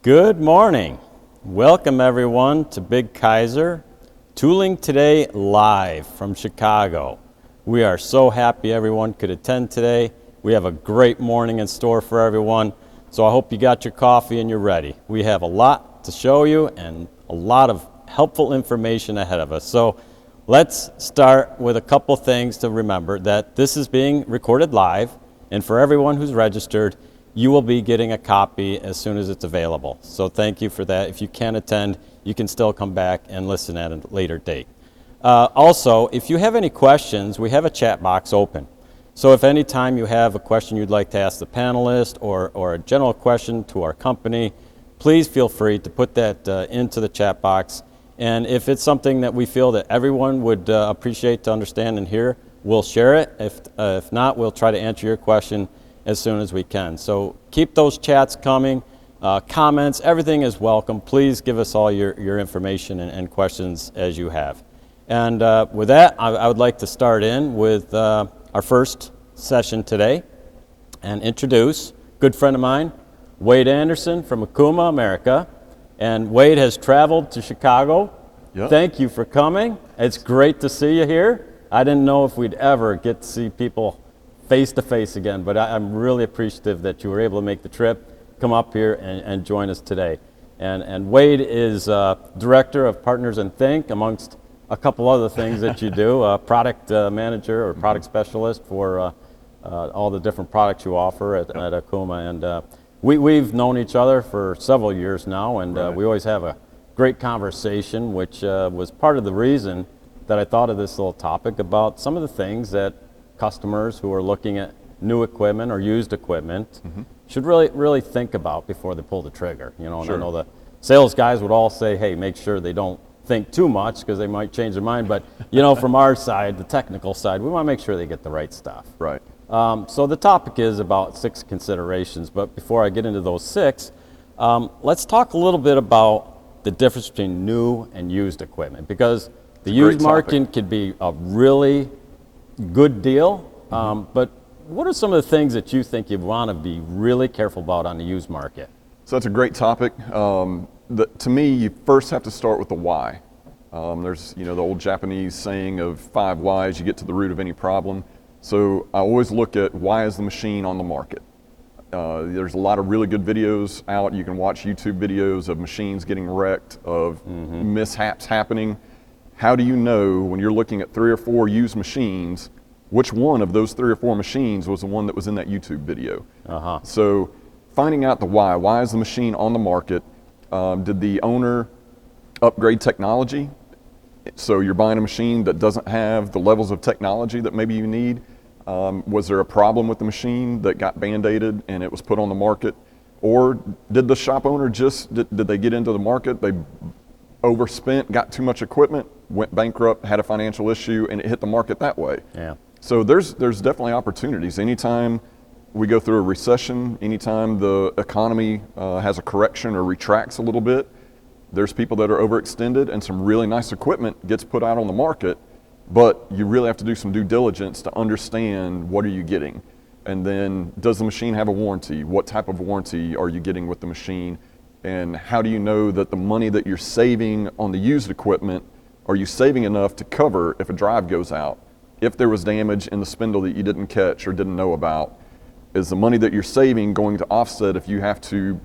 Good morning. Welcome everyone to Big Kaiser Tooling Today live from Chicago. We are so happy everyone could attend today. We have a great morning in store for everyone, so I hope you got your coffee and you're ready. We have a lot to show you and a lot of helpful information ahead of us. So let's start with a couple things to remember, that this is being recorded live, and for everyone who's registered, you will be getting a copy as soon as it's available. So thank you for that. If you can't attend, you can still come back and listen at a later date. Also, if you have any questions, we have a chat box open. So if any time you have a question you'd like to ask the panelist or a general question to our company, please feel free to put that into the chat box. And if it's something that we feel that everyone would appreciate to understand and hear, we'll share it. If not, we'll try to answer your question as soon as we can. So keep those chats coming, comments, everything is welcome. Please give us all your information and questions as you have. And with that, I would like to start in with our first session today and introduce a good friend of mine, Wade Anderson from DAISHOWA-Americas. And Wade has traveled to Chicago. Yep. Thank you for coming. It's great to see you here. I didn't know if we'd ever get to see people face to face again, but I'm really appreciative that you were able to make the trip, come up here and join us today. And Wade is Director of Partners and Think, amongst a couple other things that you do, product manager or product specialist for all the different products you offer at Akuma. And we've known each other for several years now, and right. We always have a great conversation, which was part of the reason that I thought of this little topic about some of the things that customers who are looking at new equipment or used equipment should really think about before they pull the trigger. You know, and sure. I know the sales guys would all say, hey, make sure they don't think too much because they might change their mind. But, you know, from our side, the technical side, we want to make sure they get the right stuff. Right. So the topic is about 6 considerations. But before I get into those 6, let's talk a little bit about the difference between new and used equipment, because the used market could be a really good deal, but what are some of the things that you think you want to be really careful about on the used market? So that's a great topic. To me, you first have to start with the why. There's the old Japanese saying of 5 whys, you get to the root of any problem. So I always look at, why is the machine on the market? There's a lot of really good videos out. You can watch YouTube videos of machines getting wrecked, of mishaps happening. How do you know, when you're looking at 3 or 4 used machines, which one of those 3 or 4 machines was the one that was in that YouTube video? So finding out the why is the machine on the market? Did the owner upgrade technology? So you're buying a machine that doesn't have the levels of technology that maybe you need. Was there a problem with the machine that got band-aided and it was put on the market? Or did the shop owner did they get into the market, they overspent, got too much equipment, went bankrupt, had a financial issue, and it hit the market that way? Yeah. So there's definitely opportunities. Anytime we go through a recession, anytime the economy has a correction or retracts a little bit, there's people that are overextended and some really nice equipment gets put out on the market, but you really have to do some due diligence to understand, what are you getting? And then, does the machine have a warranty? What type of warranty are you getting with the machine? And how do you know that the money that you're saving on the used equipment, are you saving enough to cover if a drive goes out? If there was damage in the spindle that you didn't catch or didn't know about, is the money that you're saving going to offset if you have to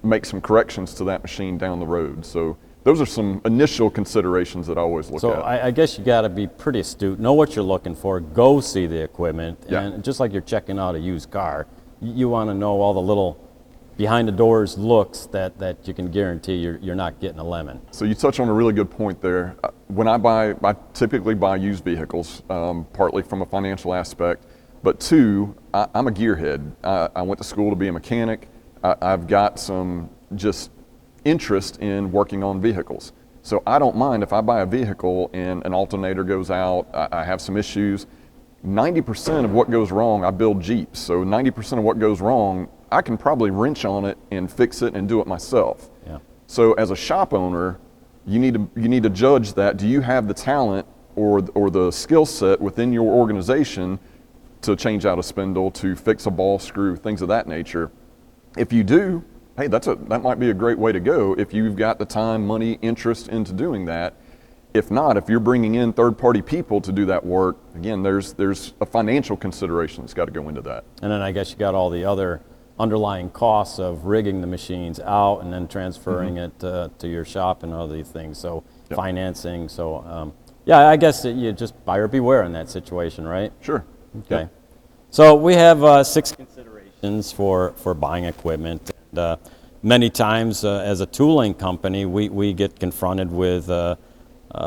make some corrections to that machine down the road? So those are some initial considerations that I always look at. So I guess you got to be pretty astute, know what you're looking for, go see the equipment, Yeah. and just like you're checking out a used car, you want to know all the little behind the doors looks that you can guarantee you're not getting a lemon. So you touch on a really good point there. When I typically buy used vehicles, partly from a financial aspect, but 2, I'm a gearhead. I went to school to be a mechanic. I've got some just interest in working on vehicles. So I don't mind if I buy a vehicle and an alternator goes out, I have some issues. 90% of what goes wrong, I build Jeeps, so 90% of what goes wrong, I can probably wrench on it and fix it and do it myself. Yeah. So as a shop owner, you need to judge that. Do you have the talent or the skill set within your organization to change out a spindle, to fix a ball screw, things of that nature? If you do, hey, that might be a great way to go if you've got the time, money, interest into doing that. If not, if you're bringing in third-party people to do that work, again, there's a financial consideration that's got to go into that. And then I guess you got all the other underlying costs of rigging the machines out and then transferring it to your shop and all these things. So financing. So yeah, I guess you just buyer beware in that situation, right? Sure. Okay. Yep. So we have 6 considerations for buying equipment. And many times as a tooling company, we get confronted with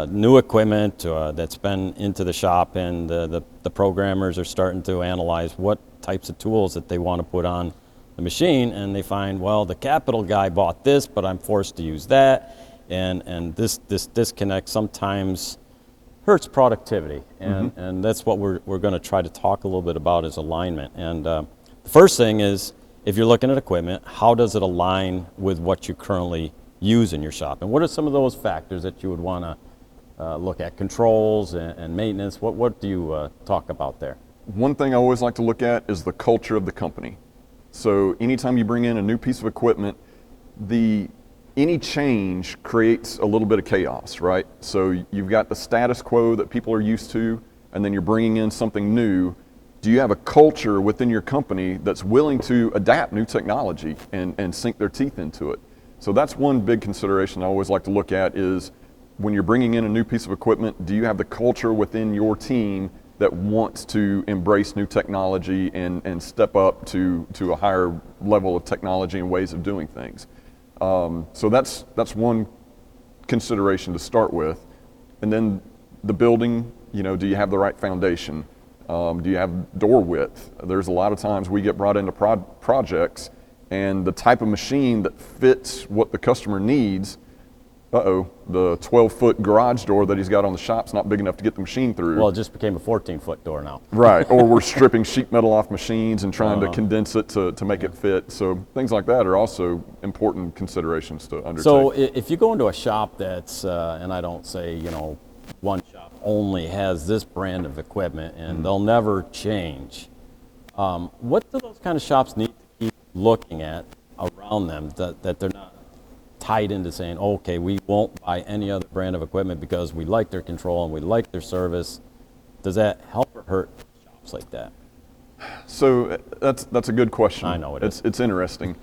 new equipment that's been into the shop, and the programmers are starting to analyze what types of tools that they want to put on the machine, and they find, well, the capital guy bought this, but I'm forced to use that, and this disconnect sometimes hurts productivity, and that's what we're going to try to talk a little bit about is alignment. And the first thing is, if you're looking at equipment, how does it align with what you currently use in your shop, and what are some of those factors that you would want to look at? Controls and maintenance. What do you talk about there? One thing I always like to look at is the culture of the company. So anytime you bring in a new piece of equipment, any change creates a little bit of chaos, right? So you've got the status quo that people are used to, and then you're bringing in something new. Do you have a culture within your company that's willing to adapt new technology and sink their teeth into it? So that's one big consideration I always like to look at is, when you're bringing in a new piece of equipment, do you have the culture within your team that wants to embrace new technology and step up to a higher level of technology and ways of doing things? So that's one consideration to start with. And then the building, do you have the right foundation? Do you have door width? There's a lot of times we get brought into projects, and the type of machine that fits what the customer needs, the 12-foot garage door that he's got on the shop's not big enough to get the machine through. Well, it just became a 14-foot door now. Right, or we're stripping sheet metal off machines and trying to condense it to make it fit. So things like that are also important considerations to undertake. So if you go into a shop that's, and I don't say, one shop only has this brand of equipment and they'll never change, what do those kind of shops need to keep looking at around them that they're not tied into saying, okay, we won't buy any other brand of equipment because we like their control and we like their service? Does that help or hurt shops like that? So that's a good question. I know it is. It's interesting.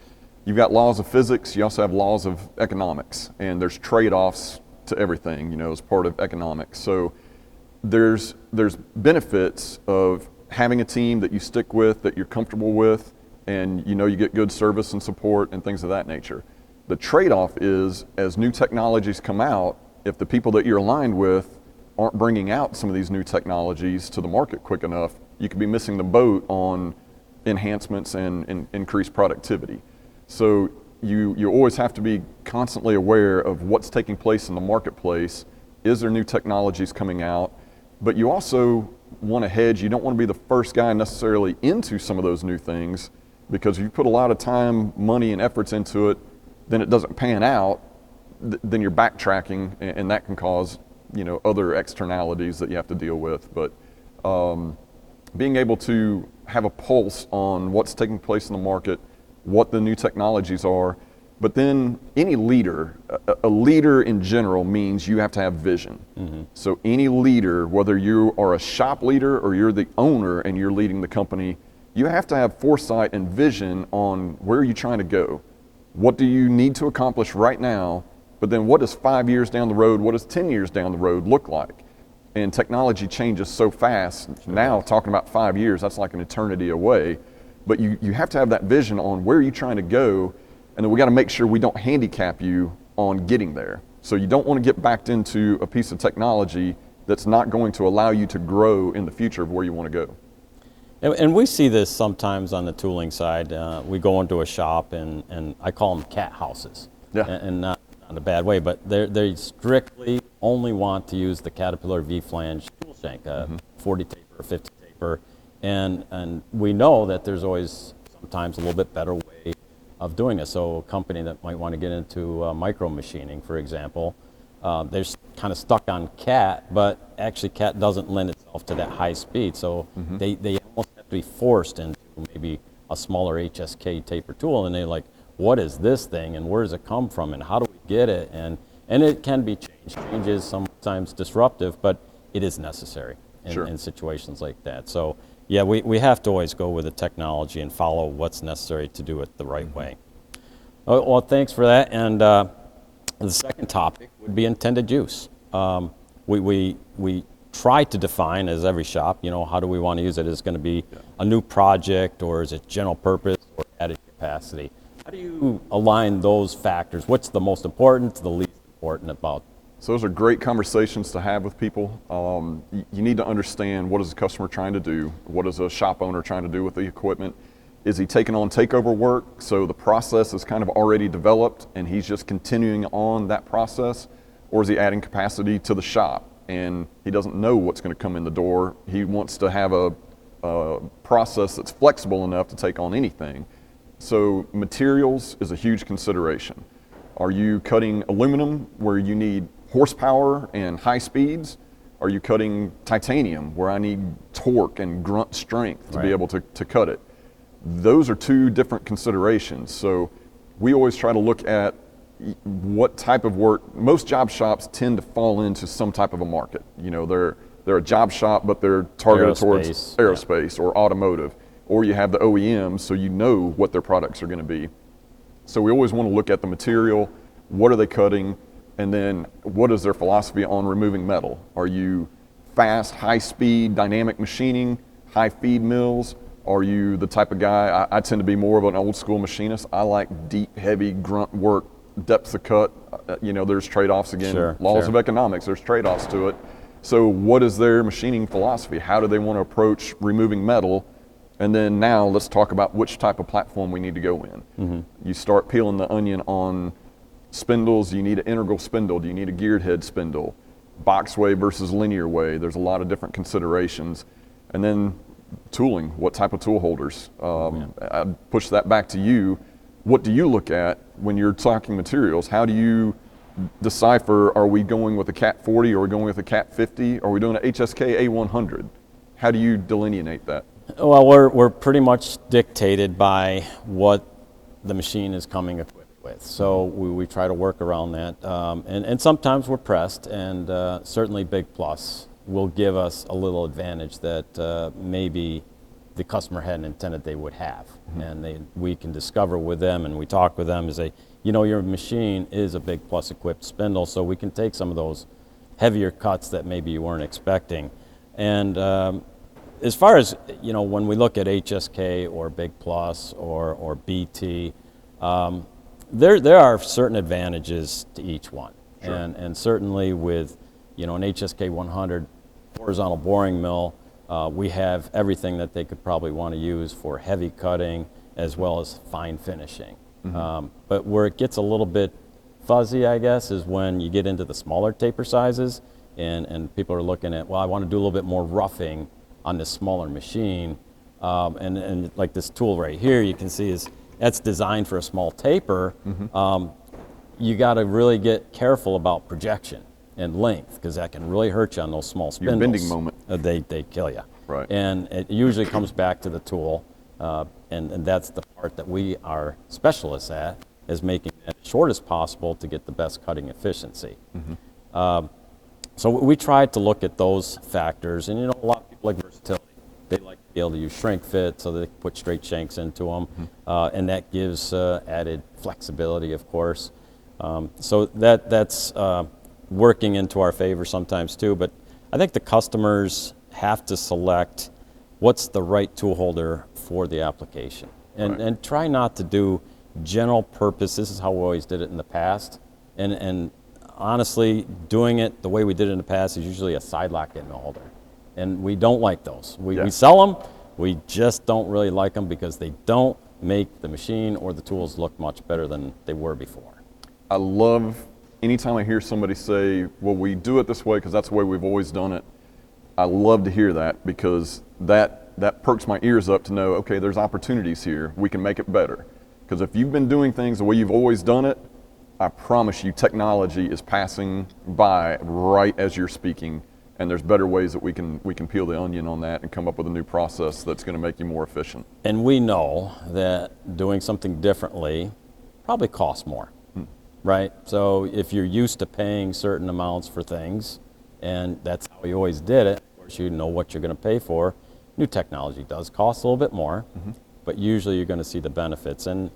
You've got laws of physics. You also have laws of economics, and there's trade-offs to everything, as part of economics. So there's benefits of having a team that you stick with, that you're comfortable with, and you get good service and support and things of that nature. The trade-off is, as new technologies come out, if the people that you're aligned with aren't bringing out some of these new technologies to the market quick enough, you could be missing the boat on enhancements and increased productivity. So you always have to be constantly aware of what's taking place in the marketplace. Is there new technologies coming out? But you also want to hedge. You don't want to be the first guy necessarily into some of those new things, because if you put a lot of time, money, and efforts into it, then it doesn't pan out, then you're backtracking, and that can cause other externalities that you have to deal with. But being able to have a pulse on what's taking place in the market, what the new technologies are, but then any leader, a leader in general means you have to have vision. So any leader, whether you are a shop leader or you're the owner and you're leading the company, you have to have foresight and vision on where you're trying to go. What do you need to accomplish right now? But then what does 5 years down the road, what does 10 years down the road look like? And technology changes so fast. Now, talking about 5 years, that's like an eternity away. But you have to have that vision on where you're trying to go, and then we got to make sure we don't handicap you on getting there. So you don't want to get backed into a piece of technology that's not going to allow you to grow in the future of where you want to go. And we see this sometimes on the tooling side. We go into a shop, and I call them cat houses. Yeah. And not in a bad way, but they strictly only want to use the Caterpillar V-flange tool shank, 40 taper, 50 taper. And we know that there's always sometimes a little bit better way of doing it. So a company that might want to get into micro machining, for example, they're kind of stuck on CAT, but actually CAT doesn't lend itself to that high speed. So they almost have to be forced into maybe a smaller HSK taper tool, and they're like, what is this thing and where does it come from and how do we get it? And it can be changed. Change is sometimes disruptive, but it is necessary in situations like that. So yeah, we have to always go with the technology and follow what's necessary to do it the right way. Well, thanks for that. And the second topic would be intended use. We try to define, as every shop, how do we want to use it? Is it going to be a new project, or is it general purpose or added capacity? How do you align those factors? What's the most important to the least important about? So those are great conversations to have with people. You need to understand, what is the customer trying to do? What is a shop owner trying to do with the equipment? Is he taking on takeover work, so the process is kind of already developed and he's just continuing on that process? Or is he adding capacity to the shop and he doesn't know what's going to come in the door? He wants to have a process that's flexible enough to take on anything. So materials is a huge consideration. Are you cutting aluminum where you need horsepower and high speeds? Are you cutting titanium where I need torque and grunt strength to be able to cut it? Those are two different considerations. So we always try to look at what type of work. Most job shops tend to fall into some type of a market. They're a job shop, but they're targeted towards aerospace or automotive. Or you have the OEMs, so you know what their products are going to be. So we always want to look at the material, what are they cutting, and then what is their philosophy on removing metal? Are you fast, high-speed, dynamic machining, high-feed mills? Are you the type of guy, I tend to be more of an old-school machinist. I like deep, heavy grunt work, depth of cut. There's trade-offs again. Laws of economics, there's trade-offs to it. So what is their machining philosophy? How do they want to approach removing metal? And then now let's talk about which type of platform we need to go in. Mm-hmm. You start peeling the onion on spindles. You need an integral spindle. Do you need a geared head spindle? Boxway versus linear way. There's a lot of different considerations. And then tooling. What type of tool holders? I'd push that back to you. What do you look at when you're talking materials? How do you decipher, are we going with a Cat 40? Are we going with a Cat 50? Are we doing an HSK A100? How do you delineate that? Well, we're pretty much dictated by what the machine is coming equipped with. So we try to work around that. And sometimes we're pressed, and certainly Big Plus will give us a little advantage that maybe the customer hadn't intended they would have. Mm-hmm. And we can discover with them, and we talk with them, and say, your machine is a Big Plus equipped spindle, so we can take some of those heavier cuts that maybe you weren't expecting. And as far as, when we look at HSK or Big Plus or BT, there are certain advantages to each one. Sure. And certainly with, an HSK 100 horizontal boring mill, we have everything that they could probably want to use for heavy cutting as well as fine finishing. Mm-hmm. But where it gets a little bit fuzzy, I guess, is when you get into the smaller taper sizes and people are looking at, I want to do a little bit more roughing on this smaller machine, and like this tool right here, you can see that's designed for a small taper. Mm-hmm. You got to really get careful about projection and length, because that can really hurt you on those small spindles. Your bending moment. They kill you. Right. And it usually comes back to the tool, and that's the part that we are specialists at, is making it as short as possible to get the best cutting efficiency. Mm-hmm. So we try to look at those factors, and a lot of people like versatility. They like to be able to use shrink fit, so they put straight shanks into them, mm-hmm. And that gives added flexibility, of course. So that's working into our favor sometimes too. But I think the customers have to select what's the right tool holder for the application, and try not to do general purpose. This is how we always did it in the past, and honestly, doing it the way we did it in the past is usually a side lock end mill holder. And we don't like those. We sell them, we just don't really like them because they don't make the machine or the tools look much better than they were before. I love, anytime I hear somebody say, well, we do it this way because that's the way we've always done it. I love to hear that, because that perks my ears up to know, okay, there's opportunities here. We can make it better. Because if you've been doing things the way you've always done it, I promise you, technology is passing by right as you're speaking, and there's better ways that we can peel the onion on that and come up with a new process that's going to make you more efficient. And we know that doing something differently probably costs more, right? So if you're used to paying certain amounts for things, and that's how you always did it, of course you know what you're going to pay for. New technology does cost a little bit more, but usually you're going to see the benefits. And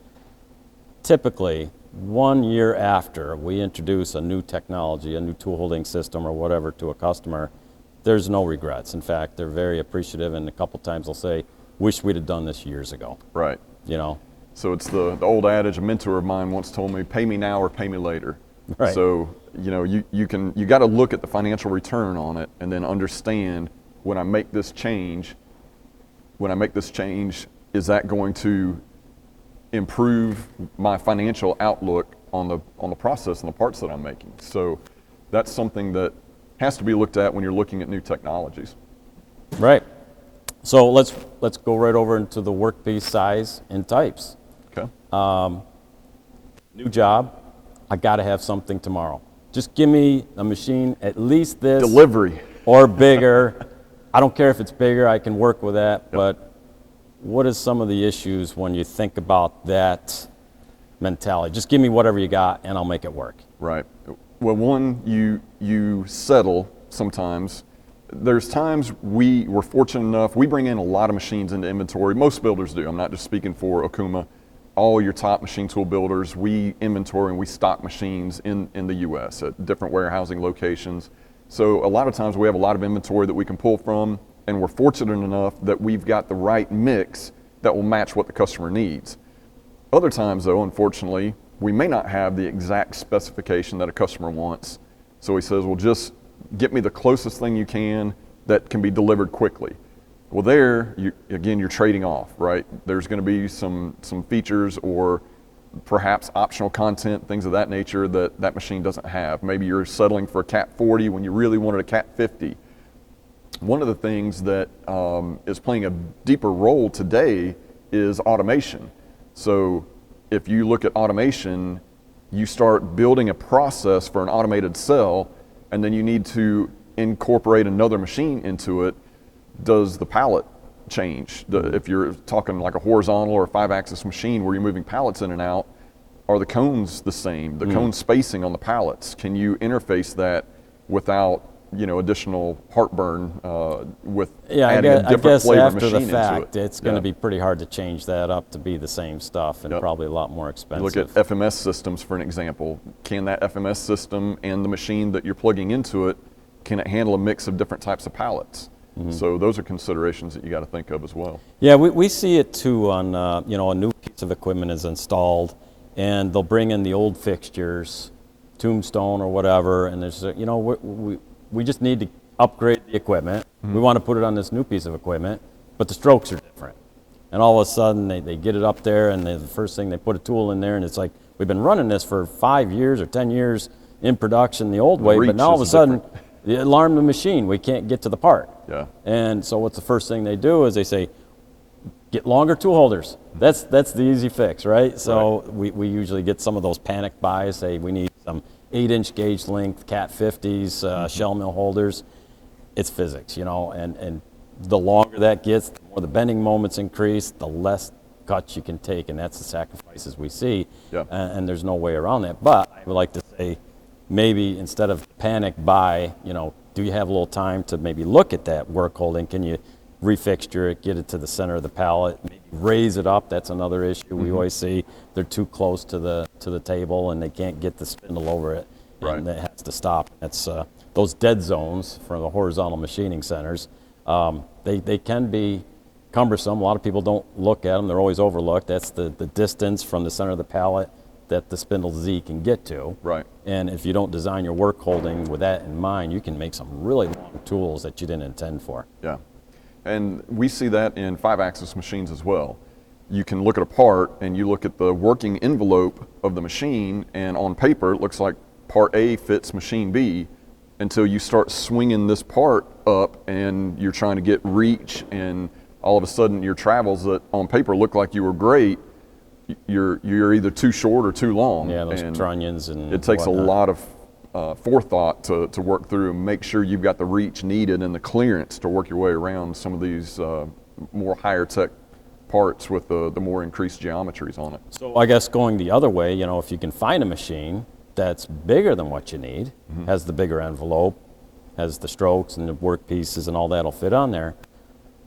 typically, 1 year after we introduce a new technology, a new tool holding system or whatever to a customer, there's no regrets. In fact, they're very appreciative, and a couple times they'll say, wish we'd have done this years ago. Right. You know? So it's the old adage, a mentor of mine once told me, pay me now or pay me later. Right. So, you know, you got to look at the financial return on it and then understand when I make this change, is that going to improve my financial outlook on the process and the parts that I'm making? So that's something that has to be looked at when you're looking at new technologies. Right. So let's go right over into the workpiece size and types. Okay. New job, I got to have something tomorrow. Just give me a machine at least this. Delivery. Or bigger. I don't care if it's bigger, I can work with that, Yep. but what is some of the issues when you think about that mentality? Just give me whatever you got and I'll make it work. Right. Well, one, you settle sometimes. There's times we're fortunate enough, we bring in a lot of machines into inventory. Most builders do. I'm not just speaking for Okuma. All your top machine tool builders, we inventory and we stock machines in the U.S. at different warehousing locations. So a lot of times we have a lot of inventory that we can pull from, and we're fortunate enough that we've got the right mix that will match what the customer needs. Other times though, unfortunately, we may not have the exact specification that a customer wants. So he says, well, just get me the closest thing you can that can be delivered quickly. Well, there, you're trading off, right? There's going to be some features or perhaps optional content, things of that nature that machine doesn't have. Maybe you're settling for a Cat 40 when you really wanted a Cat 50. One of the things that is playing a deeper role today is automation. So if you look at automation, you start building a process for an automated cell, and then you need to incorporate another machine into it. Does the pallet change? If you're talking like a horizontal or a 5-axis machine where you're moving pallets in and out, are the cones the same? The cone spacing on the pallets, can you interface that without additional heartburn with adding a different flavor after machine the into fact, it? it's going to be pretty hard to change that up to be the same stuff and probably a lot more expensive. You look at FMS systems for an example. Can that FMS system and the machine that you're plugging into it, can it handle a mix of different types of pallets? So those are considerations that you got to think of as well. Yeah, we see it too on a new piece of equipment is installed, and they'll bring in the old fixtures, tombstone or whatever, and there's we just need to upgrade the equipment. We want to put it on this new piece of equipment, but the strokes are different. And all of a sudden they get it up there, and the first thing they put a tool in there, and it's like, we've been running this for 5 years or 10 years in production the old way, but now all of a sudden you alarm the machine, we can't get to the part. Yeah. And so what's the first thing they do is they say, get longer tool holders. That's the easy fix, right? So we usually get some of those panic buys, say we need some 8-inch gauge length Cat 50s, shell mill holders. It's physics, and the longer that gets, the more the bending moments increase, the less cuts you can take, and that's the sacrifices we see. Yeah. And there's no way around that. But I would like to say, maybe instead of panic buy, do you have a little time to maybe look at that work holding? Can you refixture it, get it to the center of the pallet, maybe raise it up? That's another issue we always see. They're too close to the table and they can't get the spindle over it, and it has to stop. That's those dead zones for the horizontal machining centers. They can be cumbersome. A lot of people don't look at them. They're always overlooked. That's the distance from the center of the pallet that the spindle Z can get to. Right. And if you don't design your work holding with that in mind, you can make some really long tools that you didn't intend for. Yeah. And we see that in 5-axis machines as well. You can look at a part and you look at the working envelope of the machine, and on paper it looks like part A fits machine B, until you start swinging this part up and you're trying to get reach, and all of a sudden your travels that on paper look like you were great, you're either too short or too long. Yeah, those trunnions and it takes whatnot. a lot of forethought to work through and make sure you've got the reach needed and the clearance to work your way around some of these more higher tech parts with the more increased geometries on it. So I guess going the other way, you know, if you can find a machine that's bigger than what you need, has the bigger envelope, has the strokes and the work pieces and all that'll fit on there.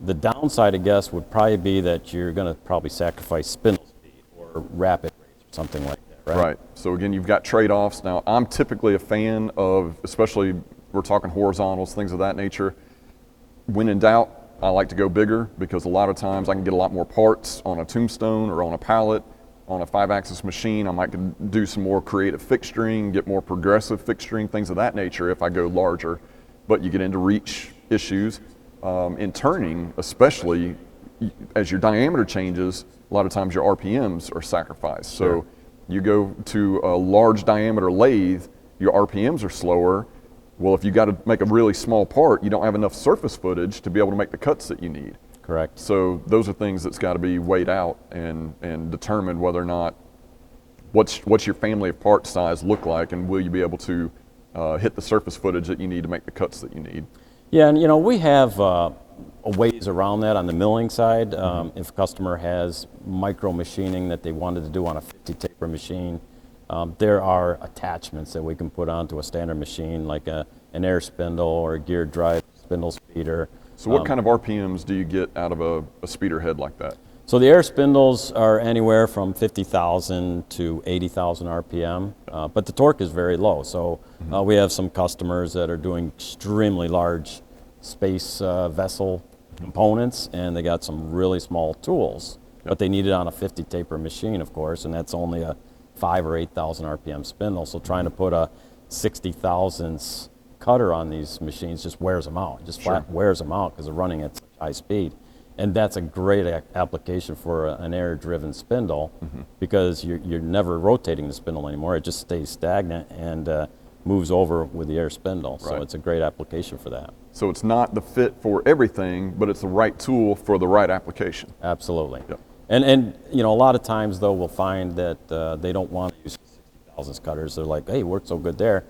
The downside, I guess, would probably be that you're going to probably sacrifice spindle speed or rapid rates or something like that, right? Right. So again, you've got trade-offs. Now, I'm typically a fan of, especially we're talking horizontals, things of that nature. When in doubt, I like to go bigger because a lot of times I can get a lot more parts on a tombstone or on a pallet. On a 5-axis machine, I might do some more creative fixturing, get more progressive fixturing, things of that nature if I go larger. But you get into reach issues. In turning, especially as your diameter changes, a lot of times your RPMs are sacrificed. So you go to a large diameter lathe, your RPMs are slower. Well, if you got to make a really small part, you don't have enough surface footage to be able to make the cuts that you need. Correct. So those are things that's got to be weighed out and determined whether or not what's your family of part size look like, and will you be able to hit the surface footage that you need to make the cuts that you need. Yeah, and you know, we have ways around that on the milling side. If a customer has micro machining that they wanted to do on a 50 taper machine, there are attachments that we can put onto a standard machine, like an air spindle or a geared drive spindle speeder. So what kind of RPMs do you get out of a speeder head like that? So the air spindles are anywhere from 50,000 to 80,000 RPM, but the torque is very low. So we have some customers that are doing extremely large space vessel components, and they got some really small tools, but they need it on a 50 taper machine, of course, and that's only a 5 or 8,000 RPM spindle. So trying to put a 60,000 cutter on these machines just wears them out. Just flat wears them out because they're running at such high speed. And that's a great application for an air-driven spindle because you're never rotating the spindle anymore. It just stays stagnant and moves over with the air spindle. So it's a great application for that. So it's not the fit for everything, but it's the right tool for the right application. Absolutely. Yep. And you know, a lot of times though, we'll find that they don't want to use 60,000 cutters. They're like, hey, it worked so good there.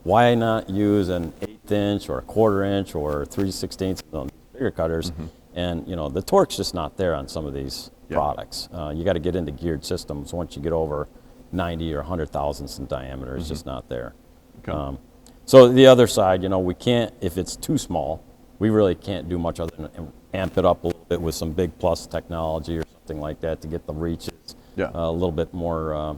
Why not use an 1/8 inch or a 1/4 inch or 3/16 bigger cutters? And you know, the torque's just not there on some of these products. You got to get into geared systems once you get over 90 or 100 thousandths in diameter. It's just not there. Okay. So the other side, you know, we can't, if it's too small, we really can't do much other than amp it up a little bit with some big plus technology or something like that to get the reaches a little bit more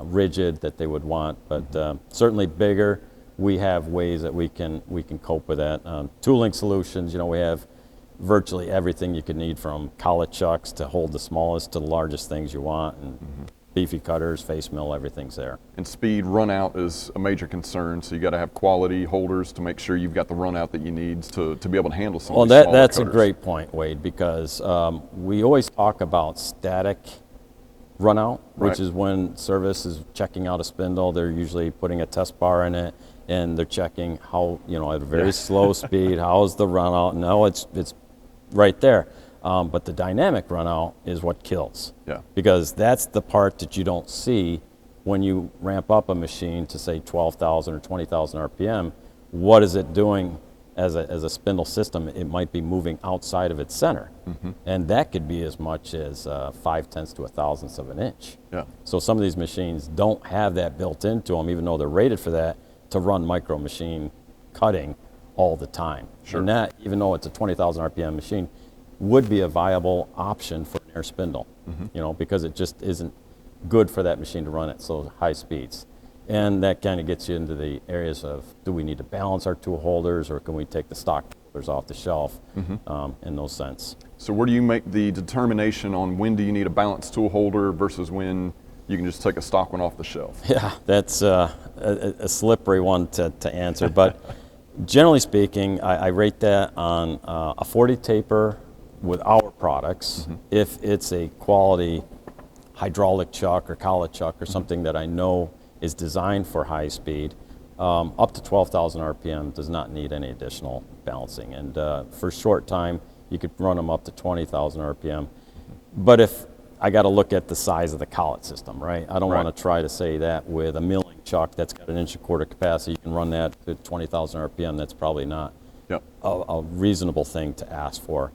rigid that they would want. But certainly bigger, we have ways that we can cope with that. Tooling solutions, you know, we have virtually everything you could need, from collet chucks to hold the smallest to the largest things you want, and beefy cutters, face mill, everything's there. And speed run out is a major concern, so you got to have quality holders to make sure you've got the run out that you need to be able to handle some of these smaller that's cutters. A great point, Wade, because we always talk about static run out, which is when service is checking out a spindle. They're usually putting a test bar in it, and they're checking how, you know, at a very slow speed, how's the run out. No, it's right there. But the dynamic run out is what kills. Because that's the part that you don't see when you ramp up a machine to say 12,000 or 20,000 RPM. What is it doing as a spindle system? It might be moving outside of its center. And that could be as much as 0.5 to 1,000th of an inch. So some of these machines don't have that built into them, even though they're rated for that, to run micro machine cutting all the time. And that, even though it's a 20,000 RPM machine, would be a viable option for an air spindle, you know, because it just isn't good for that machine to run at so high speeds. And that kind of gets you into the areas of, do we need to balance our tool holders, or can we take the stock holders off the shelf in those sense? So where do you make the determination on when do you need a balanced tool holder versus when you can just take a stock one off the shelf? Yeah, that's a slippery one to answer, but generally speaking, I rate that on a 40 taper with our products. If it's a quality hydraulic chuck or collet chuck or something that I know is designed for high speed, up to 12,000 RPM does not need any additional balancing. And for short time, you could run them up to 20,000 RPM. But if I got to look at the size of the collet system, right? I don't want to try to say that with a milling chuck that's got an 1.25 capacity, you can run that to 20,000 RPM. That's probably not a reasonable thing to ask for.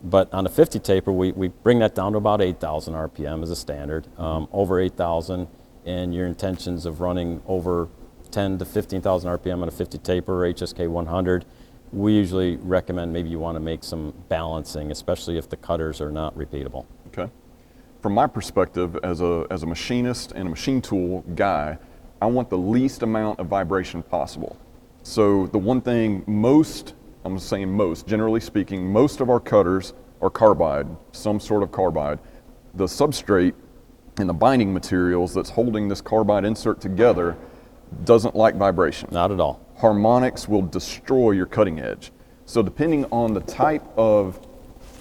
But on a 50 taper, we bring that down to about 8,000 RPM as a standard. Over 8,000, and your intentions of running over 10 to 15,000 RPM on a 50 taper or HSK 100, we usually recommend maybe you want to make some balancing, especially if the cutters are not repeatable. Okay. From my perspective, as a machinist and a machine tool guy, I want the least amount of vibration possible. So the one thing I'm saying most, generally speaking, most of our cutters are carbide, some sort of carbide. The substrate and the binding materials that's holding this carbide insert together doesn't like vibration. Not at all. Harmonics will destroy your cutting edge. So depending on the type of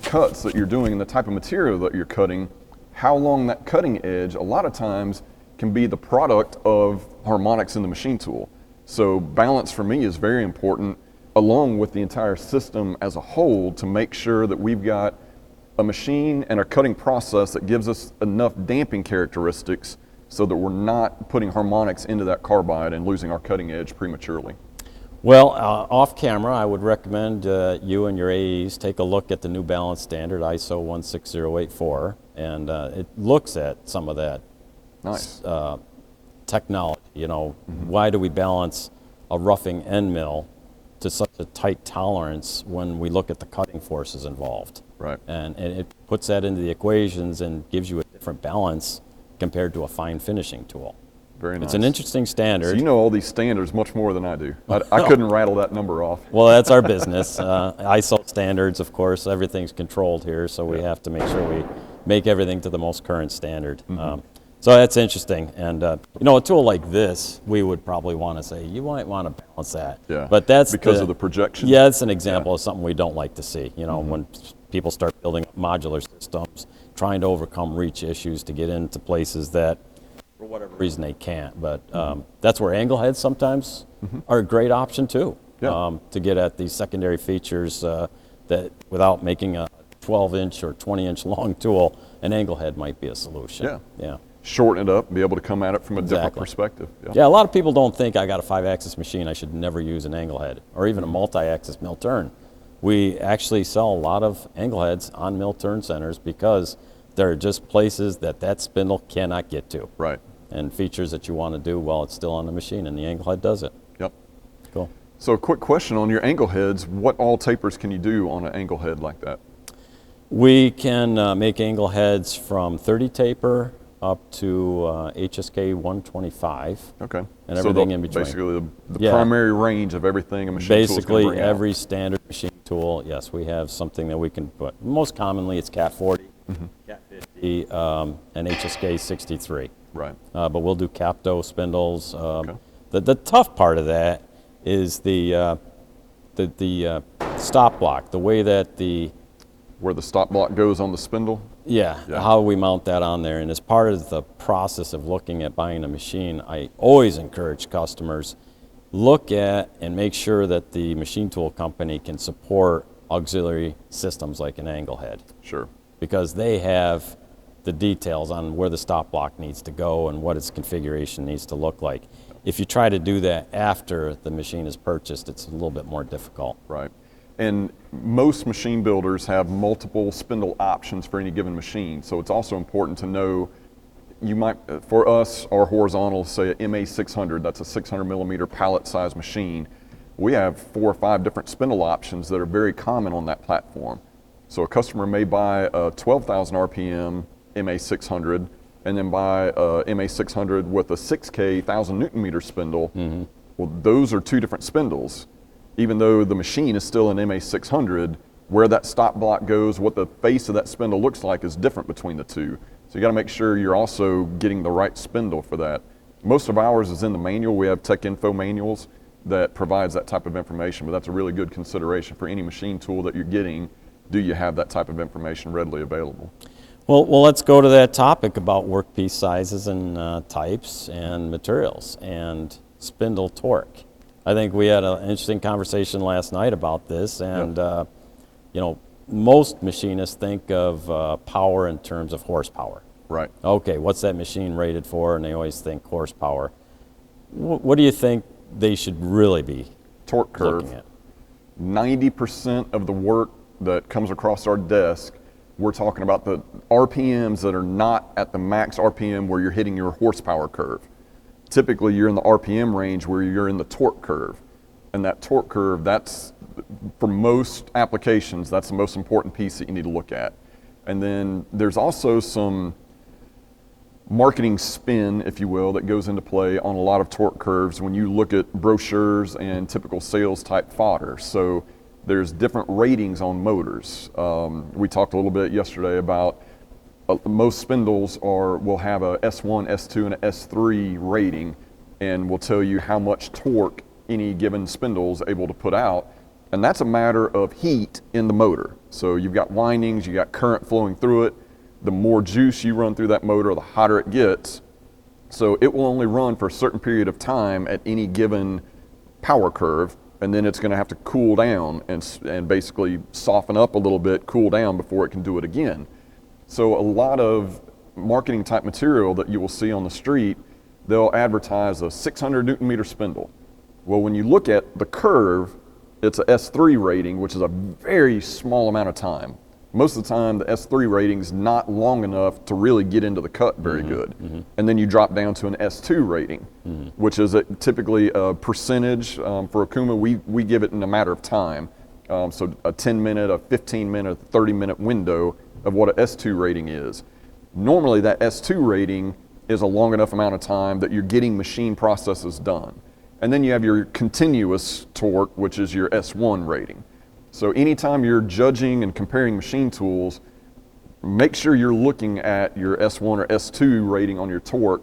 cuts that you're doing and the type of material that you're cutting, how long that cutting edge a lot of times can be the product of harmonics in the machine tool. So balance for me is very important, along with the entire system as a whole, to make sure that we've got a machine and a cutting process that gives us enough damping characteristics so that we're not putting harmonics into that carbide and losing our cutting edge prematurely. Well, off camera, I would recommend you and your AEs take a look at the new balance standard, ISO 16084, and it looks at some of that Nice. technology. You know, why do we balance a roughing end mill to such a tight tolerance when we look at the cutting forces involved? Right. And it puts that into the equations and gives you a different balance compared to a fine finishing tool. Very nice. It's an interesting standard. So you know all these standards much more than I do. I couldn't rattle that number off. Well, that's our business. ISO standards, of course, everything's controlled here, so we have to make sure we make everything to the most current standard. So that's interesting. And, you know, a tool like this, we would probably want to say, you might want to balance that. Yeah. But that's because of the projection. Yeah, it's an example of something we don't like to see. You know, when people start building modular systems, trying to overcome reach issues to get into places that, for whatever reason, they can't. But that's where angle heads sometimes are a great option too, to get at these secondary features that without making a 12-inch or 20-inch long tool, an angle head might be a solution. Yeah. Shorten it up and be able to come at it from a different perspective. Yeah, a lot of people don't think I got a 5-axis machine, I should never use an angle head or even a multi-axis mill turn. We actually sell a lot of angle heads on mill turn centers because there are just places that spindle cannot get to. Right. And features that you want to do while it's still on the machine, and the angle head does it. Yep. Cool. So a quick question on your angle heads, what all tapers can you do on an angle head like that? We can make angle heads from 30 taper up to HSK 125. Okay. And everything in between. Basically the primary range of everything a machine tool can bring Basically every standard machine tool, yes, we have something that we can put. Most commonly it's Cat 40, Cat 50, and HSK 63. Right. But we'll do Capto spindles. The tough part of that is the stop block, the way that where the stop block goes on the spindle? How we mount that on there. And as part of the process of looking at buying a machine, I always encourage customers, look at and make sure that the machine tool company can support auxiliary systems like an angle head. Sure. Because they have the details on where the stop block needs to go and what its configuration needs to look like. If you try to do that after the machine is purchased, it's a little bit more difficult. Right. And most machine builders have multiple spindle options for any given machine. So it's also important to know, for us, our horizontal, say an MA600, that's a 600 millimeter pallet size machine. We have 4 or 5 different spindle options that are very common on that platform. So a customer may buy a 12,000 RPM MA600 and then buy a MA600 with a 6K 1,000 Newton meter spindle. Well, those are 2 different spindles. Even though the machine is still an MA600, where that stop block goes, what the face of that spindle looks like is different between the two. So you got to make sure you're also getting the right spindle for that. Most of ours is in the manual. We have tech info manuals that provides that type of information, but that's a really good consideration for any machine tool that you're getting. Do you have that type of information readily available? Well, let's go to that topic about workpiece sizes and types and materials and spindle torque. I think we had an interesting conversation last night about this, and you know, most machinists think of power in terms of horsepower. Right. Okay, what's that machine rated for? And they always think horsepower. What do you think they should really be torque curve? looking at? 90% of the work that comes across our desk, we're talking about the RPMs that are not at the max RPM where you're hitting your horsepower curve. Typically, you're in the RPM range where you're in the torque curve. And that torque curve, that's, for most applications, that's the most important piece that you need to look at. And then there's also some marketing spin, if you will, that goes into play on a lot of torque curves when you look at brochures and typical sales type fodder. So there's different ratings on motors. We talked a little bit yesterday about most spindles will have a S1, S2, and an S3 rating, and will tell you how much torque any given spindle is able to put out. And that's a matter of heat in the motor. So you've got windings, you've got current flowing through it. The more juice you run through that motor, the hotter it gets. So it will only run for a certain period of time at any given power curve, and then it's going to have to cool down and basically soften up a little bit, cool down before it can do it again. So a lot of marketing type material that you will see on the street, they'll advertise a 600 Newton meter spindle. Well, when you look at the curve, it's a S3 rating, which is a very small amount of time. Most of the time, the S3 rating is not long enough to really get into the cut very good. And then you drop down to an S2 rating, which is typically a percentage. For Okuma, we give it in a matter of time. So a 10-minute, a 15-minute, a 30-minute window of what an S2 rating is. Normally, that S2 rating is a long enough amount of time that you're getting machine processes done. And then you have your continuous torque, which is your S1 rating. So anytime you're judging and comparing machine tools, make sure you're looking at your S1 or S2 rating on your torque.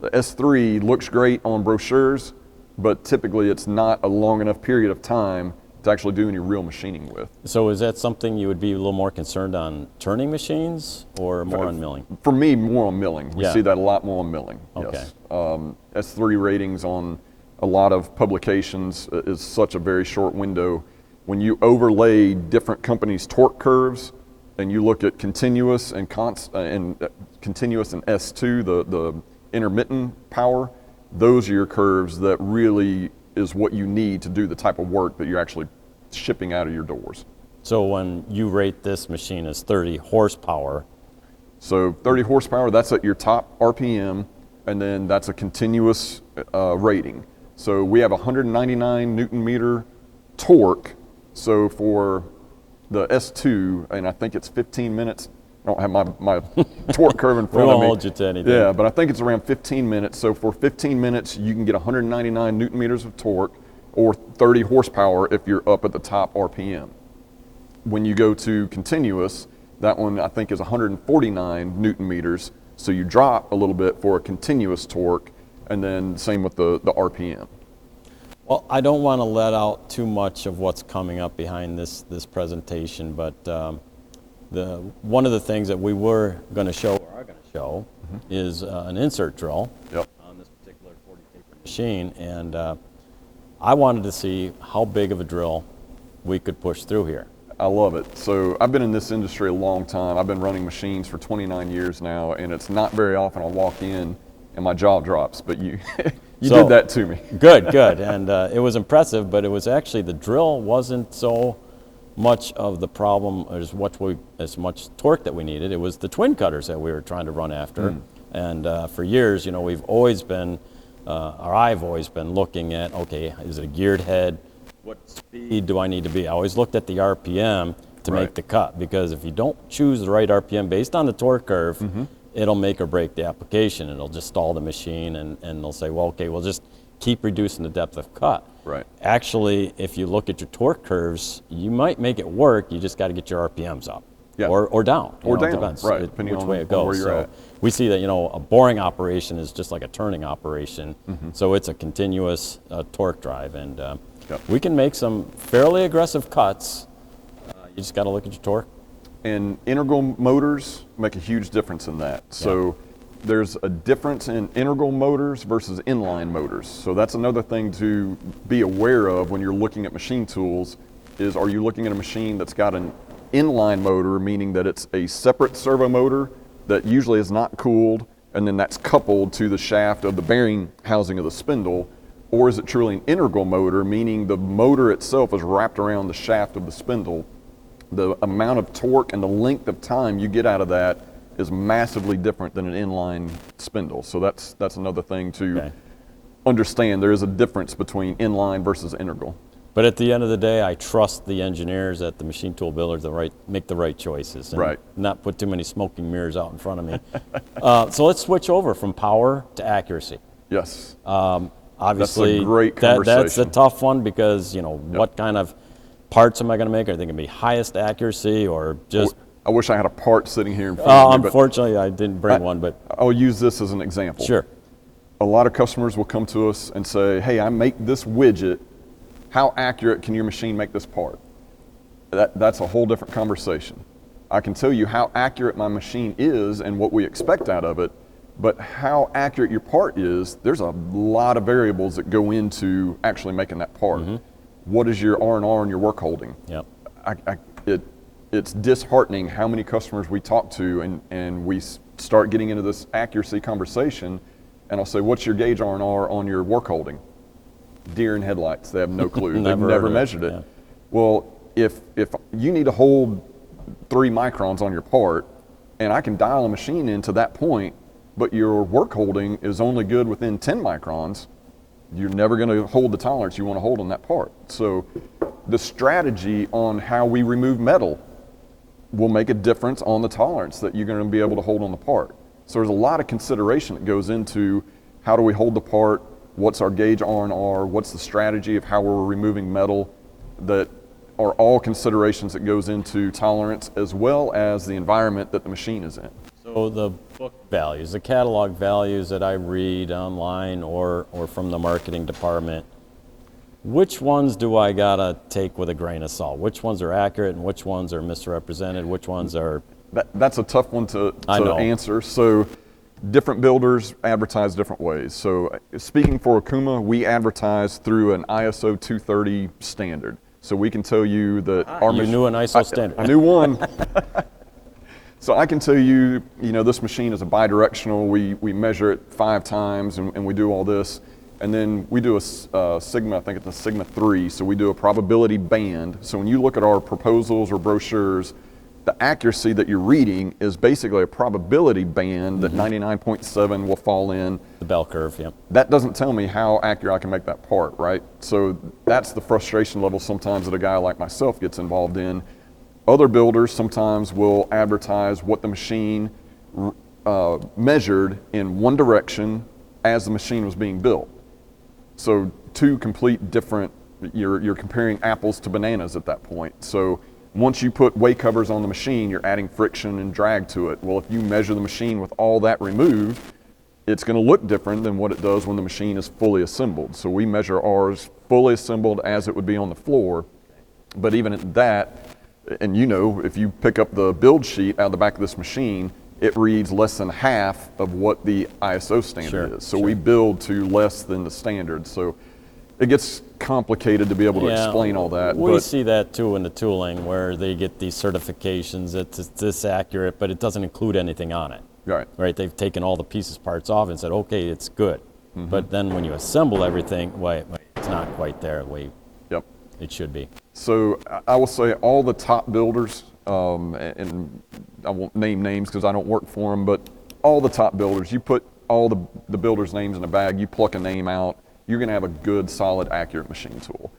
The S3 looks great on brochures, but typically it's not a long enough period of time to actually do any real machining with. So is that something you would be a little more concerned on turning machines or more on milling? For me, more on milling. We see that a lot more on milling, okay. Yes. S3 ratings on a lot of publications is such a very short window. When you overlay different companies' torque curves and you look at continuous and continuous and S2, the intermittent power, those are your curves that really is what you need to do the type of work that you're actually shipping out of your doors. So when you rate this machine as 30 horsepower. So 30 horsepower, that's at your top RPM, and then that's a continuous rating. So we have 199 Newton meter torque. So for the S2, and I think it's 15 minutes. I don't have my torque curve in front of me. We won't hold you to anything. Yeah, but I think it's around 15 minutes. So for 15 minutes, you can get 199 Newton meters of torque, or 30 horsepower if you're up at the top RPM. When you go to continuous, that one I think is 149 Newton meters. So you drop a little bit for a continuous torque, and then same with the RPM. Well, I don't want to let out too much of what's coming up behind this presentation, but one of the things that we were going to show, or are going to show, is an insert drill on this particular 40 taper machine, and I wanted to see how big of a drill we could push through here. I love it. So I've been in this industry a long time. I've been running machines for 29 years now, and it's not very often I walk in and my jaw drops, but you you did that to me. Good, and it was impressive, but it was actually, the drill wasn't so much of the problem as much torque that we needed. It was the twin cutters that we were trying to run after. And for years, we've always been, or I've always been looking at, okay, is it a geared head? What speed do I need to be? I always looked at the RPM to make the cut, because if you don't choose the right RPM based on the torque curve, it'll make or break the application. It'll just stall the machine, and they'll say, well, okay, we'll just keep reducing the depth of cut. Right. Actually, if you look at your torque curves, you might make it work. You just got to get your RPMs up, or down. Or down, it depends, right, depending which on way it goes. where you're at. We see that, a boring operation is just like a turning operation. So it's a continuous torque drive, and we can make some fairly aggressive cuts. You just got to look at your torque. And integral motors make a huge difference in that. So there's a difference in integral motors versus inline motors. So that's another thing to be aware of when you're looking at machine tools, is are you looking at a machine that's got an inline motor, meaning that it's a separate servo motor that usually is not cooled, and then that's coupled to the shaft of the bearing housing of the spindle, or is it truly an integral motor, meaning the motor itself is wrapped around the shaft of the spindle, the amount of torque and the length of time you get out of that is massively different than an inline spindle. So that's another thing to understand. There is a difference between inline versus integral. But at the end of the day, I trust the engineers at the machine tool builders to make the right choices and not put too many smoking mirrors out in front of me. So let's switch over from power to accuracy. Yes. Obviously, that's a great conversation. That's a tough one because, you know, what kind of parts am I going to make? Are they going to be highest accuracy or just... I wish I had a part sitting here in front of me. Unfortunately, I didn't bring one, but... I'll use this as an example. Sure. A lot of customers will come to us and say, hey, I make this widget. How accurate can your machine make this part? That's a whole different conversation. I can tell you how accurate my machine is and what we expect out of it, but how accurate your part is, there's a lot of variables that go into actually making that part. What is your R&R and your work holding? Yep. It's disheartening how many customers we talk to and we start getting into this accuracy conversation, and I'll say, what's your gauge R&R on your work holding? Deer in headlights. They have no clue. They've never measured it. Well, if you need to hold 3 microns on your part, and I can dial a machine into that point, but your work holding is only good within 10 microns, you're never going to hold the tolerance you want to hold on that part. So the strategy on how we remove metal will make a difference on the tolerance that you're going to be able to hold on the part. So there's a lot of consideration that goes into how do we hold the part, what's our gauge R&R, what's the strategy of how we're removing metal, that are all considerations that goes into tolerance as well as the environment that the machine is in. So the book values, the catalog values that I read online or from the marketing department, which ones do I gotta take with a grain of salt? Which ones are accurate and which ones are misrepresented? Which ones are... That's a tough one to answer. So different builders advertise different ways. So speaking for Okuma, we advertise through an ISO 230 standard. So we can tell you that our machine... You knew an ISO standard. I knew one. So I can tell you, this machine is a bidirectional. We measure it 5 times and we do all this. And then we do a Sigma, I think it's a Sigma 3, so we do a probability band. So when you look at our proposals or brochures, the accuracy that you're reading is basically a probability band that 99.7 will fall in. The bell curve, yeah. That doesn't tell me how accurate I can make that part, right? So that's the frustration level sometimes that a guy like myself gets involved in. Other builders sometimes will advertise what the machine measured in one direction as the machine was being built. So 2 complete different, you're comparing apples to bananas at that point. So once you put weight covers on the machine, you're adding friction and drag to it. Well, if you measure the machine with all that removed, it's going to look different than what it does when the machine is fully assembled. So we measure ours fully assembled as it would be on the floor. But even at that, and if you pick up the build sheet out of the back of this machine, it reads less than half of what the ISO standard is. So we build to less than the standard. So it gets complicated to be able to explain all that. We see that too in the tooling where they get these certifications. It's this accurate, but it doesn't include anything on it. Right. They've taken all the pieces parts off and said, okay, it's good. But then when you assemble everything, wait, it's not quite there the way it should be. So I will say all the top builders, and I won't name names because I don't work for them, but all the top builders, you put all the builders' names in a bag, you pluck a name out, you're going to have a good, solid, accurate machine tool.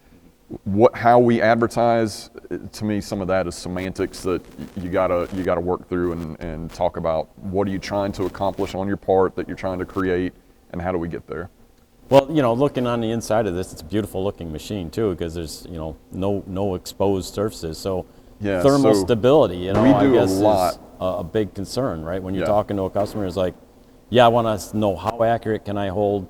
How we advertise, to me, some of that is semantics that you gotta work through and talk about. What are you trying to accomplish on your part that you're trying to create, and how do we get there? Well, looking on the inside of this, it's a beautiful looking machine too, because there's no exposed surfaces. So thermal stability, I guess is a big concern, right? When you're talking to a customer, it's like, I want to know how accurate can I hold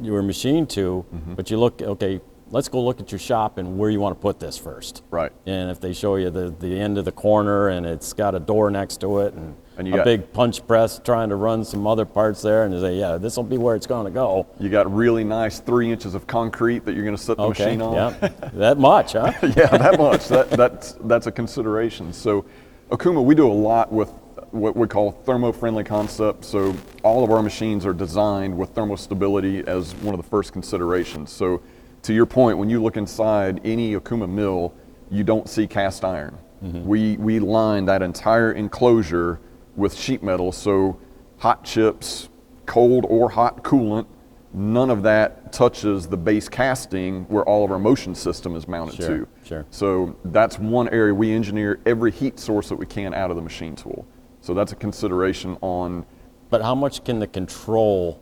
your machine to, but you look, okay, let's go look at your shop and where you want to put this first. Right. And if they show you the end of the corner and it's got a door next to it and a big punch press trying to run some other parts there, and they say, this will be where it's going to go. You got really nice 3 inches of concrete that you're going to set the machine on. Yeah, that much, huh? Yeah, that much. That's a consideration. So Okuma, we do a lot with what we call thermo-friendly concepts. So all of our machines are designed with thermostability as one of the first considerations. So to your point, when you look inside any Okuma mill, you don't see cast iron. We line that entire enclosure with sheet metal, so hot chips, cold or hot coolant, none of that touches the base casting where all of our motion system is mounted to. Sure. So that's one area we engineer every heat source that we can out of the machine tool. So that's a consideration on. But how much can the control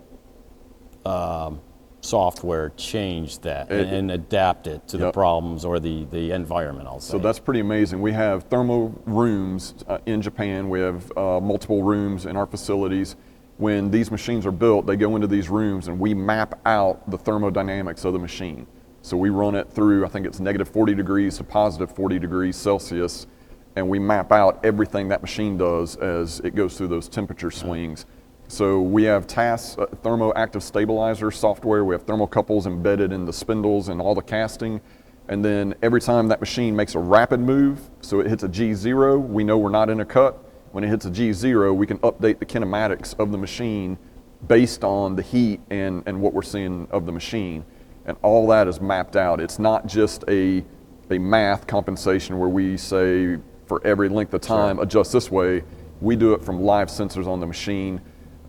software change that and adapt it to the problems or the environment, I'll say? So that's pretty amazing. We have thermal rooms in Japan. We have multiple rooms in our facilities. When these machines are built, they go into these rooms and we map out the thermodynamics of the machine. So we run it through, I think it's negative 40 degrees to positive 40 degrees Celsius, and we map out everything that machine does as it goes through those temperature swings. So we have TAS, thermoactive stabilizer software. We have thermocouples embedded in the spindles and all the casting. And then every time that machine makes a rapid move, so it hits a G0, we know we're not in a cut. When it hits a G0, we can update the kinematics of the machine based on the heat and what we're seeing of the machine. And all that is mapped out. It's not just a math compensation where we say for every length of time, adjust this way. We do it from live sensors on the machine.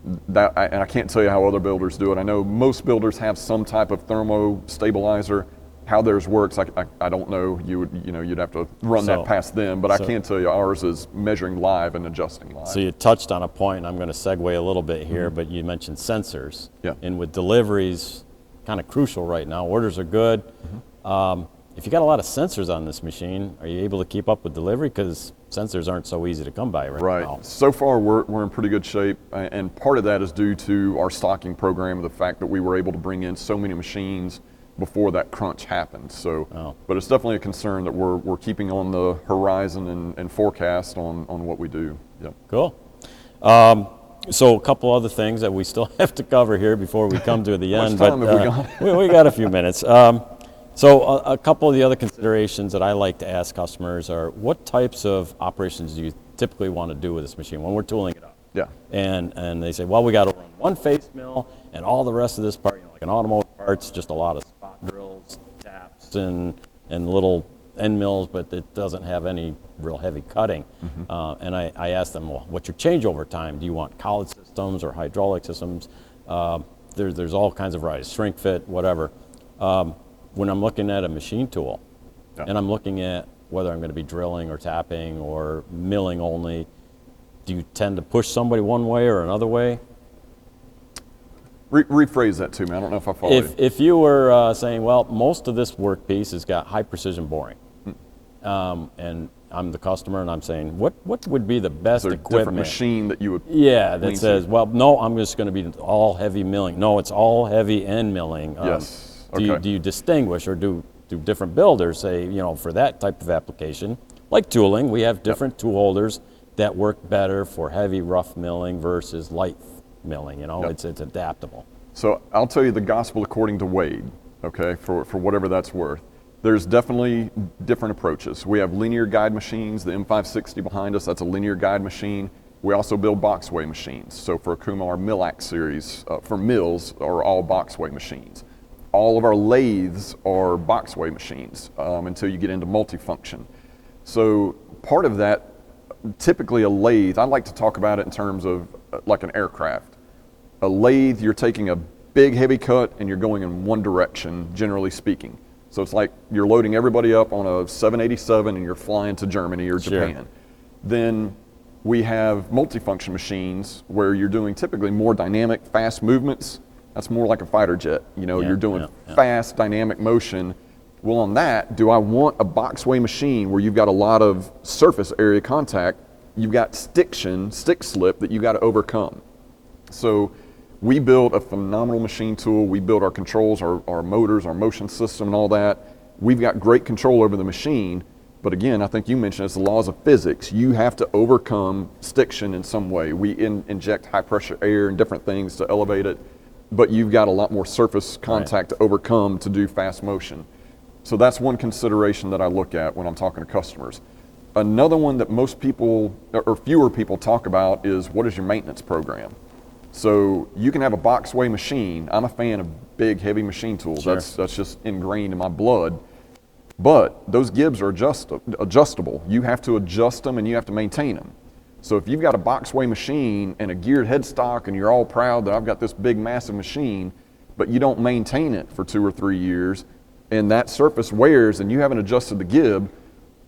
And I can't tell you how other builders do it. I know most builders have some type of thermo stabilizer. How theirs works, I don't know. You'd have to run that past them, but I can tell you ours is measuring live and adjusting live. So you touched on a point, and I'm going to segue a little bit here, but you mentioned sensors. Yeah. And with deliveries, kind of crucial right now. Orders are good. If you got a lot of sensors on this machine, are you able to keep up with delivery? Because sensors aren't so easy to come by right now. So far, we're in pretty good shape, and part of that is due to our stocking program, the fact that we were able to bring in so many machines before that crunch happened. So, but it's definitely a concern that we're keeping on the horizon and forecast on what we do. Yep. Cool. So a couple other things that we still have to cover here before we come to the end. How much time have we got? we got a few minutes. So a couple of the other considerations that I like to ask customers are, what types of operations do you typically want to do with this machine when we're tooling it up? Yeah. And they say, well, we got to run one face mill and all the rest of this part, like an automotive parts, just a lot of spot drills, taps, and little end mills, but it doesn't have any real heavy cutting. And I asked them, well, what's your changeover time? Do you want collet systems or hydraulic systems? There's all kinds of varieties, shrink fit, whatever. When I'm looking at a machine tool, and I'm looking at whether I'm going to be drilling or tapping or milling only, do you tend to push somebody one way or another way? Rephrase that to me. I don't know if I follow you. If you were saying, well, most of this work piece has got high precision boring, and I'm the customer and I'm saying, what would be the best equipment? Different machine that you would that says, well, no, I'm just going to be all heavy milling. No, it's all heavy end milling. Yes. Do you distinguish, or do different builders say, for that type of application, like tooling, we have different tool holders that work better for heavy rough milling versus light milling, it's adaptable. So I'll tell you the gospel according to Wade, okay, for whatever that's worth. There's definitely different approaches. We have linear guide machines, the M560 behind us, that's a linear guide machine. We also build boxway machines. So for Akuma, our Millac series, for mills, are all boxway machines. All of our lathes are boxway machines until you get into multifunction. So part of that, typically a lathe, I like to talk about it in terms of like an aircraft. A lathe, you're taking a big heavy cut and you're going in one direction, generally speaking. So it's like you're loading everybody up on a 787 and you're flying to Germany or Japan. Then we have multifunction machines where you're doing typically more dynamic, fast movements. That's more like a fighter jet. You're doing fast, dynamic motion. Well, on that, do I want a boxway machine where you've got a lot of surface area contact? You've got stick slip that you got to overcome. So we built a phenomenal machine tool. We built our controls, our motors, our motion system and all that. We've got great control over the machine. But again, I think you mentioned it's the laws of physics. You have to overcome stiction in some way. We inject high pressure air and different things to elevate it. But you've got a lot more surface contact to overcome to do fast motion. So that's one consideration that I look at when I'm talking to customers. Another one that most people, or fewer people talk about, is what is your maintenance program? So you can have a boxway machine. I'm a fan of big, heavy machine tools. That's just ingrained in my blood. But those gibs are adjustable. You have to adjust them and you have to maintain them. So if you've got a boxway machine and a geared headstock and you're all proud that I've got this big massive machine, but you don't maintain it for 2 or 3 years and that surface wears and you haven't adjusted the gib,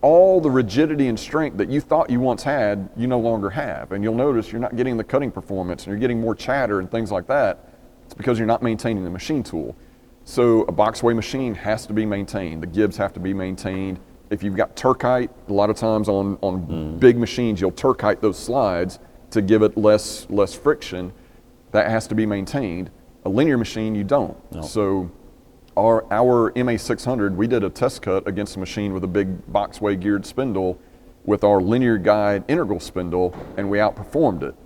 all the rigidity and strength that you thought you once had, you no longer have. And you'll notice you're not getting the cutting performance and you're getting more chatter and things like that. It's because you're not maintaining the machine tool. So a boxway machine has to be maintained. The gibs have to be maintained. If you've got turkite, a lot of times on big machines, you'll turkite those slides to give it less friction. That has to be maintained. A linear machine, you don't. No. So our MA600, we did a test cut against a machine with a big boxway geared spindle with our linear guide integral spindle, and we outperformed it.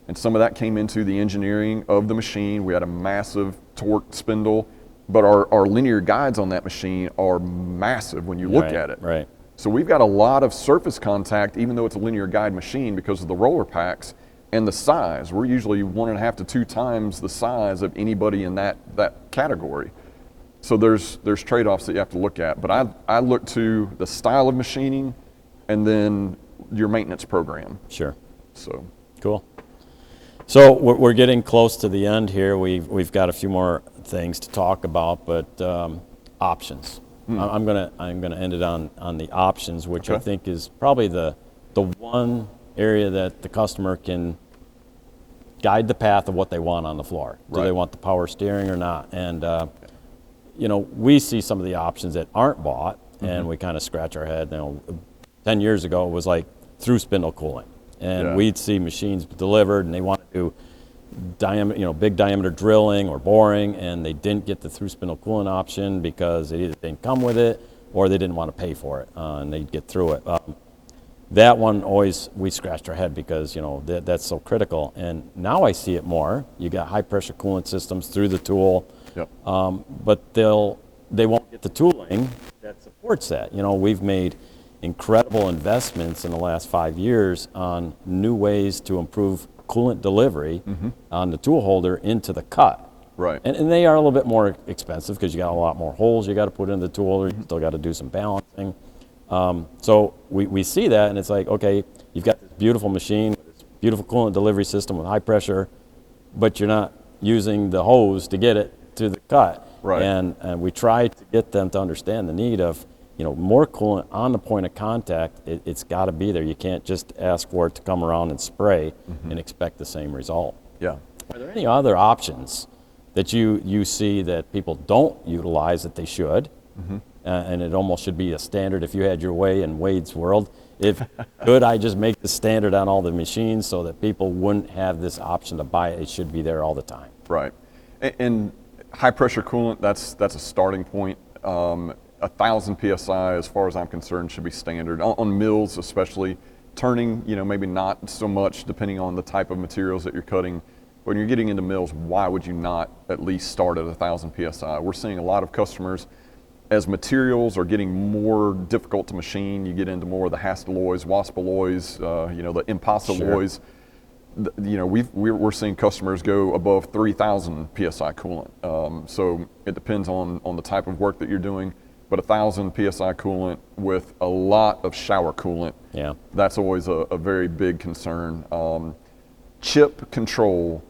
And some of that came into the engineering of the machine. We had a massive torque spindle, but our linear guides on that machine are massive when you look at it. Right. So we've got a lot of surface contact, even though it's a linear guide machine, because of the roller packs and the size. We're usually 1.5 to 2 times the size of anybody in that category. So there's trade-offs that you have to look at. But I look to the style of machining and then your maintenance program. Sure. So cool. So we're getting close to the end here. We've got a few more things to talk about, but options. I'm gonna end it on the options, which I think is probably the one area that the customer can guide the path of what they want on the floor. Do they want the power steering or not? And we see some of the options that aren't bought, and we kind of scratch our head. 10 years ago it was like through spindle cooling. And we'd see machines delivered, and they wanted to do big diameter drilling or boring, and they didn't get the through spindle cooling option because it either didn't come with it or they didn't want to pay for it, and they'd get through it. That one we scratched our head because that's so critical. And now I see it more. You got high pressure coolant systems through the tool, but they won't get the tooling that supports that. We've made incredible investments in the last 5 years on new ways to improve coolant delivery on the tool holder into the cut. Right. And they are a little bit more expensive because you got a lot more holes you got to put in the tool holder. You still got to do some balancing. So we see that, and it's like, okay, you've got this beautiful machine, this beautiful coolant delivery system with high pressure, but you're not using the hose to get it to the cut. Right. And we try to get them to understand the need of more coolant on the point of contact. It's got to be there. You can't just ask for it to come around and spray and expect the same result. Yeah. Are there any other options that you see that people don't utilize that they should? And it almost should be a standard if you had your way in Wade's world. Could I just make the standard on all the machines so that people wouldn't have this option to buy it? It should be there all the time. Right. And high pressure coolant, that's a starting point. 1,000 PSI, as far as I'm concerned, should be standard. On mills especially, turning, maybe not so much depending on the type of materials that you're cutting. When you're getting into mills, why would you not at least start at 1,000 PSI? We're seeing a lot of customers, as materials are getting more difficult to machine, you get into more of the Hastelloys, Waspaloys, the Impossiloys. We're seeing customers go above 3,000 PSI coolant. So it depends on the type of work that you're doing. But 1,000 PSI coolant with a lot of shower coolant, that's always a very big concern. Chip control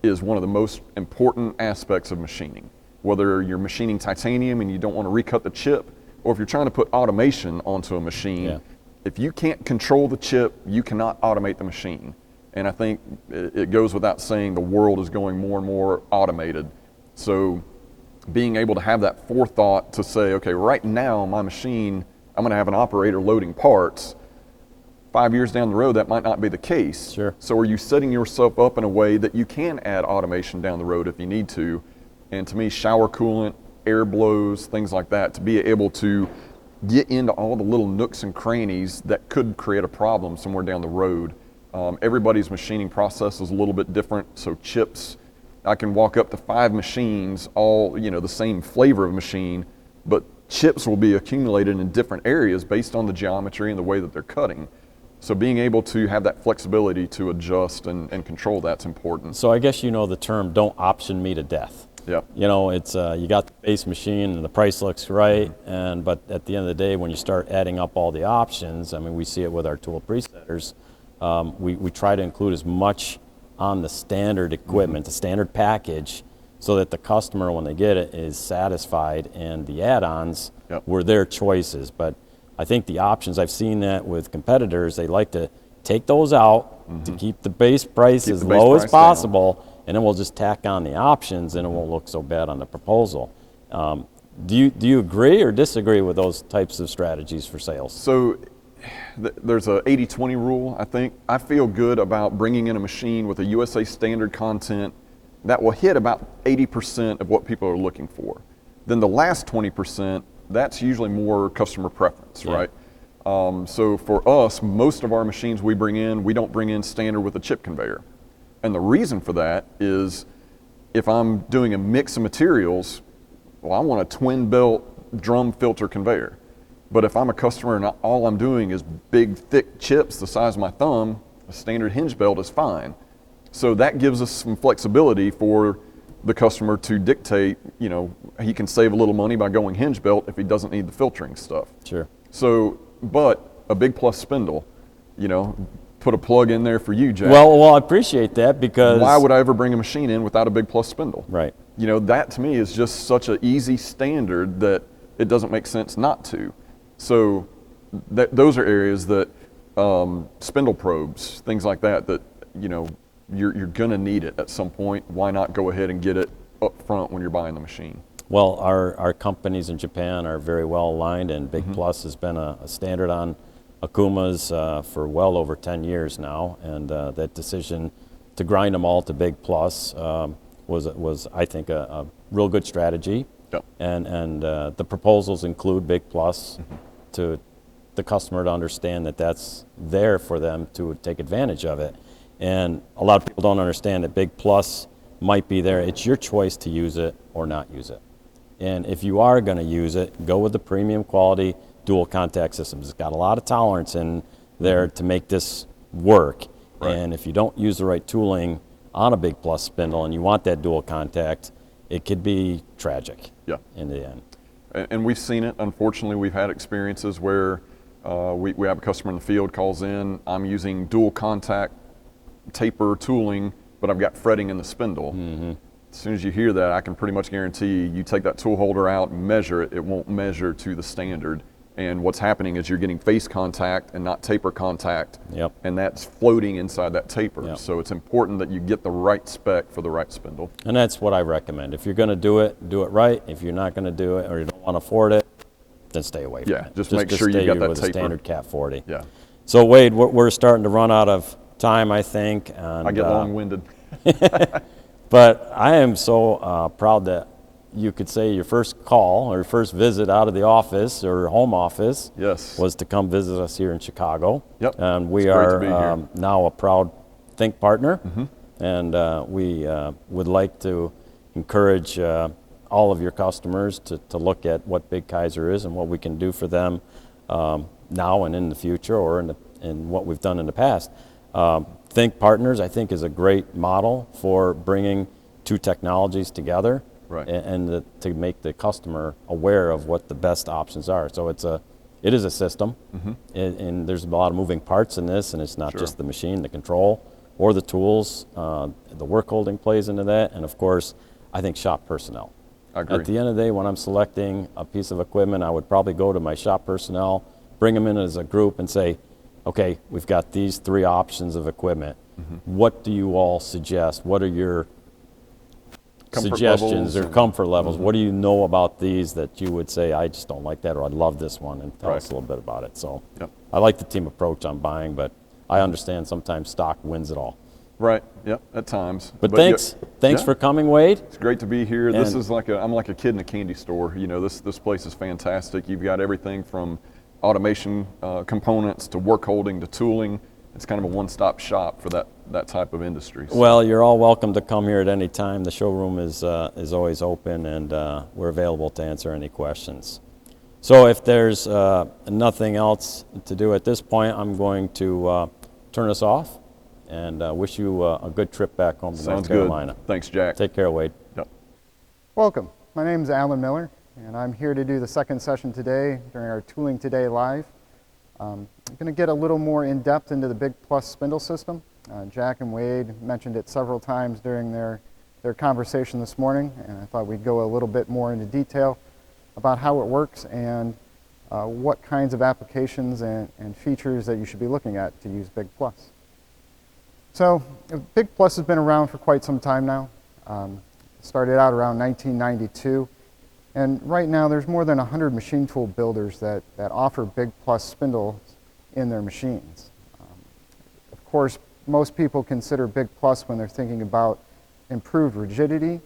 is one of the most important aspects of machining. Whether you're machining titanium and you don't want to recut the chip, or if you're trying to put automation onto a machine, if you can't control the chip, you cannot automate the machine. And I think it goes without saying the world is going more and more automated. So being able to have that forethought to say, okay, right now my machine, I'm going to have an operator loading parts. 5 years down the road, that might not be the case. Sure. So are you setting yourself up in a way that you can add automation down the road if you need to? And to me, shower coolant, air blows, things like that, to be able to get into all the little nooks and crannies that could create a problem somewhere down the road. Everybody's machining process is a little bit different, so chips, I can walk up to 5 machines, all the same flavor of machine, but chips will be accumulated in different areas based on the geometry and the way that they're cutting. So being able to have that flexibility to adjust and control that's important. So I guess the term "don't option me to death." Yep. You know, it's you got the base machine and the price looks right, but at the end of the day, when you start adding up all the options, I mean, we see it with our tool presetters. We try to include as much on the standard equipment, the standard package, so that the customer, when they get it, is satisfied, and the add-ons were their choices. But I think the options, I've seen that with competitors, they like to take those out to keep the base price as low as possible, and then we'll just tack on the options, and it won't look so bad on the proposal. Do you agree or disagree with those types of strategies for sales? So there's a 80-20 rule, I think. I feel good about bringing in a machine with a USA standard content that will hit about 80% of what people are looking for. Then the last 20%, that's usually more customer preference, right? So for us, most of our machines we bring in, we don't bring in standard with a chip conveyor. And the reason for that is if I'm doing a mix of materials, well, I want a twin belt drum filter conveyor. But if I'm a customer and all I'm doing is big, thick chips the size of my thumb, a standard hinge belt is fine. So that gives us some flexibility for the customer to dictate, you know, he can save a little money by going hinge belt if he doesn't need the filtering stuff. Sure. So, but a Big Plus spindle, you know, put a plug in there for you, Jack. Well, I appreciate that, because why would I ever bring a machine in without a Big Plus spindle? Right. You know, that to me is just such an easy standard that it doesn't make sense not to. So those are areas that spindle probes, things like that, that, you know, you're going to need it at some point. Why not go ahead and get it up front when you're buying the machine? Well, our companies in Japan are very well aligned, and Big Plus has been a standard on Akumas for well over 10 years now, and that decision to grind them all to Big Plus was I think, a real good strategy. Yep. And the proposals include Big Plus to the customer to understand that that's there for them to take advantage of it. And a lot of people don't understand that Big Plus might be there. It's your choice to use it or not use it. And if you are going to use it, go with the premium quality dual contact systems. It's got a lot of tolerance in there to make this work. Right. And if you don't use the right tooling on a Big Plus spindle and you want that dual contact, it could be tragic in the end. And we've seen it. Unfortunately, we've had experiences where we have a customer in the field calls in, I'm using dual contact taper tooling, but I've got fretting in the spindle. As soon as you hear that, I can pretty much guarantee you take that tool holder out and measure it, it won't measure to the standard. And what's happening is you're getting face contact and not taper contact, and that's floating inside that taper. So it's important that you get the right spec for the right spindle. And that's what I recommend. If you're going to do it right. If you're not going to do it or you don't want to afford it, then stay away from it. Just make sure you got that with taper. A standard Cat 40. So Wade, we're starting to run out of time, I think. And, I get long-winded. But I am so proud that you could say your first call or your first visit out of the office or home office was to come visit us here in Chicago. And we are now a proud Think partner. And we would like to encourage all of your customers to look at what Big Kaiser is and what we can do for them now and in the future, or in what we've done in the past. Think Partners, I think, is a great model for bringing two technologies together, and to make the customer aware of what the best options are. So it is a system, and there's a lot of moving parts in this, and it's not just the machine, the control, or the tools. The work holding plays into that, and of course, I think shop personnel. I agree. At the end of the day, when I'm selecting a piece of equipment, I would probably go to my shop personnel, bring them in as a group, and say, okay, we've got these three options of equipment. What do you all suggest? What are your suggestions or comfort levels? What do you know about these that you would say, I just don't like that, or I love this one, and tell us a little bit about it. So I like the team approach on buying, but I understand sometimes stock wins it all. At times. But thanks for coming, Wade. It's great to be here. This is I'm like a kid in a candy store. You know, this place is fantastic. You've got everything from automation components to work holding to tooling. It's kind of a one-stop shop for that type of industry. So. Well, you're all welcome to come here at any time. The showroom is always open, and we're available to answer any questions. So if there's nothing else to do at this point, I'm going to turn us off and wish you a good trip back home to North Carolina. Sounds good. Thanks, Jack. Take care, Wade. Welcome. My name is Alan Miller, and I'm here to do the second session today during our Tooling Today Live. I'm going to get a little more in-depth into the Big Plus spindle system. Jack and Wade mentioned it several times during their conversation this morning, and I thought we'd go a little bit more into detail about how it works and what kinds of applications and features that you should be looking at to use Big Plus. So Big Plus has been around for quite some time now. Started out around 1992, and right now there's more than 100 machine tool builders that offer Big Plus spindles in their machines. Of course, most people consider Big Plus when they're thinking about improved rigidity,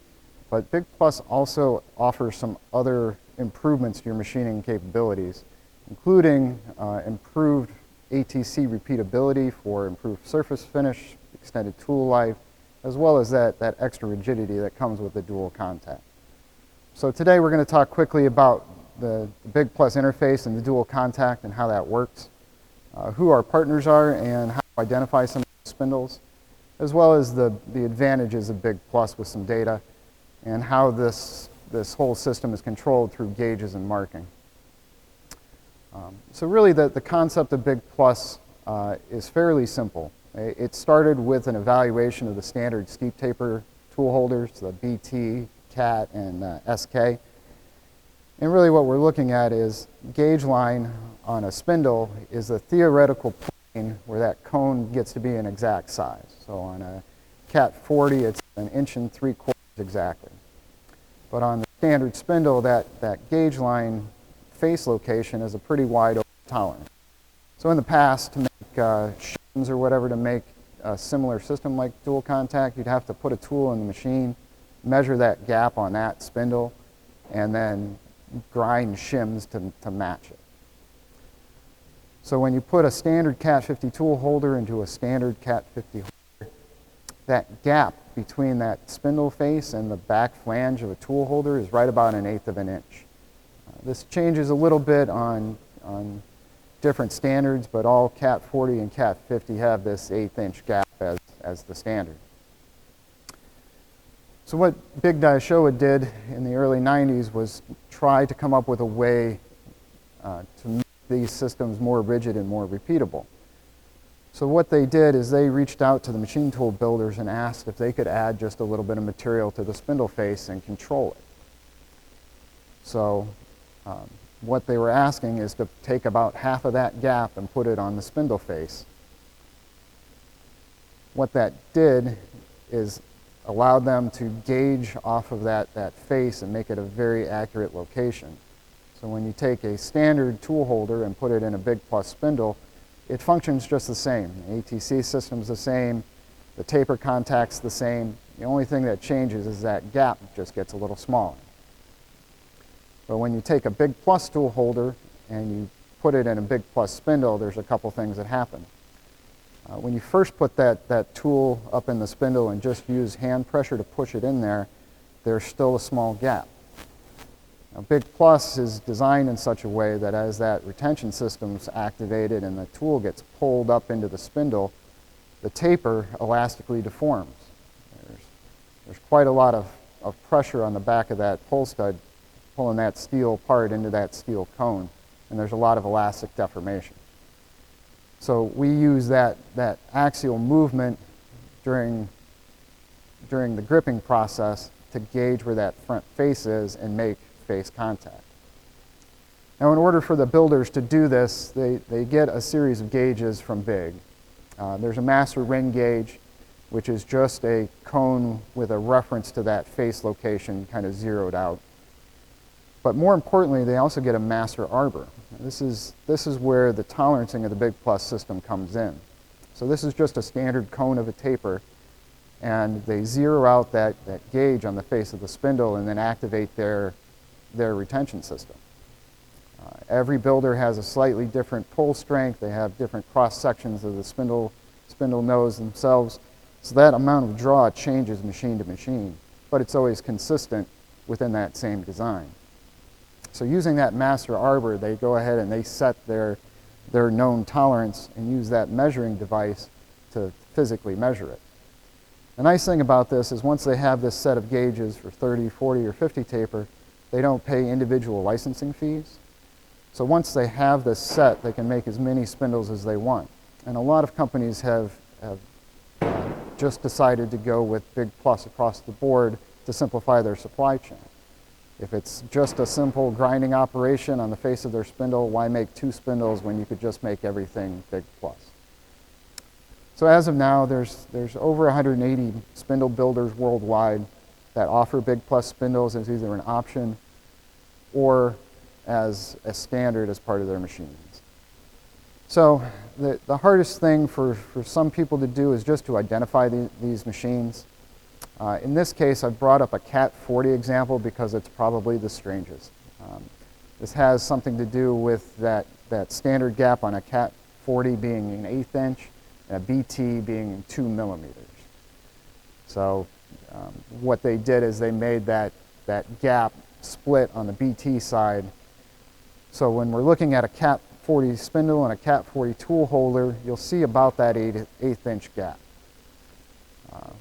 but Big Plus also offers some other improvements to your machining capabilities, including improved ATC repeatability for improved surface finish, extended tool life, as well as that extra rigidity that comes with the dual contact. So today we're going to talk quickly about the Big Plus interface and the dual contact and how that works, who our partners are and how to identify some of the spindles, as well as the advantages of Big Plus with some data, and how this whole system is controlled through gauges and marking. So really the concept of Big Plus is fairly simple. It started with an evaluation of the standard steep taper tool holders, the BT, CAT, and SK. And really what we're looking at is gauge line on a spindle is the theoretical plane where that cone gets to be an exact size. So on a CAT 40, it's 1 3/4 exactly. But on the standard spindle, that gauge line face location is a pretty wide open tolerance. So in the past, to make shims or whatever to make a similar system like dual contact, you'd have to put a tool in the machine, measure that gap on that spindle, and then grind shims to match it. So when you put a standard CAT 50 tool holder into a standard CAT 50 holder, that gap between that spindle face and the back flange of a tool holder is right about 1/8 of an inch. This changes a little bit on different standards, but all CAT 40 and CAT 50 have this 1/8 inch gap as the standard. So what Big DAISHOWA did in the early 90s was try to come up with a way to make these systems more rigid and more repeatable. So what they did is they reached out to the machine tool builders and asked if they could add just a little bit of material to the spindle face and control it. So what they were asking is to take about half of that gap and put it on the spindle face. What that did is allowed them to gauge off of that face and make it a very accurate location. So when you take a standard tool holder and put it in a Big Plus spindle, it functions just the same. The ATC system's the same, the taper contact's the same. The only thing that changes is that gap just gets a little smaller. But when you take a Big Plus tool holder and you put it in a Big Plus spindle, there's a couple things that happen. When you first put that tool up in the spindle and just use hand pressure to push it in there, there's still a small gap. Now, Big Plus is designed in such a way that as that retention system's activated and the tool gets pulled up into the spindle, the taper elastically deforms. There's quite a lot of pressure on the back of that pull stud pulling that steel part into that steel cone, and there's a lot of elastic deformation. So we use that axial movement during the gripping process to gauge where that front face is and make face contact. Now in order for the builders to do this, they get a series of gauges from Big. There's a master ring gauge, which is just a cone with a reference to that face location kind of zeroed out. But more importantly, they also get a master arbor. This is where the tolerancing of the Big Plus system comes in. So this is just a standard cone of a taper, and they zero out that gauge on the face of the spindle and then activate their retention system. Every builder has a slightly different pull strength. They have different cross sections of the spindle nose themselves. So that amount of draw changes machine to machine, but it's always consistent within that same design. So using that master arbor, they go ahead and they set their known tolerance and use that measuring device to physically measure it. The nice thing about this is once they have this set of gauges for 30, 40, or 50 taper, they don't pay individual licensing fees. So once they have this set, they can make as many spindles as they want. And a lot of companies have just decided to go with Big Plus across the board to simplify their supply chain. If it's just a simple grinding operation on the face of their spindle, why make 2 spindles when you could just make everything Big Plus? So as of now, there's over 180 spindle builders worldwide that offer Big Plus spindles as either an option or as a standard as part of their machines. So the hardest thing for some people to do is just to identify these machines. In this case, I've brought up a Cat 40 example because it's probably the strangest. This has something to do with that standard gap on a Cat 40 being an 1/8 inch and a BT being 2 millimeters. So what they did is they made that gap split on the BT side. So when we're looking at a Cat 40 spindle and a Cat 40 tool holder, you'll see about that 1/8 inch gap.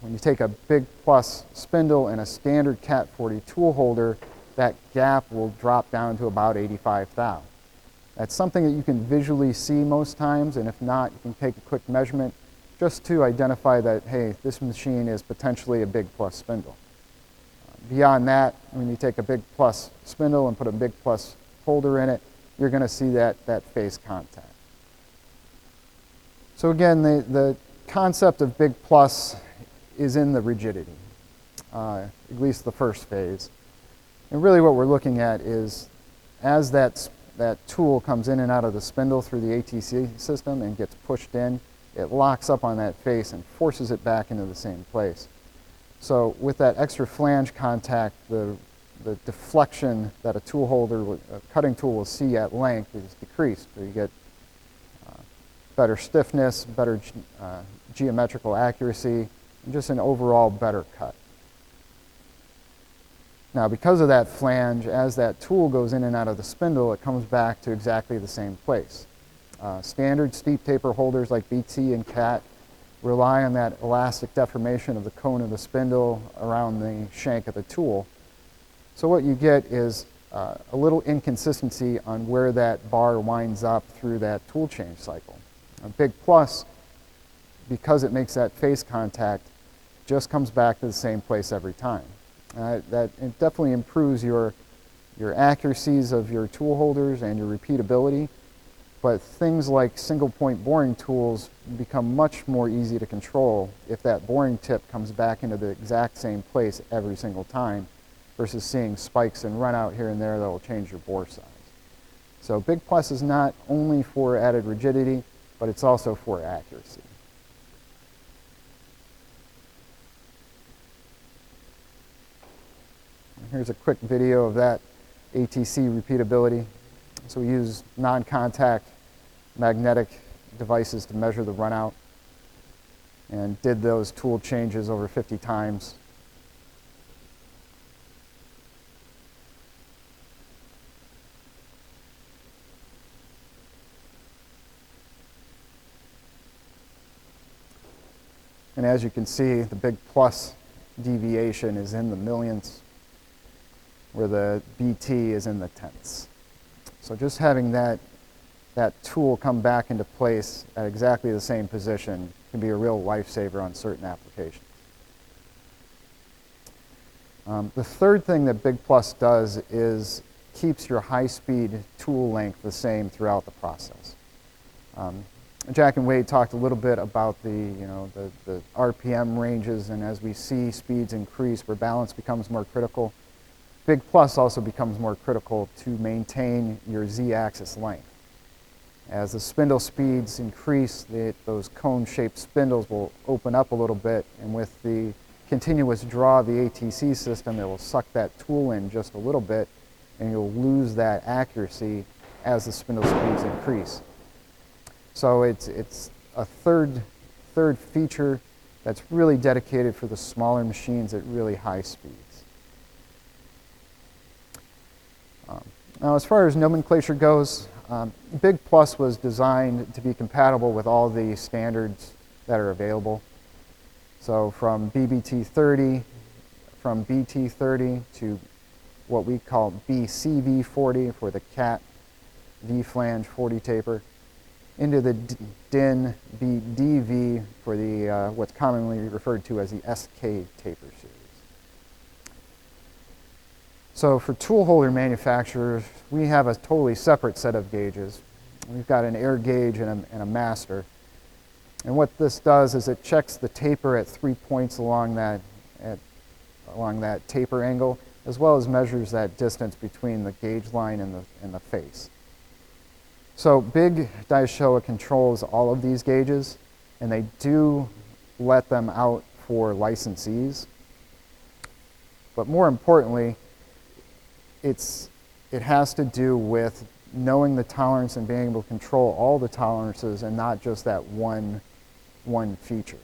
When you take a Big Plus spindle and a standard Cat 40 tool holder, that gap will drop down to about 85 thou. That's something that you can visually see most times, and if not, you can take a quick measurement just to identify that, hey, this machine is potentially a Big Plus spindle. Beyond that, when you take a Big Plus spindle and put a Big Plus holder in it, you're going to see that face contact. So again, the concept of Big Plus is in the rigidity, at least the first phase. And really what we're looking at is as that tool comes in and out of the spindle through the ATC system and gets pushed in, it locks up on that face and forces it back into the same place. So with that extra flange contact, the deflection that a tool holder, a cutting tool will see at length is decreased. So you get better stiffness, better geometrical accuracy, and just an overall better cut. Now because of that flange, as that tool goes in and out of the spindle, it comes back to exactly the same place. Standard steep taper holders like BT and CAT rely on that elastic deformation of the cone of the spindle around the shank of the tool. So what you get is a little inconsistency on where that bar winds up through that tool change cycle. A Big Plus, because it makes that face contact, just comes back to the same place every time. It definitely improves your accuracies of your tool holders and your repeatability, but things like single point boring tools become much more easy to control if that boring tip comes back into the exact same place every single time versus seeing spikes and run out here and there that will change your bore size. So Big Plus is not only for added rigidity, but it's also for accuracy. Here's a quick video of that ATC repeatability. So we use non-contact magnetic devices to measure the runout and did those tool changes over 50 times. And as you can see, the Big Plus deviation is in the millions, where the BT is in the tenths. So just having that tool come back into place at exactly the same position can be a real lifesaver on certain applications. The third thing that Big Plus does is keeps your high-speed tool length the same throughout the process. Jack and Wade talked a little bit about the RPM ranges, and as we see speeds increase where balance becomes more critical, Big Plus also becomes more critical to maintain your Z-axis length. As the spindle speeds increase, those cone-shaped spindles will open up a little bit, and with the continuous draw of the ATC system, it will suck that tool in just a little bit, and you'll lose that accuracy as the spindle speeds increase. So it's a third feature that's really dedicated for the smaller machines at really high speeds. Now, as far as nomenclature goes, Big Plus was designed to be compatible with all the standards that are available. So from BT30 to what we call BCV40 for the cat V-flange 40 taper, into the DIN BDV for the what's commonly referred to as the SK taper series. So for tool holder manufacturers, we have a totally separate set of gauges. We've got an air gauge and a master. And what this does is it checks the taper at 3 points along that taper angle, as well as measures that distance between the gauge line and the face. So Big DAISHOWA controls all of these gauges, and they do let them out for licensees. But more importantly, it has to do with knowing the tolerance and being able to control all the tolerances and not just that one feature.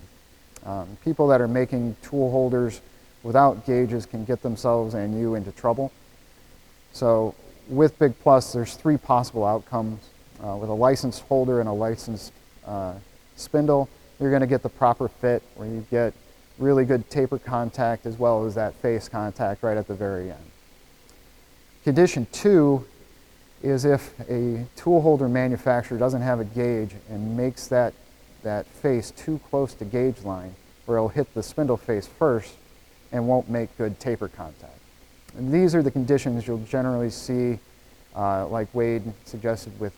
People that are making tool holders without gauges can get themselves and you into trouble. So with Big Plus, there's 3 possible outcomes. With a licensed holder and a licensed spindle, you're going to get the proper fit where you get really good taper contact as well as that face contact right at the very end. Condition 2 is if a tool holder manufacturer doesn't have a gauge and makes that face too close to gauge line, where it'll hit the spindle face first and won't make good taper contact. And these are the conditions you'll generally see, like Wade suggested, with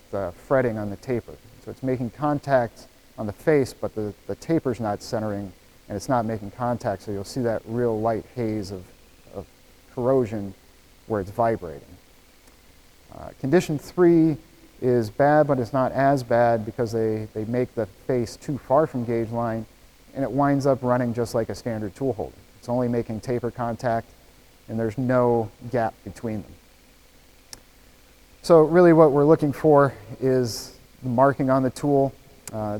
fretting on the taper. So it's making contact on the face, but the taper's not centering and it's not making contact, so you'll see that real light haze of corrosion where it's vibrating. Condition 3 is bad, but it's not as bad because they make the face too far from gauge line, and it winds up running just like a standard tool holder. It's only making taper contact, and there's no gap between them. So really what we're looking for is the marking on the tool.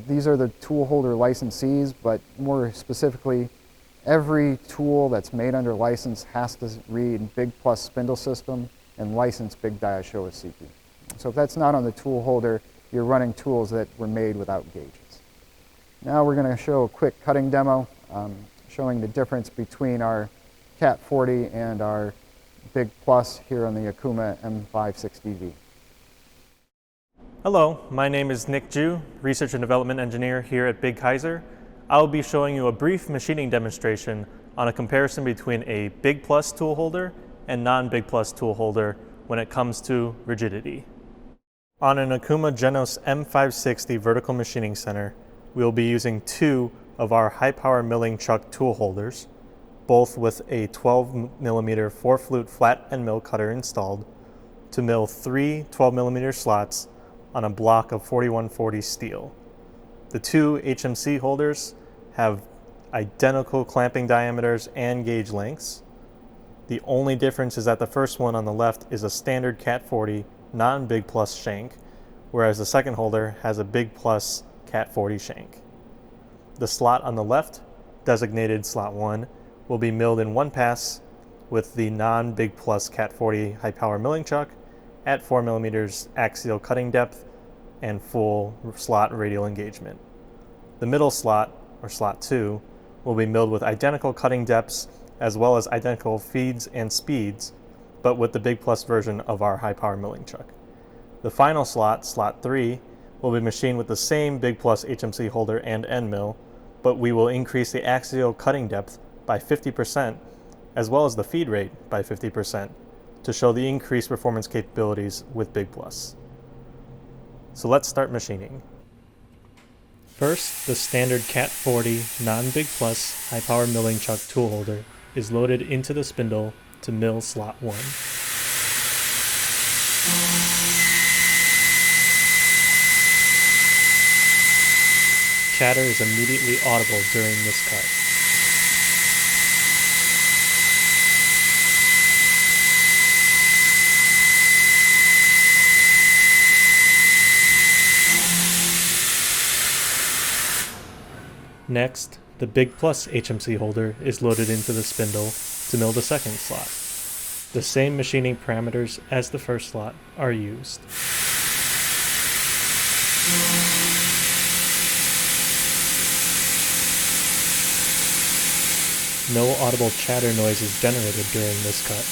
These are the tool holder licensees, but more specifically, every tool that's made under license has to read Big Plus spindle system and license Big DAISHOWA CP. So if that's not on the tool holder, you're running tools that were made without gauges. Now we're going to show a quick cutting demo showing the difference between our Cat 40 and our Big Plus here on the Okuma M560V. Hello, my name is Nick Ju, Research and Development Engineer here at Big Kaiser. I'll be showing you a brief machining demonstration on a comparison between a Big Plus tool holder and non-Big Plus tool holder when it comes to rigidity. On an Okuma Genos M560 vertical machining center, we will be using 2 of our high-power milling chuck tool holders, both with a 12mm 4-flute flat end mill cutter installed to mill 3 12mm slots on a block of 4140 steel. The 2 HMC holders have identical clamping diameters and gauge lengths. The only difference is that the first one on the left is a standard Cat 40 non-Big Plus shank, whereas the second holder has a Big Plus Cat 40 shank. The slot on the left, designated slot 1, will be milled in one pass with the non-Big Plus Cat 40 high power milling chuck at 4mm axial cutting depth and full slot radial engagement. The middle slot, or slot 2, will be milled with identical cutting depths as well as identical feeds and speeds, but with the Big Plus version of our high power milling chuck. The final slot, slot 3, will be machined with the same Big Plus HMC holder and end mill, but we will increase the axial cutting depth by 50% as well as the feed rate by 50% to show the increased performance capabilities with Big Plus. So let's start machining. First, the standard Cat 40 non-Big Plus high power milling chuck tool holder is loaded into the spindle to mill slot 1. Chatter is immediately audible during this cut. Next, the Big Plus HMC holder is loaded into the spindle to mill the second slot. The same machining parameters as the first slot are used. No audible chatter noise is generated during this cut.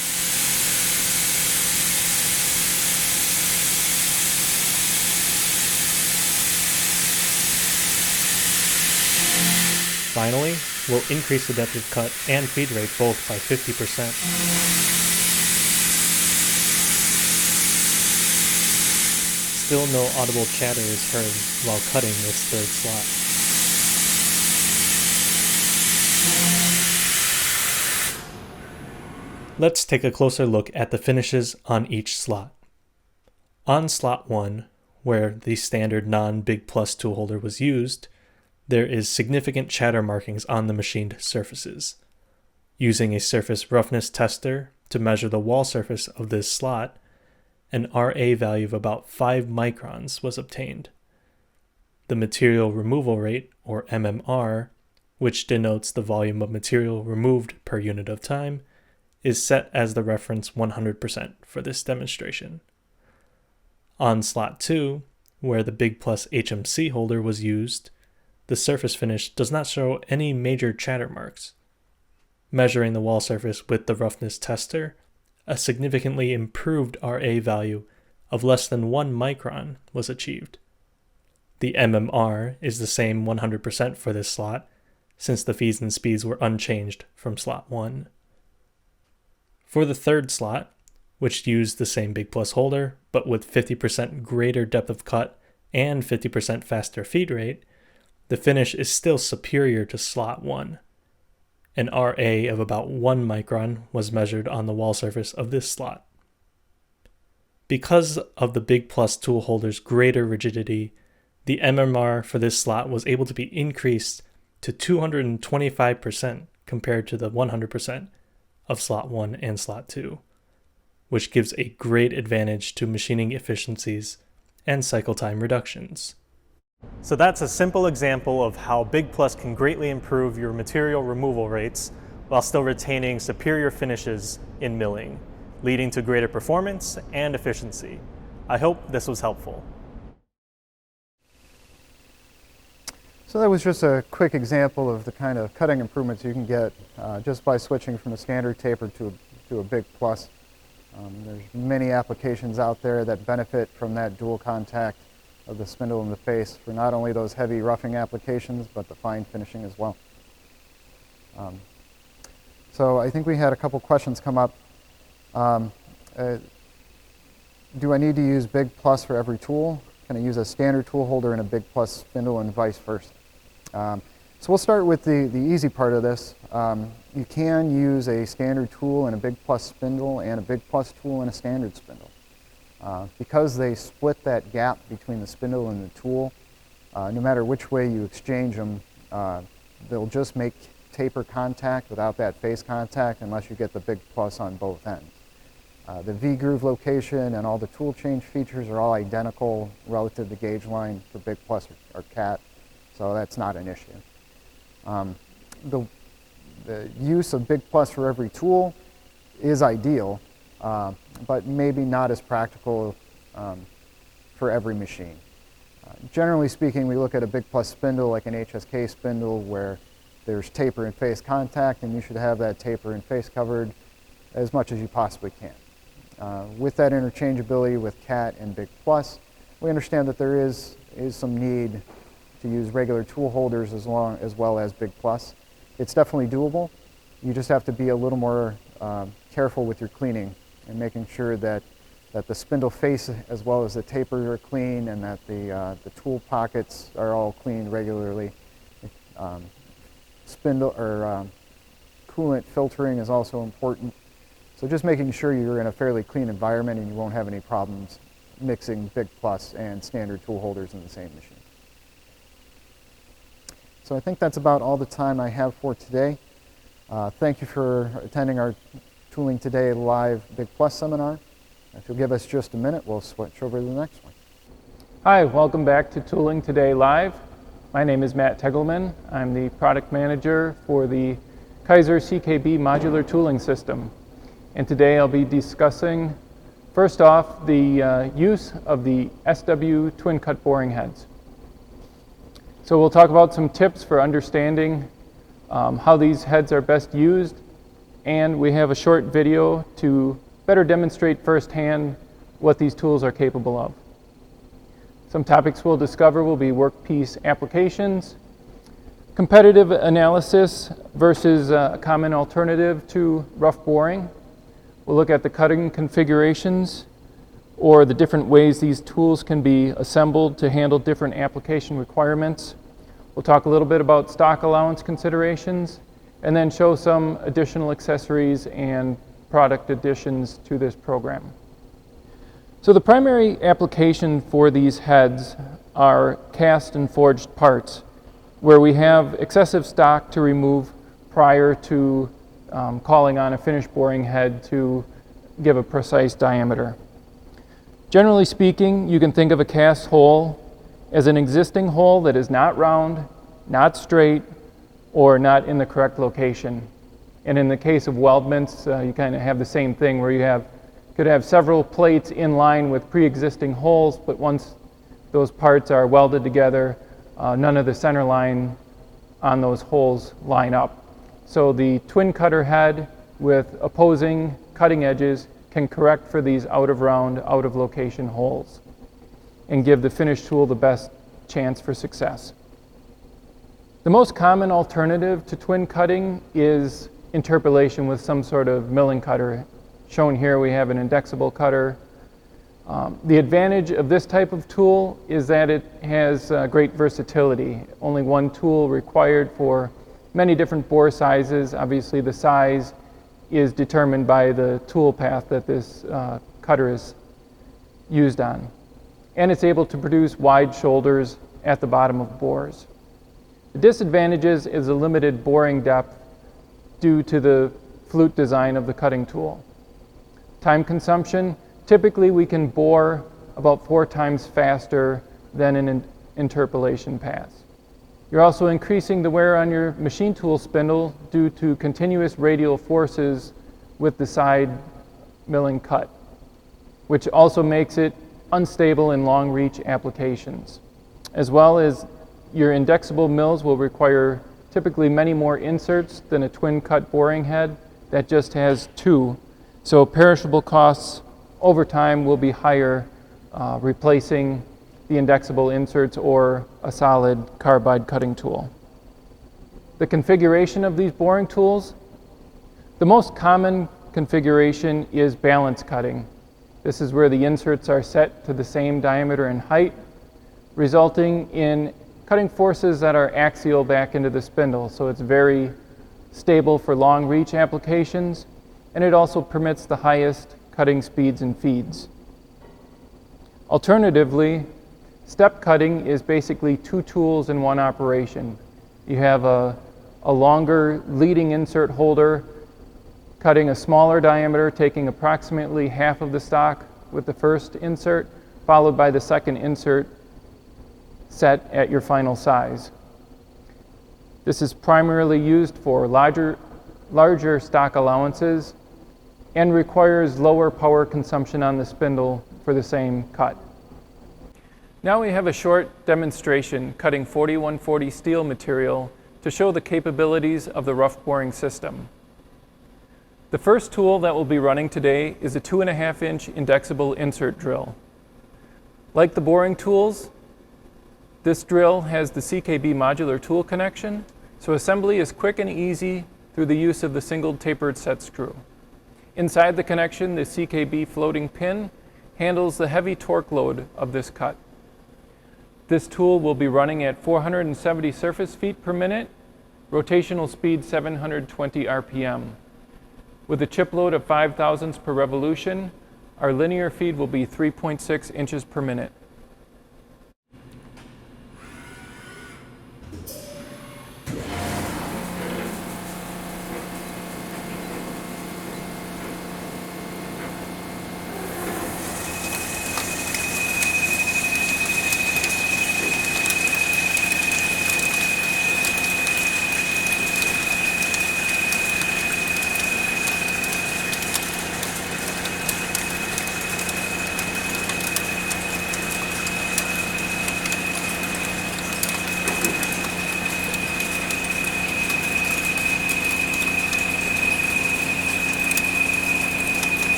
Finally, we'll increase the depth of cut and feed rate both by 50%. Still no audible chatter is heard while cutting this third slot. Let's take a closer look at the finishes on each slot. On slot 1, where the standard non-Big Plus tool holder was used, there is significant chatter markings on the machined surfaces. Using a surface roughness tester to measure the wall surface of this slot, an RA value of about 5 microns was obtained. The material removal rate, or MMR, which denotes the volume of material removed per unit of time, is set as the reference 100% for this demonstration. On slot 2, where the Big Plus HMC holder was used, the surface finish does not show any major chatter marks. Measuring the wall surface with the roughness tester, a significantly improved RA value of less than 1 micron was achieved. The MMR is the same 100% for this slot, since the feeds and speeds were unchanged from slot 1. For the third slot, which used the same Big Plus holder, but with 50% greater depth of cut and 50% faster feed rate, the finish is still superior to slot 1. An RA of about 1 micron was measured on the wall surface of this slot. Because of the Big Plus tool holder's greater rigidity, the MMR for this slot was able to be increased to 225% compared to the 100% of slot 1 and slot 2, which gives a great advantage to machining efficiencies and cycle time reductions. So that's a simple example of how Big Plus can greatly improve your material removal rates while still retaining superior finishes in milling, leading to greater performance and efficiency. I hope this was helpful. So that was just a quick example of the kind of cutting improvements you can get just by switching from a standard taper to a Big Plus. There's many applications out there that benefit from that dual contact of the spindle in the face for not only those heavy roughing applications, but the fine finishing as well. So I think we had a couple questions come up. Do I need to use Big Plus for every tool? Can I use a standard tool holder and a Big Plus spindle and vice versa? So we'll start with the easy part of this. You can use a standard tool and a Big Plus spindle and a Big Plus tool and a standard spindle. Because they split that gap between the spindle and the tool, no matter which way you exchange them, they'll just make taper contact without that face contact unless you get the Big Plus on both ends. The V-groove location and all the tool change features are all identical relative to gauge line for Big Plus or CAT, so that's not an issue. The use of Big Plus for every tool is ideal, but maybe not as practical for every machine. Generally speaking, we look at a Big Plus spindle like an HSK spindle where there's taper and face contact, and you should have that taper and face covered as much as you possibly can. With that interchangeability with CAT and Big Plus, we understand that there is some need to use regular tool holders as well as Big Plus. It's definitely doable. You just have to be a little more careful with your cleaning and making sure that the spindle face as well as the taper are clean and that the tool pockets are all cleaned regularly. Spindle or coolant filtering is also important. So just making sure you're in a fairly clean environment and you won't have any problems mixing Big Plus and standard tool holders in the same machine. So I think that's about all the time I have for today. Thank you for attending our Tooling Today live Big Plus seminar. If you'll give us just a minute, we'll switch over to the next one. Hi, welcome back to Tooling Today Live. My name is Matt Tegelman. I'm the product manager for the Kaiser CKB modular tooling system. And today I'll be discussing, first off, the use of the SW twin cut boring heads. So we'll talk about some tips for understanding how these heads are best used, and we have a short video to better demonstrate firsthand what these tools are capable of. Some topics we'll discover will be workpiece applications, competitive analysis versus a common alternative to rough boring. We'll look at the cutting configurations or the different ways these tools can be assembled to handle different application requirements. We'll talk a little bit about stock allowance considerations and then show some additional accessories and product additions to this program. So the primary application for these heads are cast and forged parts, where we have excessive stock to remove prior to calling on a finished boring head to give a precise diameter. Generally speaking, you can think of a cast hole as an existing hole that is not round, not straight, or not in the correct location. And in the case of weldments, you kind of have the same thing where you could have several plates in line with pre-existing holes, but once those parts are welded together, none of the center line on those holes line up. So the twin cutter head with opposing cutting edges can correct for these out of round, out of location holes and give the finished tool the best chance for success. The most common alternative to twin cutting is interpolation with some sort of milling cutter. Shown here we have an indexable cutter. The advantage of this type of tool is that it has great versatility. Only one tool required for many different bore sizes. Obviously the size is determined by the tool path that this cutter is used on. And it's able to produce wide shoulders at the bottom of bores. The disadvantages is a limited boring depth due to the flute design of the cutting tool. Time consumption, typically we can bore about 4 times faster than an interpolation pass. You're also increasing the wear on your machine tool spindle due to continuous radial forces with the side milling cut, which also makes it unstable in long reach applications. As well as your indexable mills will require typically many more inserts than a twin cut boring head that just has 2. So perishable costs over time will be higher replacing the indexable inserts or a solid carbide cutting tool. The configuration of these boring tools, the most common configuration is balance cutting. This is where the inserts are set to the same diameter and height, resulting in cutting forces that are axial back into the spindle. So it's very stable for long reach applications, and it also permits the highest cutting speeds and feeds. Alternatively, step cutting is basically 2 tools in one operation. You have a longer leading insert holder cutting a smaller diameter, taking approximately half of the stock with the first insert, followed by the second insert set at your final size. This is primarily used for larger stock allowances and requires lower power consumption on the spindle for the same cut. Now we have a short demonstration cutting 4140 steel material to show the capabilities of the rough boring system. The first tool that we'll be running today is a 2.5-inch indexable insert drill. Like the boring tools, this drill has the CKB modular tool connection, so assembly is quick and easy through the use of the single tapered set screw. Inside the connection, the CKB floating pin handles the heavy torque load of this cut. This tool will be running at 470 surface feet per minute, rotational speed 720 RPM. With a chip load of 5 thousandths per revolution, our linear feed will be 3.6 inches per minute.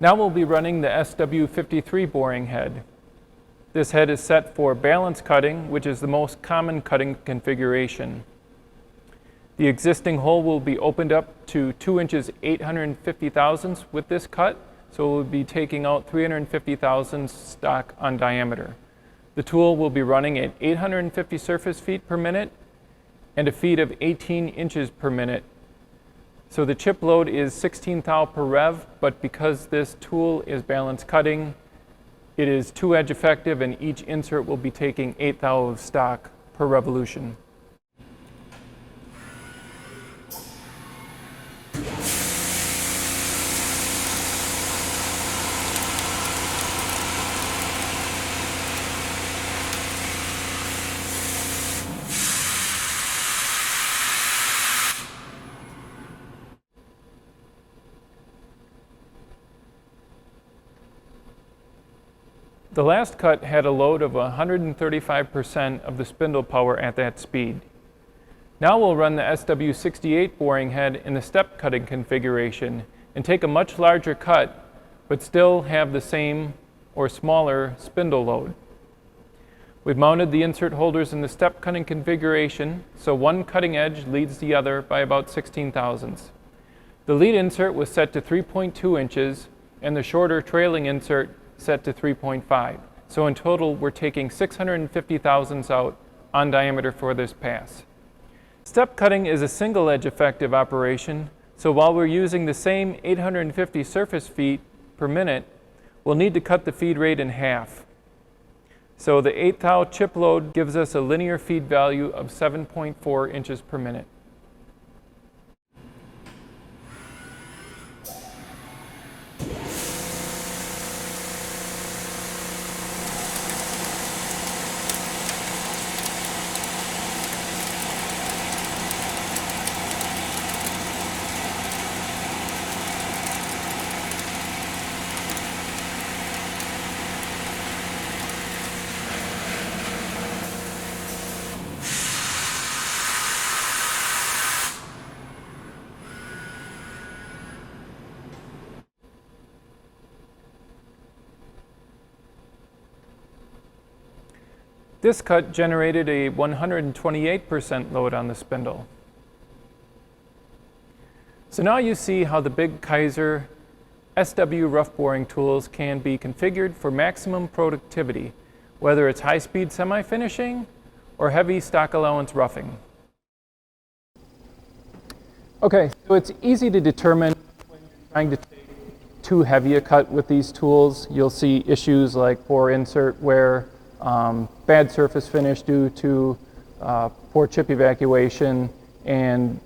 Now we'll be running the SW53 boring head. This head is set for balance cutting, which is the most common cutting configuration. The existing hole will be opened up to 2 inches 850 thousandths with this cut, so we'll be taking out 350 thousandths stock on diameter. The tool will be running at 850 surface feet per minute and a feed of 18 inches per minute. So the chip load is 16 thou per rev, but because this tool is balance cutting, it is 2-edge effective, and each insert will be taking 8 thou of stock per revolution. The last cut had a load of 135% of the spindle power at that speed. Now we'll run the SW68 boring head in the step cutting configuration and take a much larger cut, but still have the same or smaller spindle load. We've mounted the insert holders in the step cutting configuration, so one cutting edge leads the other by about 16 thousandths. The lead insert was set to 3.2 inches and the shorter trailing insert set to 3.5. So in total, we're taking 650 thousandths out on diameter for this pass. Step cutting is a single edge effective operation, so while we're using the same 850 surface feet per minute, we'll need to cut the feed rate in half. So the 8 thou chip load gives us a linear feed value of 7.4 inches per minute. This cut generated a 128% load on the spindle. So now you see how the Big Kaiser SW rough boring tools can be configured for maximum productivity, whether it's high-speed semi-finishing or heavy stock allowance roughing. Okay, so it's easy to determine when you're trying to take too heavy a cut with these tools. You'll see issues like poor insert wear, bad surface finish due to poor chip evacuation, and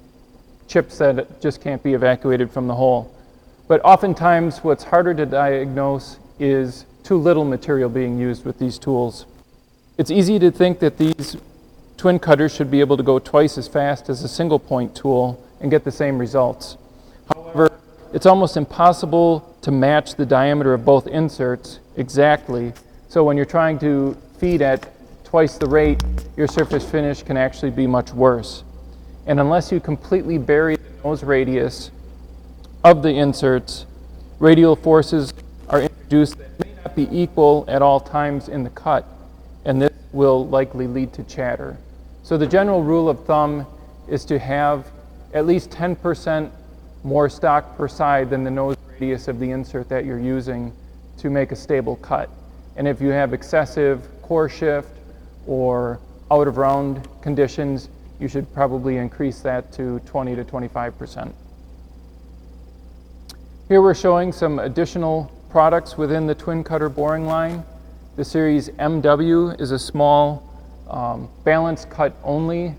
chips that just can't be evacuated from the hole. But oftentimes what's harder to diagnose is too little material being used with these tools. It's easy to think that these twin cutters should be able to go twice as fast as a single point tool and get the same results. However, it's almost impossible to match the diameter of both inserts exactly. So when you're trying to feed at twice the rate, your surface finish can actually be much worse. And unless you completely bury the nose radius of the inserts, radial forces are introduced that may not be equal at all times in the cut, and this will likely lead to chatter. So the general rule of thumb is to have at least 10% more stock per side than the nose radius of the insert that you're using to make a stable cut. And if you have excessive core shift or out of round conditions, you should probably increase that to 20 to 25%. Here we're showing some additional products within the twin cutter boring line. The series MW is a small balance cut only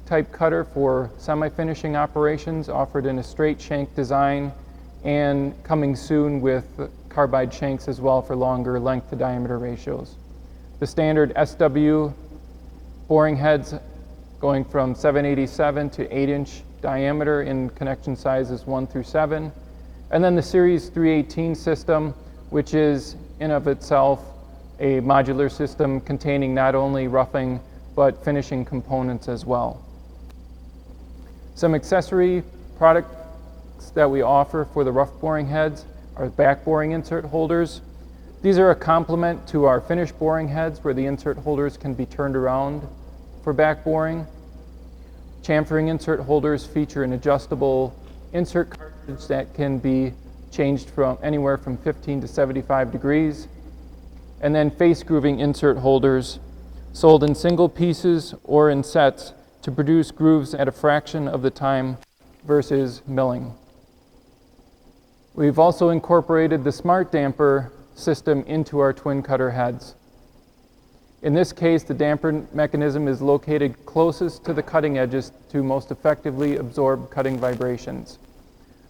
type cutter for semi-finishing operations, offered in a straight shank design and coming soon with carbide shanks as well for longer length to diameter ratios. The standard SW boring heads going from 787 to 8-inch diameter in connection sizes 1 through 7. And then the Series 318 system, which is in of itself a modular system containing not only roughing but finishing components as well. Some accessory products that we offer for the rough boring heads are back boring insert holders. These are a complement to our finished boring heads where the insert holders can be turned around for back boring. Chamfering insert holders feature an adjustable insert cartridge that can be changed from anywhere from 15 to 75 degrees. And then face grooving insert holders sold in single pieces or in sets to produce grooves at a fraction of the time versus milling. We've also incorporated the smart damper system into our twin cutter heads. In this case, the damper mechanism is located closest to the cutting edges to most effectively absorb cutting vibrations.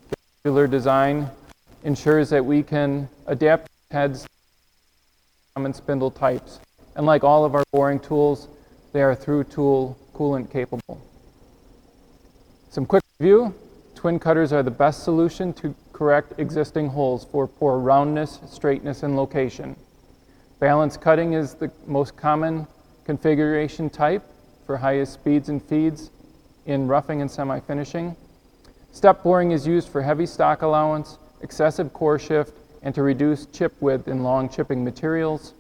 The modular design ensures that we can adapt heads to common spindle types. And like all of our boring tools, they are through tool coolant capable. Some quick review. Twin cutters are the best solution to correct existing holes for poor roundness, straightness, and location. Balance cutting is the most common configuration type for highest speeds and feeds in roughing and semi-finishing. Step boring is used for heavy stock allowance, excessive core shift, and to reduce chip width in long chipping materials.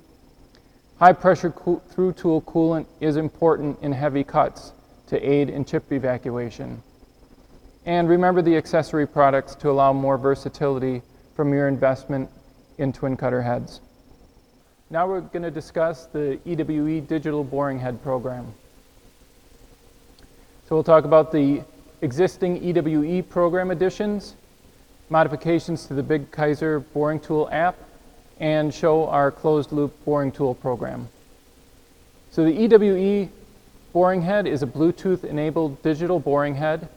High pressure through tool coolant is important in heavy cuts to aid in chip evacuation. And remember the accessory products to allow more versatility from your investment in twin cutter heads. Now we're going to discuss the EWE digital boring head program. So we'll talk about the existing EWE program additions, modifications to the Big Kaiser boring tool app, and show our closed loop boring tool program. So the EWE boring head is a Bluetooth enabled digital boring head.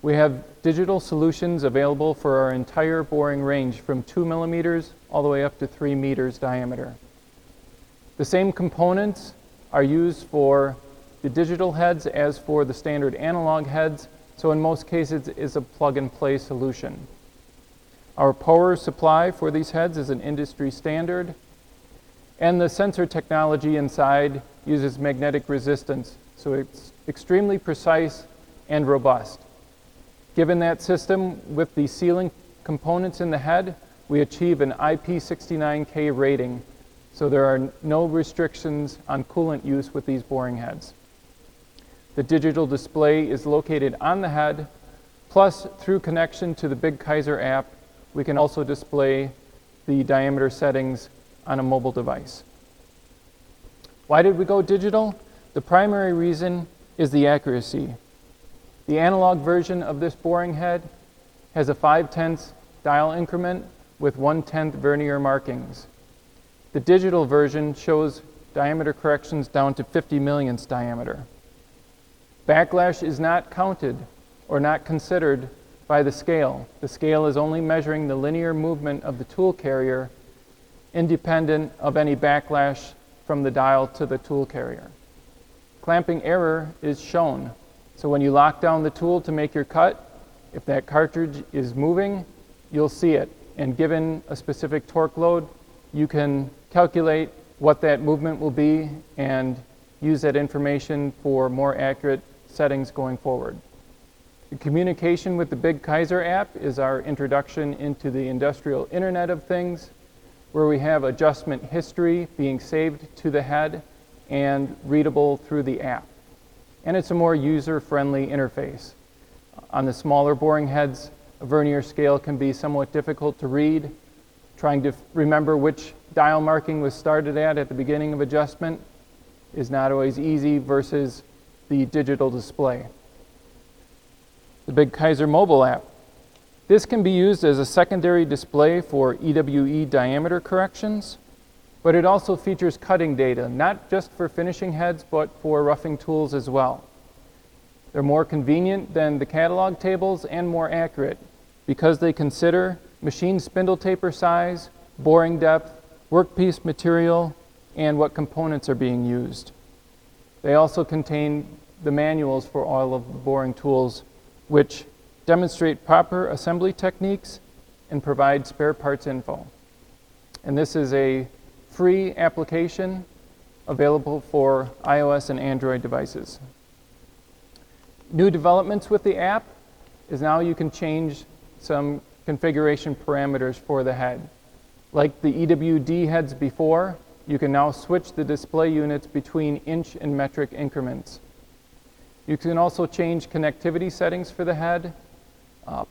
We have digital solutions available for our entire boring range from 2 millimeters all the way up to 3 meters diameter. The same components are used for the digital heads as for the standard analog heads, so in most cases it's a plug-and-play solution. Our power supply for these heads is an industry standard, and the sensor technology inside uses magnetic resistance, so it's extremely precise and robust. Given that system with the sealing components in the head, we achieve an IP69K rating, so there are no restrictions on coolant use with these boring heads. The digital display is located on the head, plus through connection to the Big Kaiser app, we can also display the diameter settings on a mobile device. Why did we go digital? The primary reason is the accuracy. The analog version of this boring head has a 5/10 dial increment with 1/10 vernier markings. The digital version shows diameter corrections down to 50 millionths diameter. Backlash is not counted or not considered by the scale. The scale is only measuring the linear movement of the tool carrier independent of any backlash from the dial to the tool carrier. Clamping error is shown. So when you lock down the tool to make your cut, if that cartridge is moving, you'll see it. And given a specific torque load, you can calculate what that movement will be and use that information for more accurate settings going forward. The communication with the Big Kaiser app is our introduction into the industrial Internet of Things, where we have adjustment history being saved to the head and readable through the app. And it's a more user-friendly interface. On the smaller boring heads, a vernier scale can be somewhat difficult to read. Trying to remember which dial marking was started at the beginning of adjustment is not always easy versus the digital display. The Big Kaiser mobile app. This can be used as a secondary display for EWE diameter corrections, but it also features cutting data, not just for finishing heads, but for roughing tools as well. They're more convenient than the catalog tables and more accurate because they consider machine spindle taper size, boring depth, workpiece material, and what components are being used. They also contain the manuals for all of the boring tools, which demonstrate proper assembly techniques and provide spare parts info. And this is a free application available for iOS and Android devices. New developments with the app is now you can change some configuration parameters for the head. Like the EWD heads before, you can now switch the display units between inch and metric increments. You can also change connectivity settings for the head,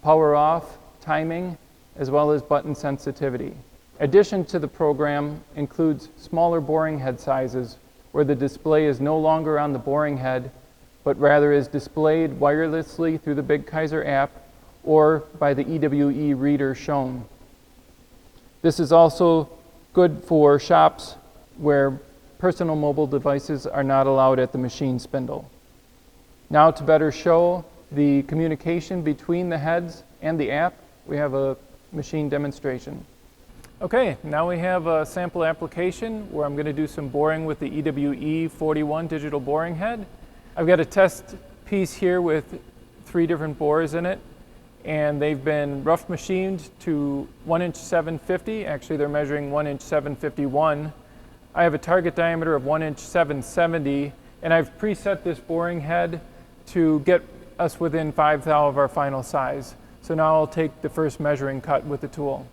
power off, timing, as well as button sensitivity. Addition to the program includes smaller boring head sizes where the display is no longer on the boring head, but rather is displayed wirelessly through the Big Kaiser app or by the EWE reader shown. This is also good for shops where personal mobile devices are not allowed at the machine spindle. Now, to better show the communication between the heads and the app, we have a machine demonstration. Okay, now we have a sample application where I'm going to do some boring with the EWE 41 digital boring head. I've got a test piece here with 3 different bores in it, and they've been rough machined to 1" 750. Actually, they're measuring 1" 751. I have a target diameter of 1" 770, and I've preset this boring head to get us within 5 thou of our final size. So now I'll take the first measuring cut with the tool.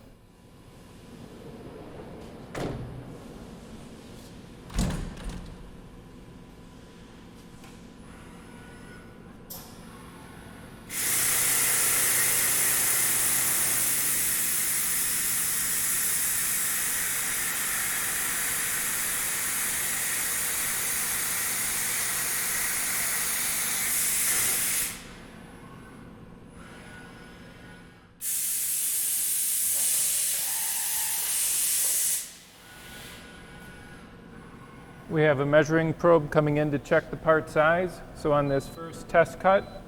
We have a measuring probe coming in to check the part size. So on this first test cut,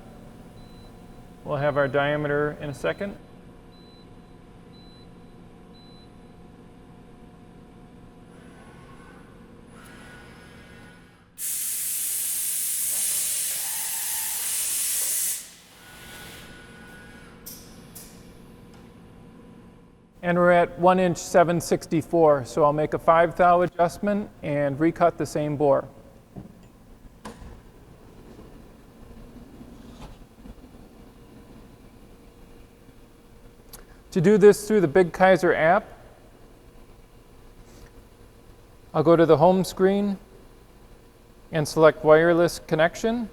we'll have our diameter in a second. And we're at 1" 764, so I'll make a 5 thou adjustment and recut the same bore. To do this through the Big Kaiser app, I'll go to the home screen and select wireless connection.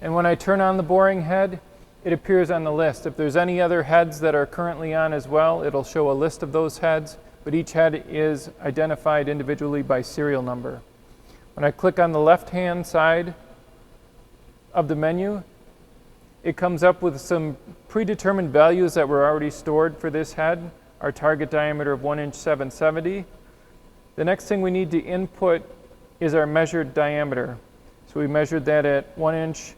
And when I turn on the boring head, it appears on the list. If there's any other heads that are currently on as well, it'll show a list of those heads, but each head is identified individually by serial number. When I click on the left-hand side of the menu, it comes up with some predetermined values that were already stored for this head, our target diameter of 1" 770. The next thing we need to input is our measured diameter. So we measured that at 1"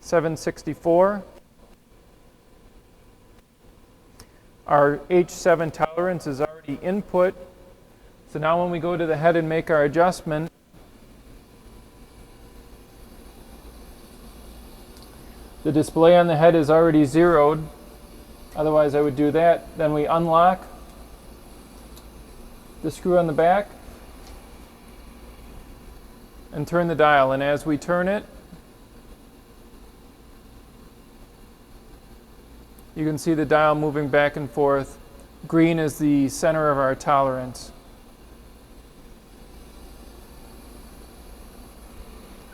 764. Our H7 tolerance is already input. So now when we go to the head and make our adjustment, the display on the head is already zeroed. Otherwise I would do that. Then we unlock the screw on the back and turn the dial. And as we turn it, you can see the dial moving back and forth. Green is the center of our tolerance.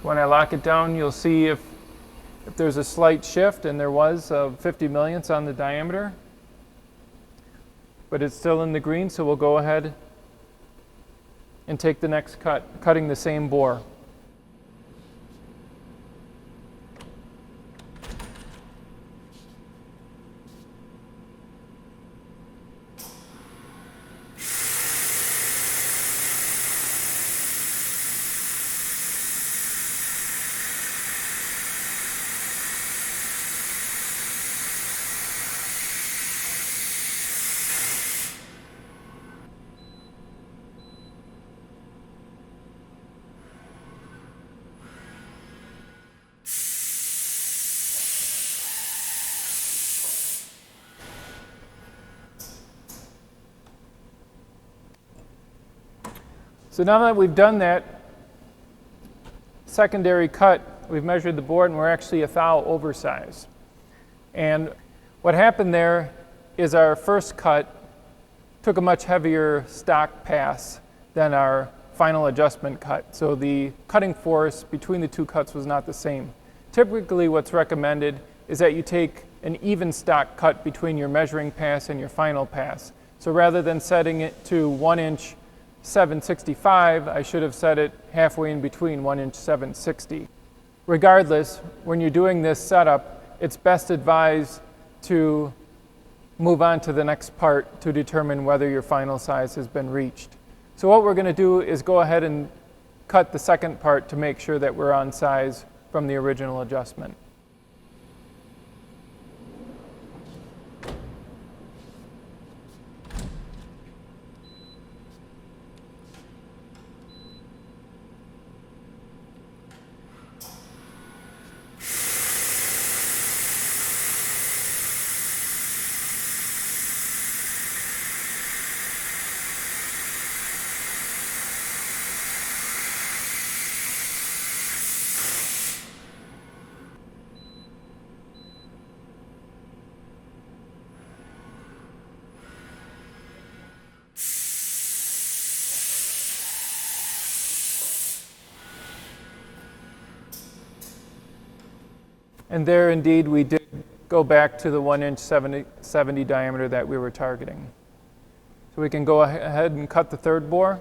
When I lock it down, you'll see if there's a slight shift, and there was, of 50 millionths on the diameter. But it's still in the green, so we'll go ahead and take the next cut, cutting the same bore. So now that we've done that secondary cut we've measured the board, and we're actually a thou oversize. And what happened there is our first cut took a much heavier stock pass than our final adjustment cut. So the cutting force between the two cuts was not the same. Typically what's recommended is that you take an even stock cut between your measuring pass and your final pass. So rather than setting it to 1 inch 765, I should have set it halfway in between 1 inch 760. Regardless, when you're doing this setup, it's best advised to move on to the next part to determine whether your final size has been reached. So what we're going to do is go ahead and cut the second part to make sure that we're on size from the original adjustment. And there indeed we did go back to the 1 inch 70 diameter that we were targeting. So we can go ahead and cut the third bore.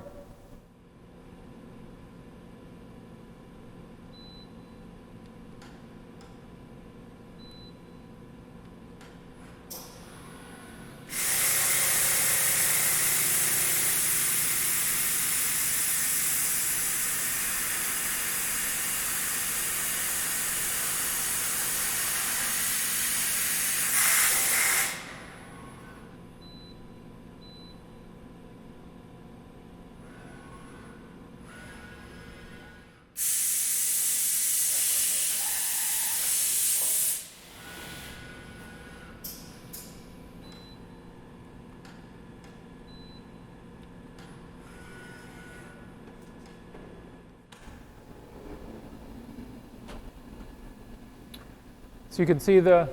So you can see the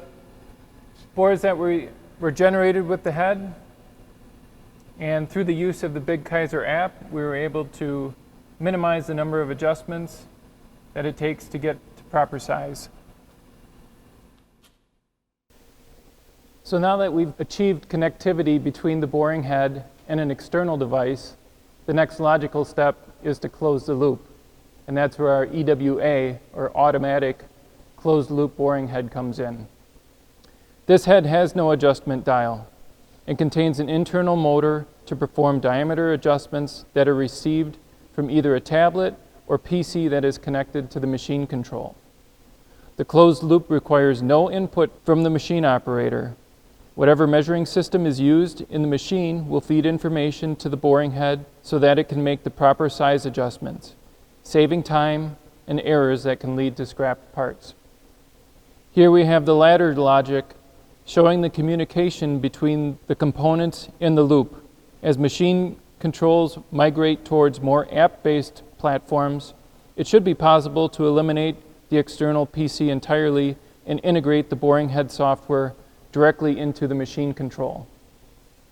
bores that were generated with the head, and through the use of the Big Kaiser app, we were able to minimize the number of adjustments that it takes to get to proper size. So now that we've achieved connectivity between the boring head and an external device, the next logical step is to close the loop. And that's where our EWA, or automatic closed loop boring head, comes in. This head has no adjustment dial and contains an internal motor to perform diameter adjustments that are received from either a tablet or PC that is connected to the machine control. The closed loop requires no input from the machine operator. Whatever measuring system is used in the machine will feed information to the boring head so that it can make the proper size adjustments, saving time and errors that can lead to scrapped parts. Here we have the ladder logic showing the communication between the components in the loop. As machine controls migrate towards more app-based platforms, it should be possible to eliminate the external PC entirely and integrate the boring head software directly into the machine control.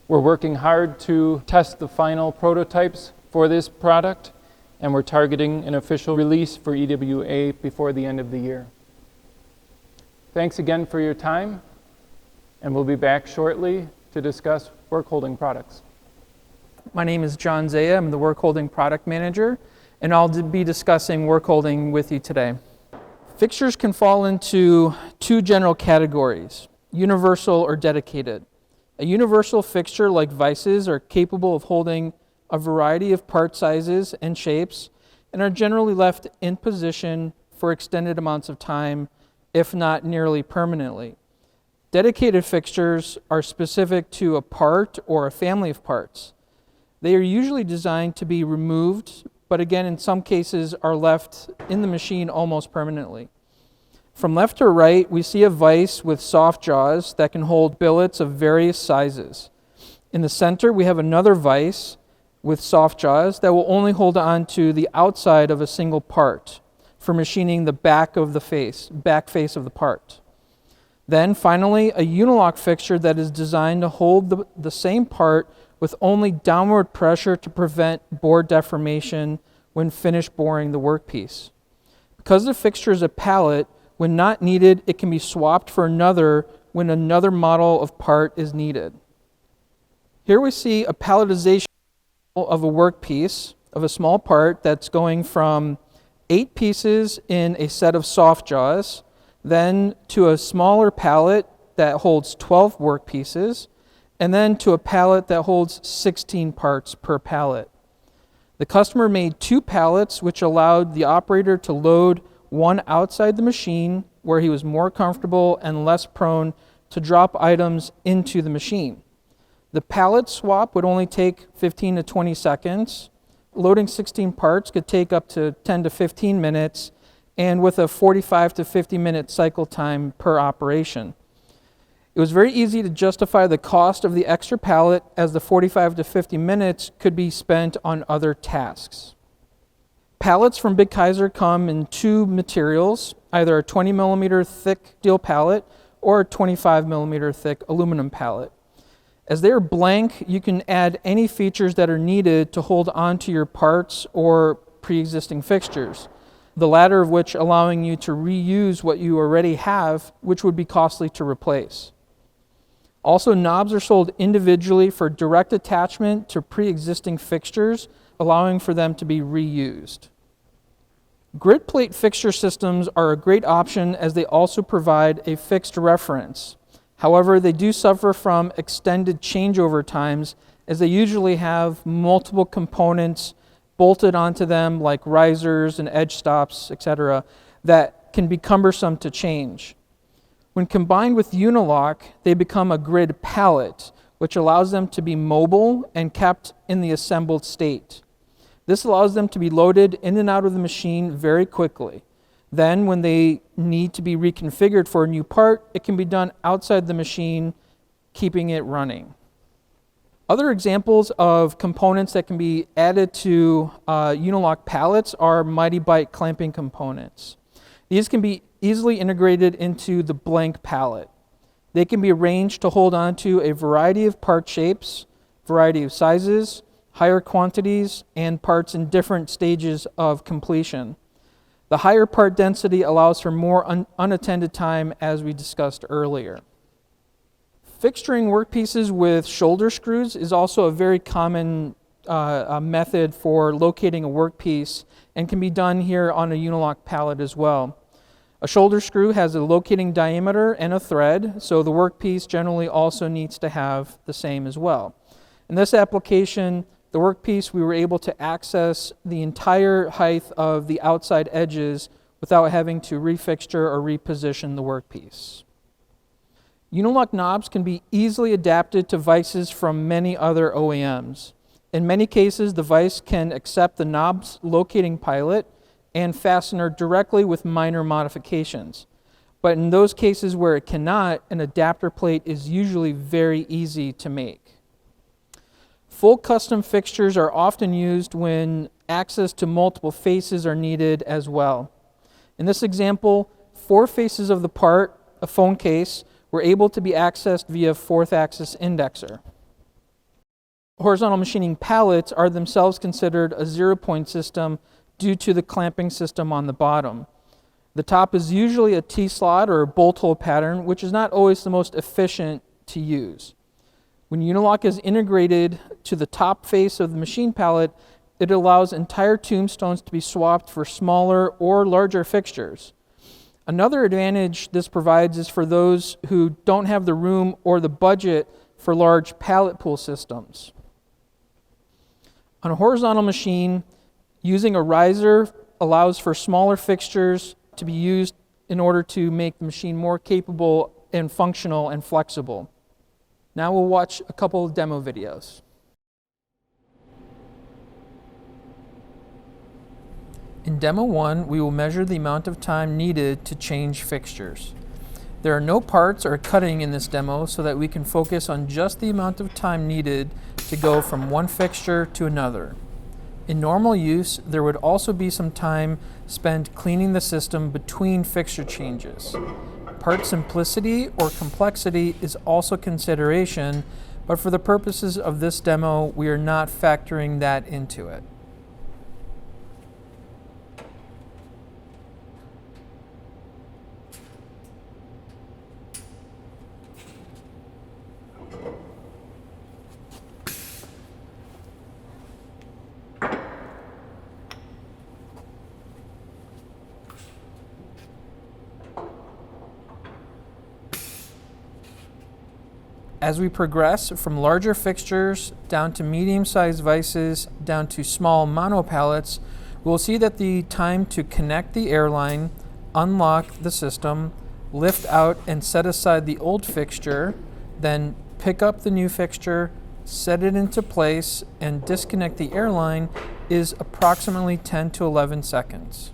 We're working hard to test the final prototypes for this product, and we're targeting an official release for EWA before the end of the year. Thanks again for your time, and we'll be back shortly to discuss Workholding products. My name is John Zaya. I'm the Workholding product manager, and I'll be discussing Workholding with you today. Fixtures can fall into two general categories: universal or dedicated. A universal fixture, like vices, are capable of holding a variety of part sizes and shapes and are generally left in position for extended amounts of time, if not nearly permanently. Dedicated fixtures are specific to a part or a family of parts. They are usually designed to be removed, but again, in some cases, are left in the machine almost permanently. From left to right, we see a vise with soft jaws that can hold billets of various sizes. In the center, we have another vise with soft jaws that will only hold on to the outside of a single part. for machining the back face of the part. Then finally, a unilock fixture that is designed to hold the same part with only downward pressure to prevent bore deformation when finished boring the workpiece. Because the fixture is a pallet, when not needed, it can be swapped for another when another model of part is needed. Here we see a palletization of a workpiece, of a small part that's going from 8 pieces in a set of soft jaws, then to a smaller pallet that holds 12 work pieces, and then to a pallet that holds 16 parts per pallet. The customer made 2 pallets, which allowed the operator to load one outside the machine where he was more comfortable and less prone to drop items into the machine. The pallet swap would only take 15 to 20 seconds. Loading 16 parts could take up to 10 to 15 minutes, and with a 45 to 50 minute cycle time per operation. It was very easy to justify the cost of the extra pallet, as the 45 to 50 minutes could be spent on other tasks. Pallets from Big Kaiser come in 2 materials, either a 20 millimeter thick steel pallet or a 25 millimeter thick aluminum pallet. As they are blank, you can add any features that are needed to hold onto your parts or pre-existing fixtures, the latter of which allowing you to reuse what you already have, which would be costly to replace. Also, knobs are sold individually for direct attachment to pre-existing fixtures, allowing for them to be reused. Grid plate fixture systems are a great option, as they also provide a fixed reference. However, they do suffer from extended changeover times, as they usually have multiple components bolted onto them, like risers and edge stops, etc., that can be cumbersome to change. When combined with unilock, they become a grid pallet, which allows them to be mobile and kept in the assembled state. This allows them to be loaded in and out of the machine very quickly. Then, when they need to be reconfigured for a new part, it can be done outside the machine, keeping it running. Other examples of components that can be added to unilock pallets are Mighty Bite clamping components. These can be easily integrated into the blank pallet. They can be arranged to hold onto a variety of part shapes, variety of sizes, higher quantities, and parts in different stages of completion. The higher part density allows for more unattended time, as we discussed earlier. Fixturing workpieces with shoulder screws is also a very common method for locating a workpiece, and can be done here on a unilock pallet as well. A shoulder screw has a locating diameter and a thread, so the workpiece generally also needs to have the same as well. In this application, the workpiece, we were able to access the entire height of the outside edges without having to refixture or reposition the workpiece. Unilock knobs can be easily adapted to vices from many other OEMs. In many cases, the vise can accept the knob's locating pilot and fastener directly with minor modifications. But in those cases where it cannot, an adapter plate is usually very easy to make. Full custom fixtures are often used when access to multiple faces are needed as well. In this example, 4 faces of the part, a phone case, were able to be accessed via 4th axis indexer. Horizontal machining pallets are themselves considered a 0-point system due to the clamping system on the bottom. The top is usually a T-slot or a bolt hole pattern, which is not always the most efficient to use. When unilock is integrated to the top face of the machine pallet, it allows entire tombstones to be swapped for smaller or larger fixtures. Another advantage this provides is for those who don't have the room or the budget for large pallet pool systems. On a horizontal machine, using a riser allows for smaller fixtures to be used in order to make the machine more capable and functional and flexible. Now we'll watch a couple of demo videos. In Demo 1, we will measure the amount of time needed to change fixtures. There are no parts or cutting in this demo, so that we can focus on just the amount of time needed to go from one fixture to another. In normal use, there would also be some time spent cleaning the system between fixture changes. Part simplicity or complexity is also a consideration, but for the purposes of this demo, we are not factoring that into it. As we progress from larger fixtures down to medium-sized vices, down to small monopallets, we'll see that the time to connect the airline, unlock the system, lift out and set aside the old fixture, then pick up the new fixture, set it into place, and disconnect the airline is approximately 10 to 11 seconds.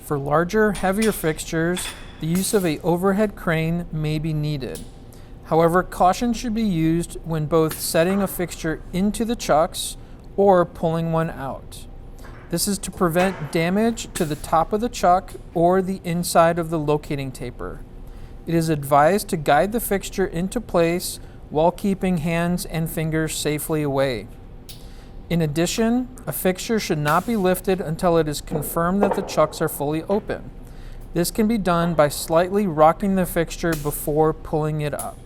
For larger, heavier fixtures, the use of an overhead crane may be needed. However, caution should be used when both setting a fixture into the chucks or pulling one out. This is to prevent damage to the top of the chuck or the inside of the locating taper. It is advised to guide the fixture into place while keeping hands and fingers safely away. In addition, a fixture should not be lifted until it is confirmed that the chucks are fully open. This can be done by slightly rocking the fixture before pulling it up.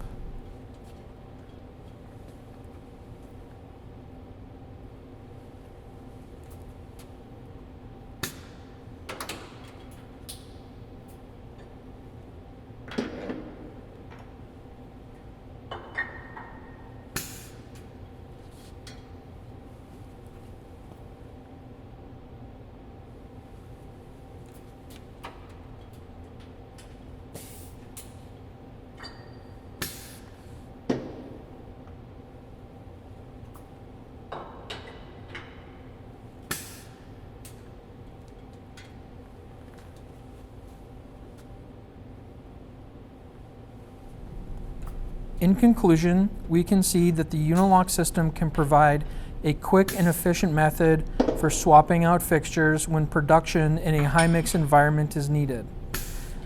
In conclusion, we can see that the Unilock system can provide a quick and efficient method for swapping out fixtures when production in a high-mix environment is needed.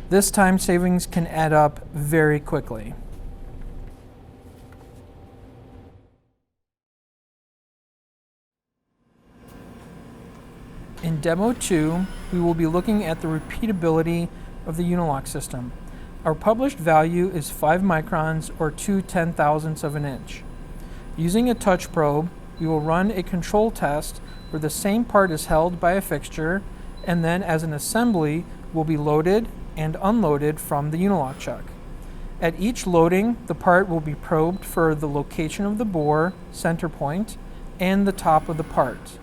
This time savings can add up very quickly. In Demo 2, we will be looking at the repeatability of the Unilock system. Our published value is 5 microns or 2/10,000ths of an inch. Using a touch probe, we will run a control test where the same part is held by a fixture and then as an assembly will be loaded and unloaded from the Unilock chuck. At each loading, the part will be probed for the location of the bore, center point, and the top of the part.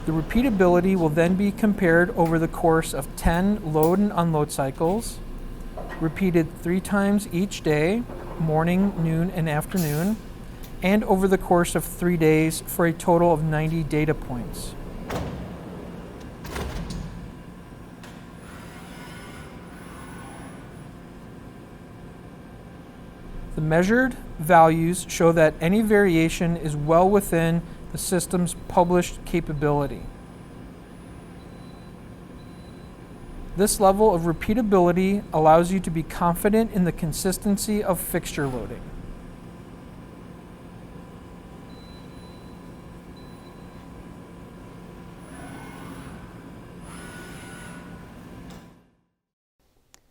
The repeatability will then be compared over the course of 10 load and unload cycles, repeated 3 times each day, morning, noon, and afternoon, and over the course of 3 days for a total of 90 data points. The measured values show that any variation is well within the system's published capability. This level of repeatability allows you to be confident in the consistency of fixture loading.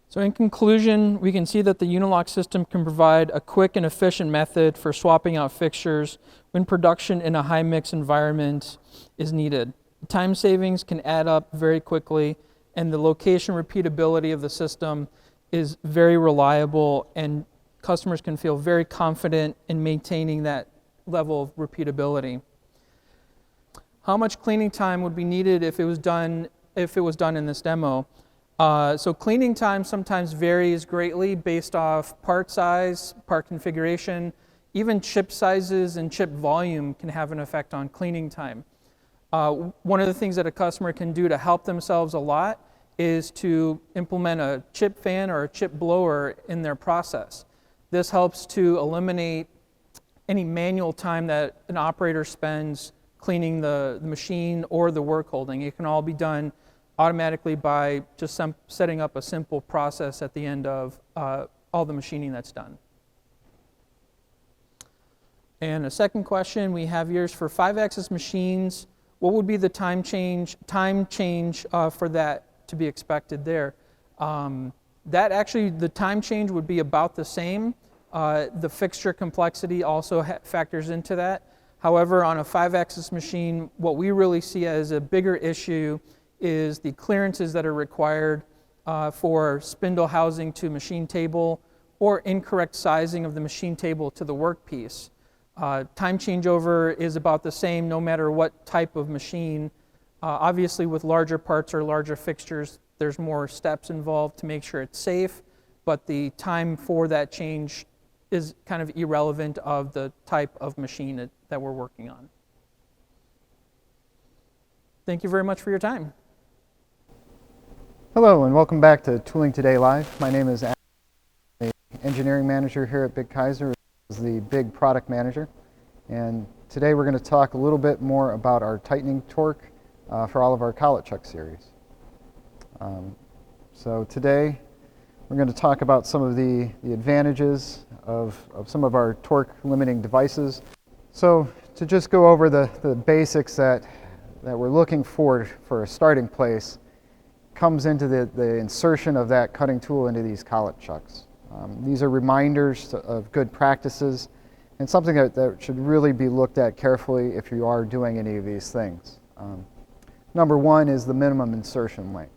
So in conclusion, we can see that the Unilock system can provide a quick and efficient method for swapping out fixtures when production in a high mix environment is needed. Time savings can add up very quickly, and the location repeatability of the system is very reliable, and customers can feel very confident in maintaining that level of repeatability. How much cleaning time would be needed if it was done in this demo? So cleaning time sometimes varies greatly based off part size, part configuration. Even chip sizes and chip volume can have an effect on cleaning time. One of the things that a customer can do to help themselves a lot is to implement a chip fan or a chip blower in their process. This helps to eliminate any manual time that an operator spends cleaning the machine or the work holding. It can all be done automatically by just setting up a simple process at the end of all the machining that's done. And a second question we have here is for 5-axis machines, what would be the time change for that to be expected there? The time change would be about the same. The fixture complexity also factors into that. However, on a 5-axis machine, what we really see as a bigger issue is the clearances that are required for spindle housing to machine table or incorrect sizing of the machine table to the workpiece. Time changeover is about the same no matter what type of machine. Obviously with larger parts or larger fixtures, there's more steps involved to make sure it's safe, but the time for that change is kind of irrelevant of the type of machine that we're working on. Thank you very much for your time. Hello and welcome back to Tooling Today Live. My name is Adam, the engineering manager here at Big Kaiser, as the Big product manager. And today we're going to talk a little bit more about our tightening torque for all of our collet chuck series. So today we're going to talk about some of the advantages of some of our torque limiting devices. So to just go over the basics that we're looking for a starting place, comes into the insertion of that cutting tool into these collet chucks. These are reminders of good practices and something that should really be looked at carefully if you are doing any of these things. Number one is the minimum insertion length.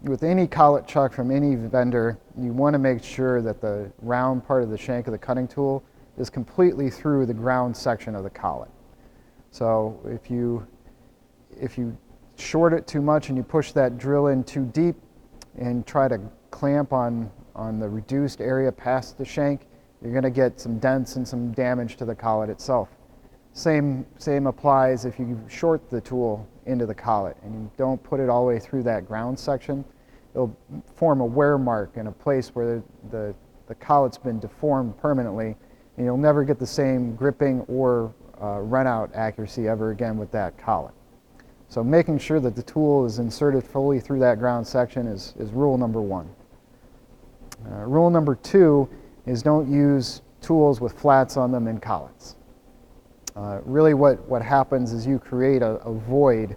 With any collet chuck from any vendor, you want to make sure that the round part of the shank of the cutting tool is completely through the ground section of the collet. So if you short it too much and you push that drill in too deep and try to clamp on the reduced area past the shank, you're going to get some dents and some damage to the collet itself. Same applies if you short the tool into the collet and you don't put it all the way through that ground section. It'll form a wear mark in a place where the collet's been deformed permanently, and you'll never get the same gripping or run out accuracy ever again with that collet. So making sure that the tool is inserted fully through that ground section is rule number one. Rule number two is don't use tools with flats on them in collets. Really what happens is you create a void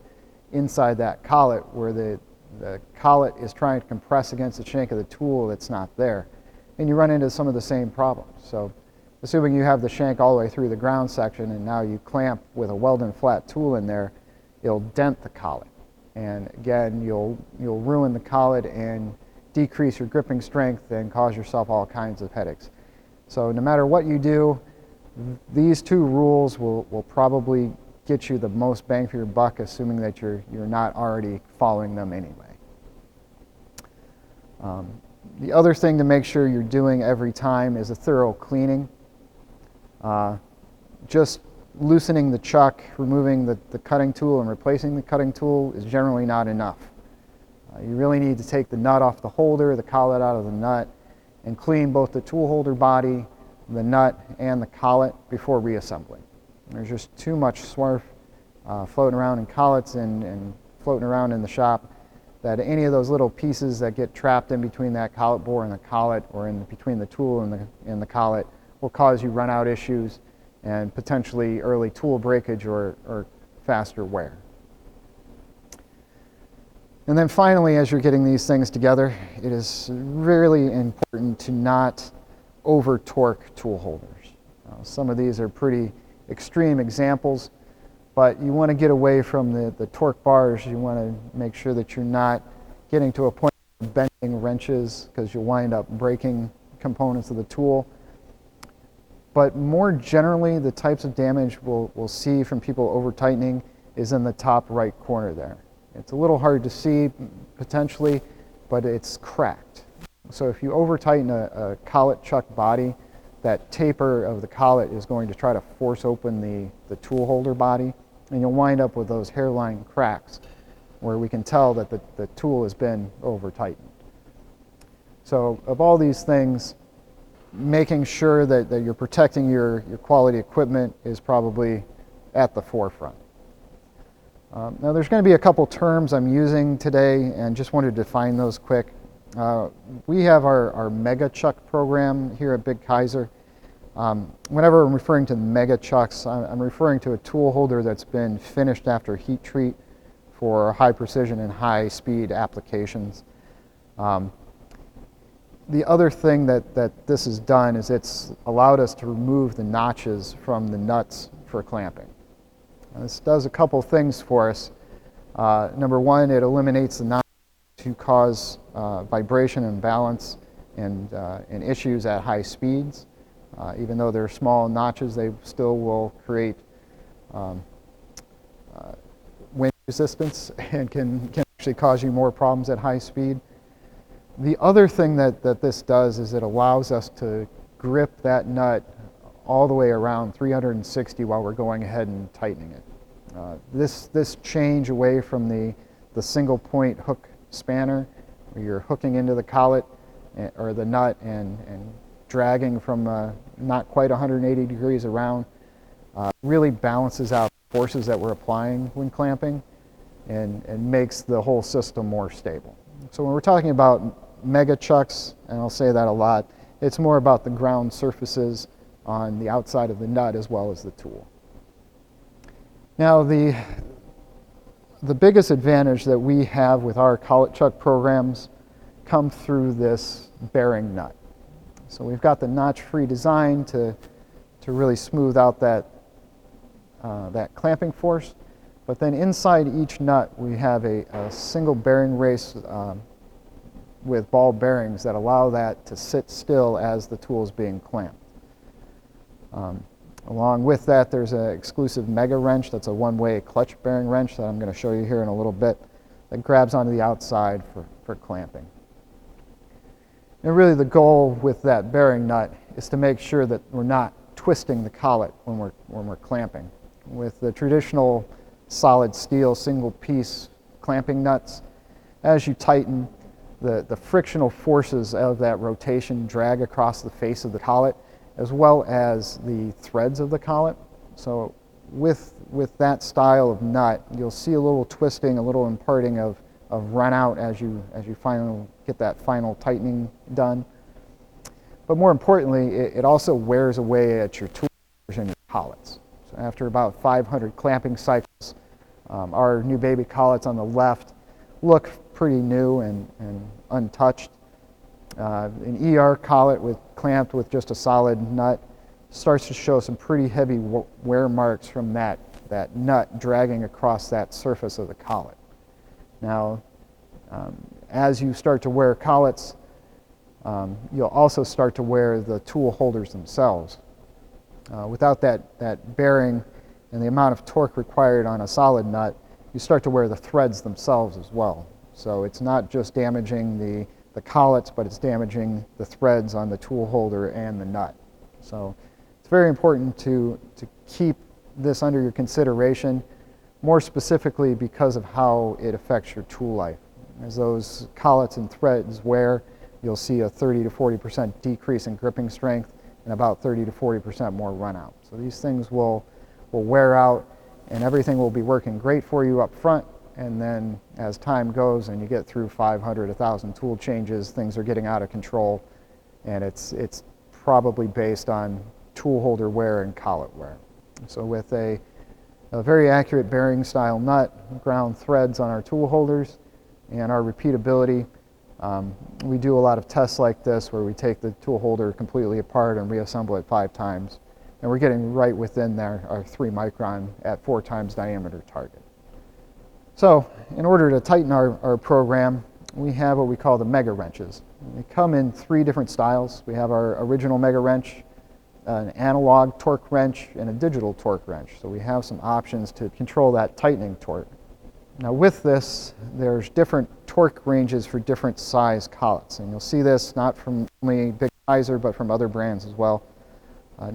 inside that collet where the collet is trying to compress against the shank of the tool that's not there. And you run into some of the same problems. So assuming you have the shank all the way through the ground section and now you clamp with a welded flat tool in there, it'll dent the collet. And again, you'll ruin the collet and decrease your gripping strength and cause yourself all kinds of headaches. So no matter what you do, these two rules will probably get you the most bang for your buck, assuming that you're not already following them anyway. The other thing to make sure you're doing every time is a thorough cleaning. Just loosening the chuck, removing the cutting tool and replacing the cutting tool is generally not enough. You really need to take the nut off the holder, the collet out of the nut, and clean both the tool holder body, the nut, and the collet before reassembling. There's just too much swarf floating around in collets and floating around in the shop that any of those little pieces that get trapped in between that collet bore and the collet, or in between the tool and the collet, will cause you run-out issues and potentially early tool breakage or faster wear. And then finally, as you're getting these things together, it is really important to not over-torque tool holders. Some of these are pretty extreme examples, but you want to get away from the torque bars. You want to make sure that you're not getting to a point of bending wrenches, because you'll wind up breaking components of the tool. But more generally, the types of damage we'll see from people over-tightening is in the top right corner there. It's a little hard to see potentially, but it's cracked. So if you over-tighten a collet chuck body, that taper of the collet is going to try to force open the tool holder body, and you'll wind up with those hairline cracks where we can tell that the tool has been over-tightened. So of all these things, making sure that you're protecting your quality equipment is probably at the forefront. Now there's going to be a couple terms I'm using today, and just wanted to define those quick. We have our Mega Chuck program here at Big Kaiser. Whenever I'm referring to Mega Chucks, I'm referring to a tool holder that's been finished after heat treat for high precision and high speed applications. The other thing that this has done is it's allowed us to remove the notches from the nuts for clamping. This does a couple things for us. Number one, it eliminates the notches to cause vibration and balance and issues at high speeds. Even though they're small notches, they still will create wind resistance and can actually cause you more problems at high speed. The other thing that this does is it allows us to grip that nut all the way around 360 while we're going ahead and tightening it. This change away from the single point hook spanner, where you're hooking into the collet or the nut and dragging from not quite 180 degrees around, really balances out the forces that we're applying when clamping and makes the whole system more stable. So when we're talking about Mega Chucks, and I'll say that a lot, it's more about the ground surfaces on the outside of the nut as well as the tool. Now the biggest advantage that we have with our collet chuck programs come through this bearing nut. So we've got the notch-free design to really smooth out that clamping force, but then inside each nut we have a single bearing race with ball bearings that allow that to sit still as the tool is being clamped. Along with that, there's an exclusive mega wrench that's a one-way clutch bearing wrench that I'm going to show you here in a little bit that grabs onto the outside for clamping. And really the goal with that bearing nut is to make sure that we're not twisting the collet when we're clamping. With the traditional solid steel single piece clamping nuts, as you tighten, the frictional forces of that rotation drag across the face of the collet as well as the threads of the collet. So with that style of nut, you'll see a little twisting, a little imparting of run out as you finally get that final tightening done. But more importantly, it also wears away at your tool and your collets. So after about 500 clamping cycles, our new baby collets on the left look pretty new and untouched. An ER collet clamped with just a solid nut starts to show some pretty heavy wear marks from that nut dragging across that surface of the collet. Now, as you start to wear collets, you'll also start to wear the tool holders themselves. Without that bearing and the amount of torque required on a solid nut, you start to wear the threads themselves as well. So it's not just damaging the the collets, but it's damaging the threads on the tool holder and the nut. So it's very important to keep this under your consideration, more specifically because of how it affects your tool life. As those collets and threads wear, you'll see a 30 to 40% decrease in gripping strength and about 30 to 40% more run out. So these things will wear out and everything will be working great for you up front, and then as time goes and you get through 500, 1,000 tool changes, things are getting out of control, and it's probably based on tool holder wear and collet wear. So with a very accurate bearing style nut, ground threads on our tool holders, and our repeatability, we do a lot of tests like this where we take the tool holder completely apart and reassemble it 5 times. And we're getting right within our 3 micron at 4 times diameter target. So in order to tighten our program, we have what we call the mega wrenches. They come in 3 different styles. We have our original mega wrench, an analog torque wrench, and a digital torque wrench. So we have some options to control that tightening torque. Now with this, there's different torque ranges for different size collets. And you'll see this not from only Big Kaiser, but from other brands as well.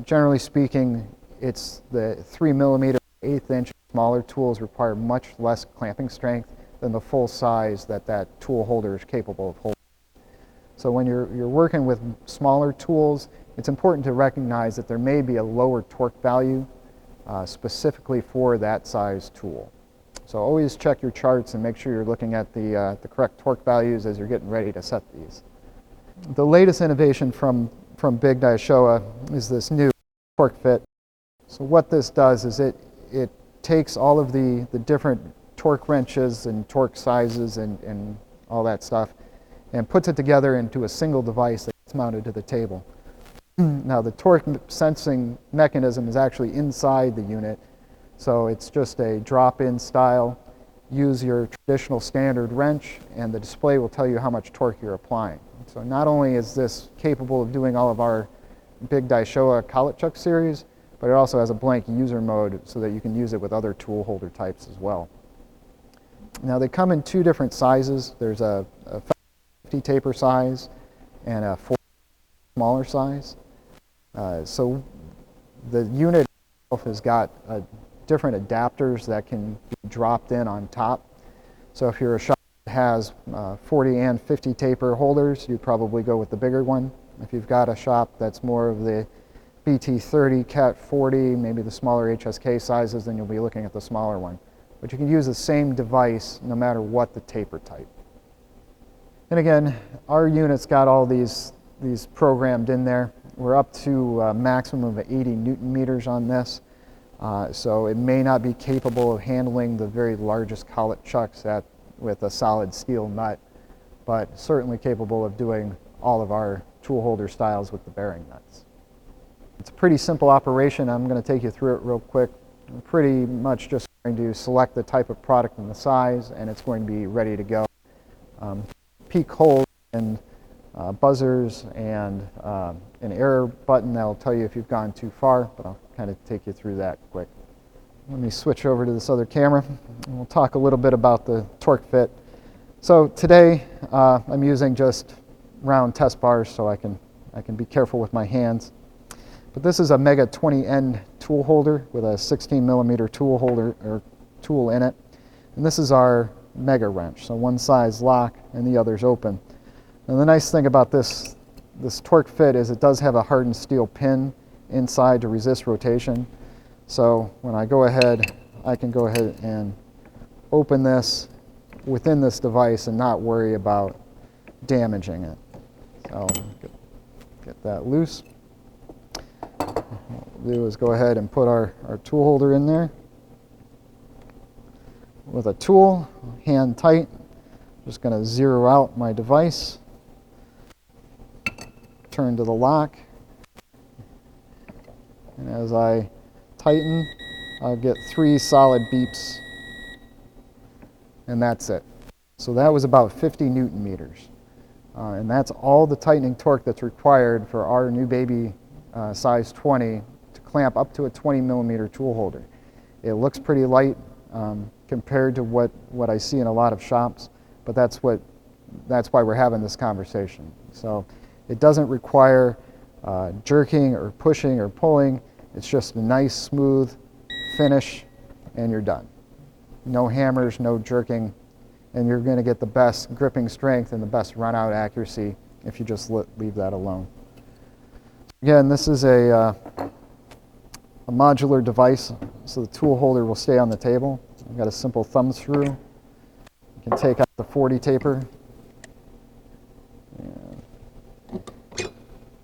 Generally speaking, it's the 3 millimeter, 1/8 inch smaller tools require much less clamping strength than the full size that tool holder is capable of holding. So when you're working with smaller tools, it's important to recognize that there may be a lower torque value specifically for that size tool. So always check your charts and make sure you're looking at the correct torque values as you're getting ready to set these. The latest innovation from Big DAISHOWA is this new torque fit. So what this does is it takes all of the different torque wrenches and torque sizes and all that stuff and puts it together into a single device that's mounted to the table. Now the torque sensing mechanism is actually inside the unit, so it's just a drop-in style. Use your traditional standard wrench and the display will tell you how much torque you're applying. So not only is this capable of doing all of our Big DAISHOWA collet chuck series, but it also has a blank user mode so that you can use it with other tool holder types as well. Now they come in 2 different sizes. There's a 50 taper size and a 40 smaller size. So the unit itself has got different adapters that can be dropped in on top. So if you're a shop that has 40 and 50 taper holders, you'd probably go with the bigger one. If you've got a shop that's more of the BT30, Cat 40, maybe the smaller HSK sizes, then you'll be looking at the smaller one. But you can use the same device no matter what the taper type. And again, our unit's got all these programmed in there. We're up to a maximum of 80 Newton meters on this. So it may not be capable of handling the very largest collet chucks with a solid steel nut, but certainly capable of doing all of our tool holder styles with the bearing nuts. It's a pretty simple operation. I'm going to take you through it real quick. I'm pretty much just going to select the type of product and the size, and it's going to be ready to go. Peak holes and buzzers and an error button that will tell you if you've gone too far, but I'll kind of take you through that quick. Let me switch over to this other camera and we'll talk a little bit about the torque fit. So today I'm using just round test bars so I can be careful with my hands. But this is a Mega 20 end tool holder with a 16 millimeter tool holder or tool in it. And this is our mega wrench. So one side's lock and the other's open. And the nice thing about this torque fit is it does have a hardened steel pin inside to resist rotation. So when I go ahead, I can go ahead and open this within this device and not worry about damaging it. So get that loose. What we'll do is go ahead and put our tool holder in there. With a tool, hand tight, just going to zero out my device. Turn to the lock. And as I tighten, I'll get 3 solid beeps. And that's it. So that was about 50 Newton meters. And that's all the tightening torque that's required for our new baby size 20 to clamp up to a 20 millimeter tool holder. It looks pretty light compared to what I see in a lot of shops, but that's what that's why we're having this conversation. So it doesn't require jerking or pushing or pulling. It's just a nice, smooth finish, and you're done. No hammers, no jerking, and you're going to get the best gripping strength and the best run-out accuracy if you just leave that alone. Again, this is a modular device, so the tool holder will stay on the table. I've got a simple thumb screw. You can take out the 40 taper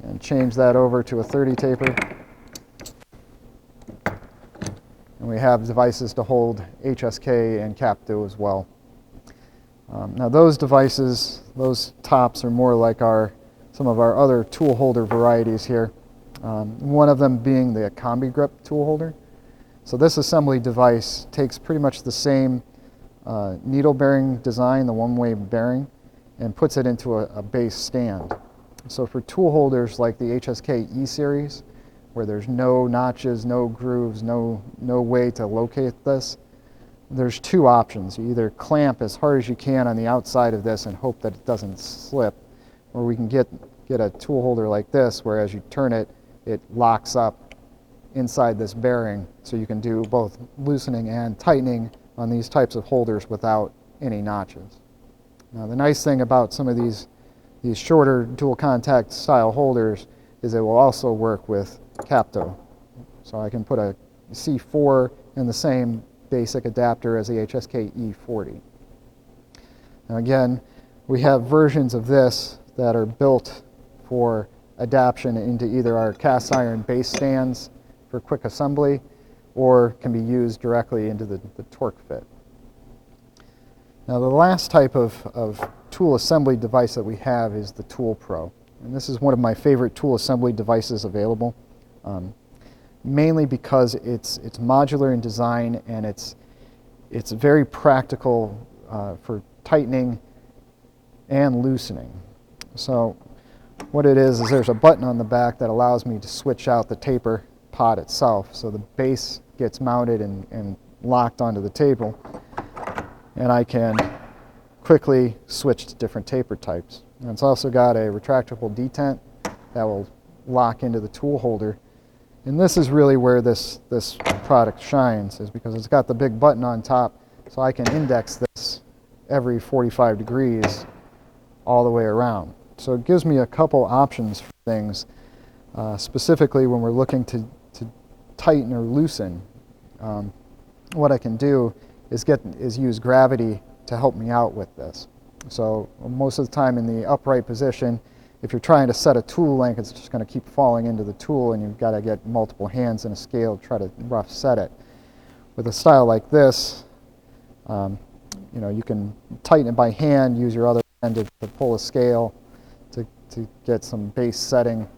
and change that over to a 30 taper. And we have devices to hold HSK and Capto as well. Now those devices, those tops are more like some of our other tool holder varieties here. One of them being the Combi Grip tool holder. So this assembly device takes pretty much the same needle bearing design, the one-way bearing, and puts it into a base stand. So for tool holders like the HSK E series, where there's no notches, no grooves, no way to locate this, there's two options. You either clamp as hard as you can on the outside of this and hope that it doesn't slip, or we can get a tool holder like this, where as you turn it, it locks up inside this bearing, so you can do both loosening and tightening on these types of holders without any notches. Now the nice thing about some of these shorter dual contact style holders is it will also work with Capto. So I can put a C4 in the same basic adapter as the HSK E40. Now again, we have versions of this that are built for adaptation into either our cast iron base stands for quick assembly, or can be used directly into the torque fit. Now the last type of tool assembly device that we have is the Tool Pro. And this is one of my favorite tool assembly devices available, mainly because it's modular in design, and it's very practical for tightening and loosening. So what it is there's a button on the back that allows me to switch out the taper pot itself, so the base gets mounted and locked onto the table, and I can quickly switch to different taper types. And it's also got a retractable detent that will lock into the tool holder. And this is really where this product shines, is because it's got the big button on top, so I can index this every 45 degrees all the way around. So it gives me a couple options for things, specifically when we're looking to tighten or loosen. What I can do is use gravity to help me out with this. So most of the time in the upright position, if you're trying to set a tool length, it's just going to keep falling into the tool, and you've got to get multiple hands and a scale to try to rough set it. With a style like this, you can tighten it by hand, use your other hand to pull a scale to get some base setting,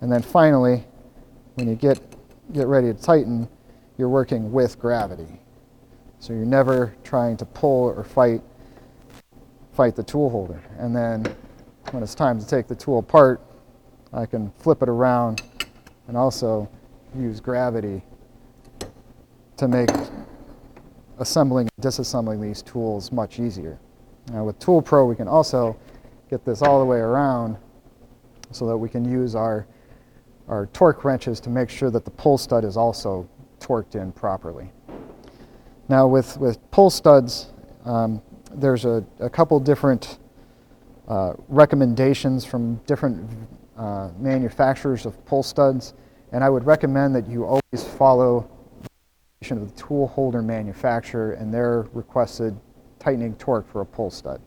and then finally, when you get ready to tighten, you're working with gravity. So you're never trying to pull or fight the tool holder. And then when it's time to take the tool apart, I can flip it around and also use gravity to make assembling and disassembling these tools much easier. Now with Tool Pro, we can also get this all the way around so that we can use our torque wrenches to make sure that the pull stud is also torqued in properly. Now with pull studs, there's a couple different recommendations from different manufacturers of pull studs, and I would recommend that you always follow the of the tool holder manufacturer and their requested tightening torque for a pull stud.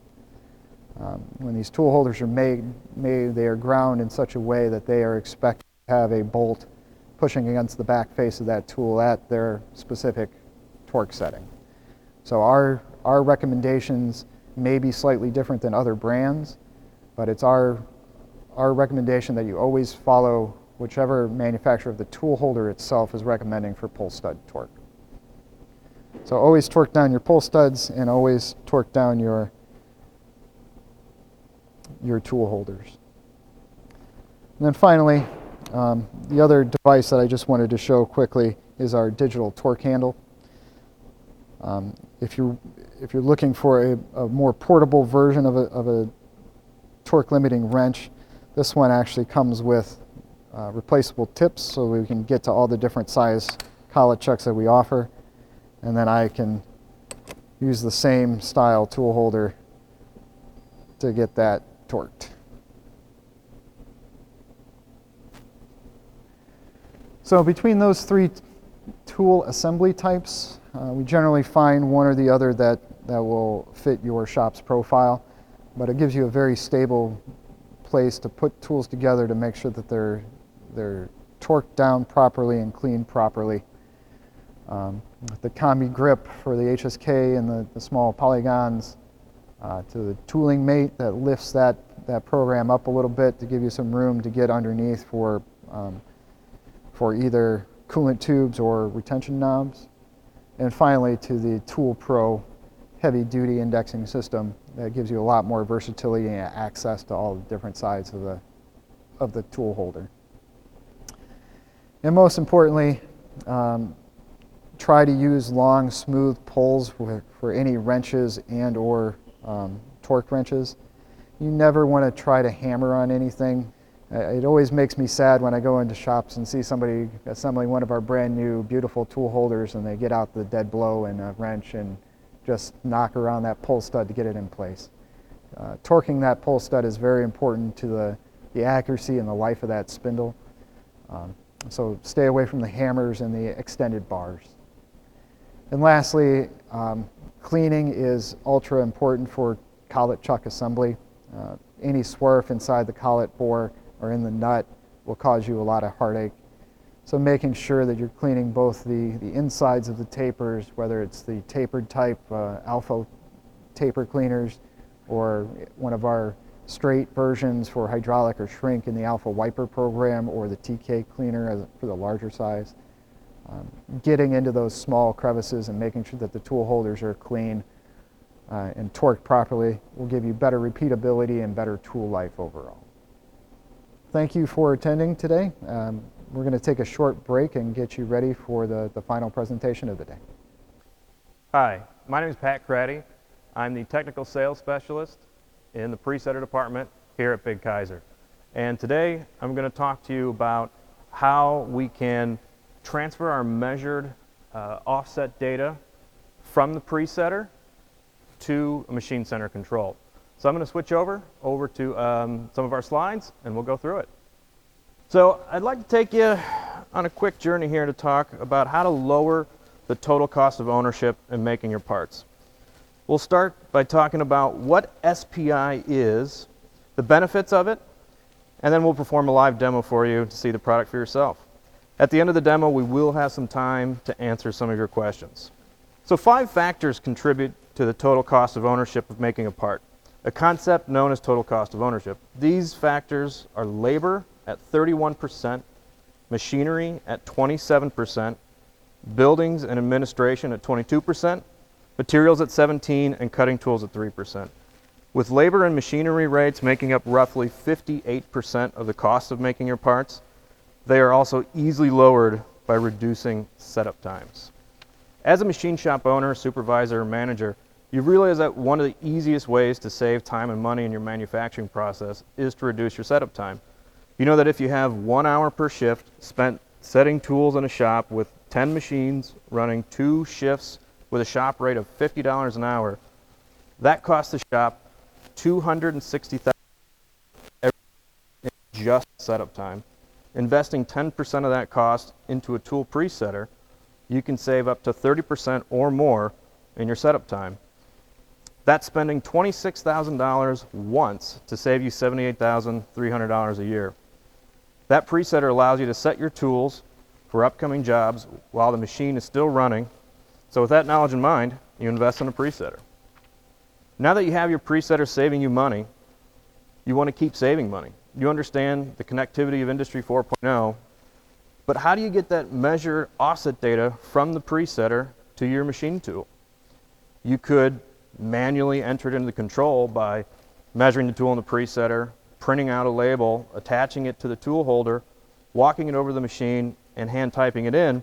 When these tool holders are made, they are ground in such a way that they are expected to have a bolt pushing against the back face of that tool at their specific torque setting. So our recommendations may be slightly different than other brands, but it's our recommendation that you always follow whichever manufacturer of the tool holder itself is recommending for pull stud torque. So always torque down your pull studs and always torque down your tool holders. And then finally, the other device that I just wanted to show quickly is our digital torque handle. If you're looking for a more portable version of torque limiting wrench. This one actually comes with replaceable tips so we can get to all the different size collet chucks that we offer. And then I can use the same style tool holder to get that torqued. So between those three tool assembly types, we generally find one or the other that will fit your shop's profile, but it gives you a very stable place to put tools together to make sure that they're torqued down properly and cleaned properly. The combi grip for the HSK and the small polygons, to the tooling mate that lifts that program up a little bit to give you some room to get underneath for either coolant tubes or retention knobs. And finally to the Tool Pro heavy duty indexing system that gives you a lot more versatility and access to all the different sides of the tool holder. And most importantly, try to use long, smooth pulls for any wrenches and or torque wrenches. You never want to try to hammer on anything. It always makes me sad when I go into shops and see somebody assembling one of our brand new beautiful tool holders and they get out the dead blow and a wrench and just knock around that pull stud to get it in place. Torquing that pull stud is very important to the accuracy and the life of that spindle. So stay away from the hammers and the extended bars. And lastly, cleaning is ultra important for collet chuck assembly. Any swerve inside the collet bore or in the nut will cause you a lot of heartache. So making sure that you're cleaning both the insides of the tapers, whether it's the tapered type alpha taper cleaners or one of our straight versions for hydraulic or shrink in the alpha wiper program or the TK cleaner for the larger size. Getting into those small crevices and making sure that the tool holders are clean and torqued properly will give you better repeatability and better tool life overall. Thank you for attending today. We're going to take a short break and get you ready for the final presentation of the day. Hi, my name is Pat Craddy. I'm the Technical Sales Specialist in the Presetter Department here at Big Kaiser. And today I'm going to talk to you about how we can transfer our measured offset data from the presetter to a machine center control. So I'm going to switch over to some of our slides and we'll go through it. So I'd like to take you on a quick journey here to talk about how to lower the total cost of ownership in making your parts. We'll start by talking about what SPI is, the benefits of it, and then we'll perform a live demo for you to see the product for yourself. At the end of the demo, we will have some time to answer some of your questions. So 5 factors contribute to the total cost of ownership of making a part, a concept known as total cost of ownership. These factors are labor at 31%, machinery at 27%, buildings and administration at 22%, materials at 17%, and cutting tools at 3%. With labor and machinery rates making up roughly 58% of the cost of making your parts, they are also easily lowered by reducing setup times. As a machine shop owner, supervisor, or manager, you realize that one of the easiest ways to save time and money in your manufacturing process is to reduce your setup time. You know that if you have 1 hour per shift spent setting tools in a shop with 10 machines running 2 shifts with a shop rate of $50 an hour, that costs the shop $260,000 in just setup time. Investing 10% of that cost into a tool presetter, you can save up to 30% or more in your setup time. That's spending $26,000 once to save you $78,300 a year. That presetter allows you to set your tools for upcoming jobs while the machine is still running. So with that knowledge in mind, you invest in a presetter. Now that you have your presetter saving you money, you want to keep saving money. You understand the connectivity of Industry 4.0, but how do you get that measured offset data from the presetter to your machine tool? You could manually enter it into the control by measuring the tool in the presetter, printing out a label, attaching it to the tool holder, walking it over the machine, and hand typing it in.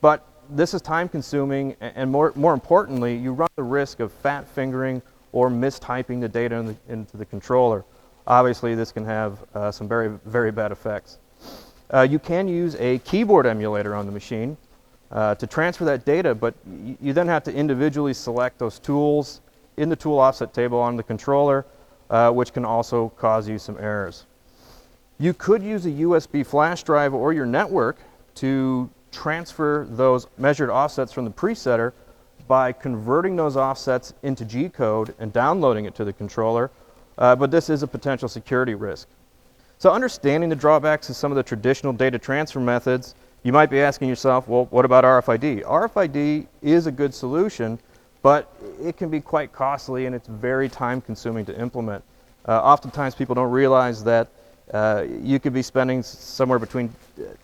But this is time consuming, and more importantly, you run the risk of fat fingering or mistyping the data into the controller. obviously this can have some very, very bad effects. You can use a keyboard emulator on the machine to transfer that data, but you then have to individually select those tools in the tool offset table on the controller, which can also cause you some errors. You could use a USB flash drive or your network to transfer those measured offsets from the presetter by converting those offsets into G-code and downloading it to the controller, but this is a potential security risk. So understanding the drawbacks of some of the traditional data transfer methods, you might be asking yourself, well, what about RFID? RFID is a good solution, but it can be quite costly and it's very time consuming to implement. Oftentimes people don't realize that you could be spending somewhere between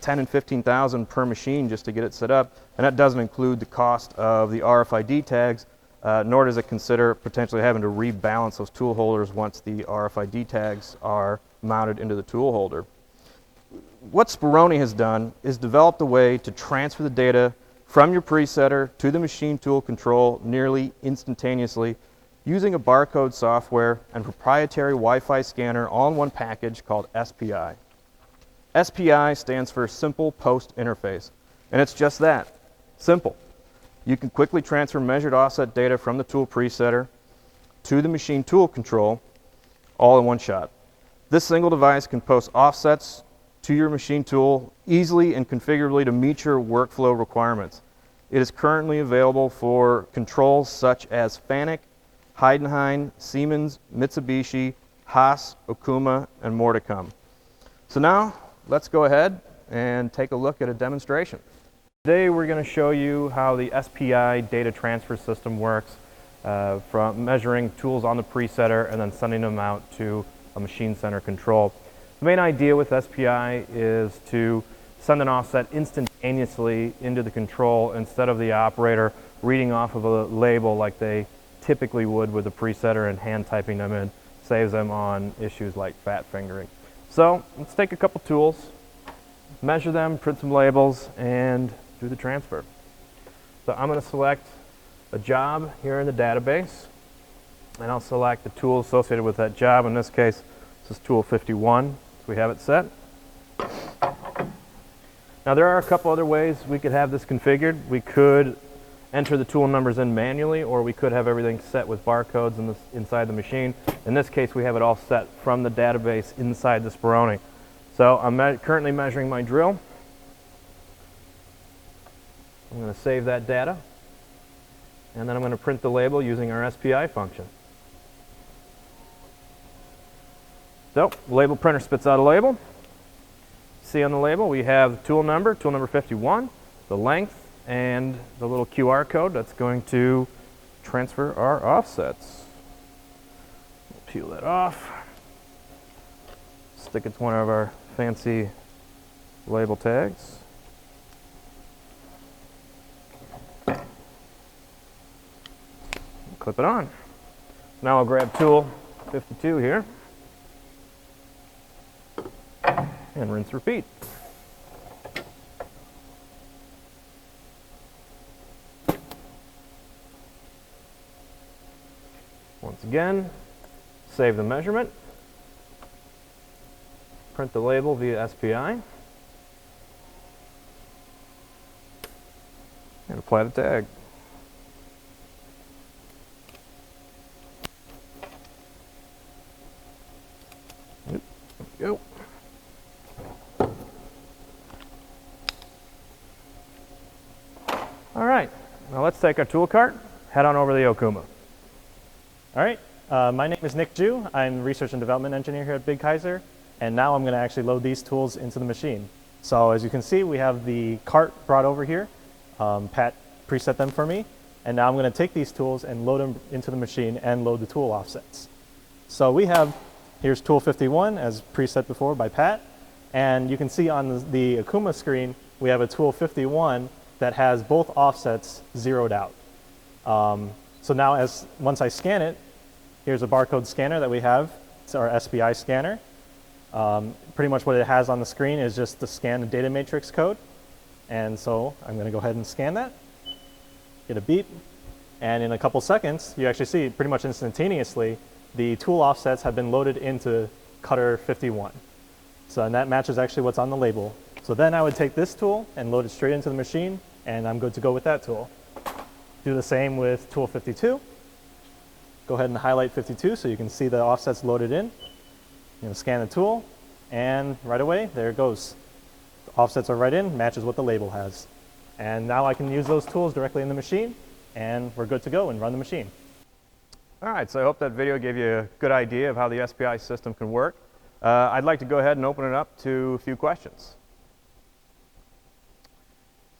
$10,000 and $15,000 per machine just to get it set up, and that doesn't include the cost of the RFID tags, nor does it consider potentially having to rebalance those tool holders once the RFID tags are mounted into the tool holder. What Spironi has done is developed a way to transfer the data from your presetter to the machine tool control nearly instantaneously using a barcode software and proprietary Wi-Fi scanner all in one package called SPI. SPI stands for Simple Post Interface, and it's just that, simple. You can quickly transfer measured offset data from the tool presetter to the machine tool control all in one shot. This single device can post offsets to your machine tool easily and configurably to meet your workflow requirements. It is currently available for controls such as Fanuc, Heidenhain, Siemens, Mitsubishi, Haas, Okuma, and more to come. So now, let's go ahead and take a look at a demonstration. Today we're going to show you how the SPI data transfer system works from measuring tools on the presetter and then sending them out to a machine center control. The main idea with SPI is to send an offset instantaneously into the control instead of the operator reading off of a label like they typically would with a presetter and hand typing them in. Saves them on issues like fat fingering. So let's take a couple tools, measure them, print some labels, and do the transfer. So I'm going to select a job here in the database, and I'll select the tool associated with that job. In this case, this is tool 51. So we have it set. Now there are a couple other ways we could have this configured. We could enter the tool numbers in manually, or we could have everything set with barcodes inside the machine. In this case, we have it all set from the database inside the Spironi. So I'm currently measuring my drill. I'm going to save that data, and then I'm going to print the label using our SPI function. So the label printer spits out a label. See on the label we have tool number 51, the length, and the little QR code that's going to transfer our offsets. We'll peel that off. Stick it to one of our fancy label tags. Clip it on. Now I'll grab tool 52 here and rinse repeat. Once again, save the measurement, print the label via SPI, and apply the tag. There we go. All right, now let's take our tool cart, head on over to the Okuma. All right, my name is Nick Jew. I'm Research and Development Engineer here at Big Kaiser, and now I'm going to actually load these tools into the machine. So as you can see, we have the cart brought over here. Pat preset them for me, and now I'm going to take these tools and load them into the machine and load the tool offsets. So we have, here's tool 51 as preset before by Pat, and you can see on the Okuma screen, we have a tool 51 that has both offsets zeroed out. So now once I scan it, here's a barcode scanner that we have. It's our SPI scanner. Pretty much what it has on the screen is just the scan data matrix code. And so I'm going to go ahead and scan that, get a beep, and in a couple seconds, you actually see pretty much instantaneously, the tool offsets have been loaded into cutter 51. So and that matches actually what's on the label. So then I would take this tool and load it straight into the machine, and I'm good to go with that tool. Do the same with tool 52. Go ahead and highlight 52 so you can see the offsets loaded in. Scan the tool, and right away, there it goes. The offsets are right in, matches what the label has. And now I can use those tools directly in the machine, and we're good to go and run the machine. All right, so I hope that video gave you a good idea of how the SPI system can work. I'd like to go ahead and open it up to a few questions.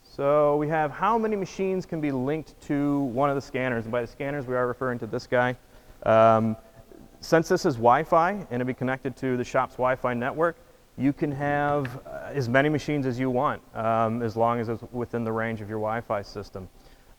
So we have how many machines can be linked to one of the scanners, and by the scanners we are referring to this guy. Since this is Wi-Fi and it'll be connected to the shop's Wi-Fi network, you can have as many machines as you want, as long as it's within the range of your Wi-Fi system.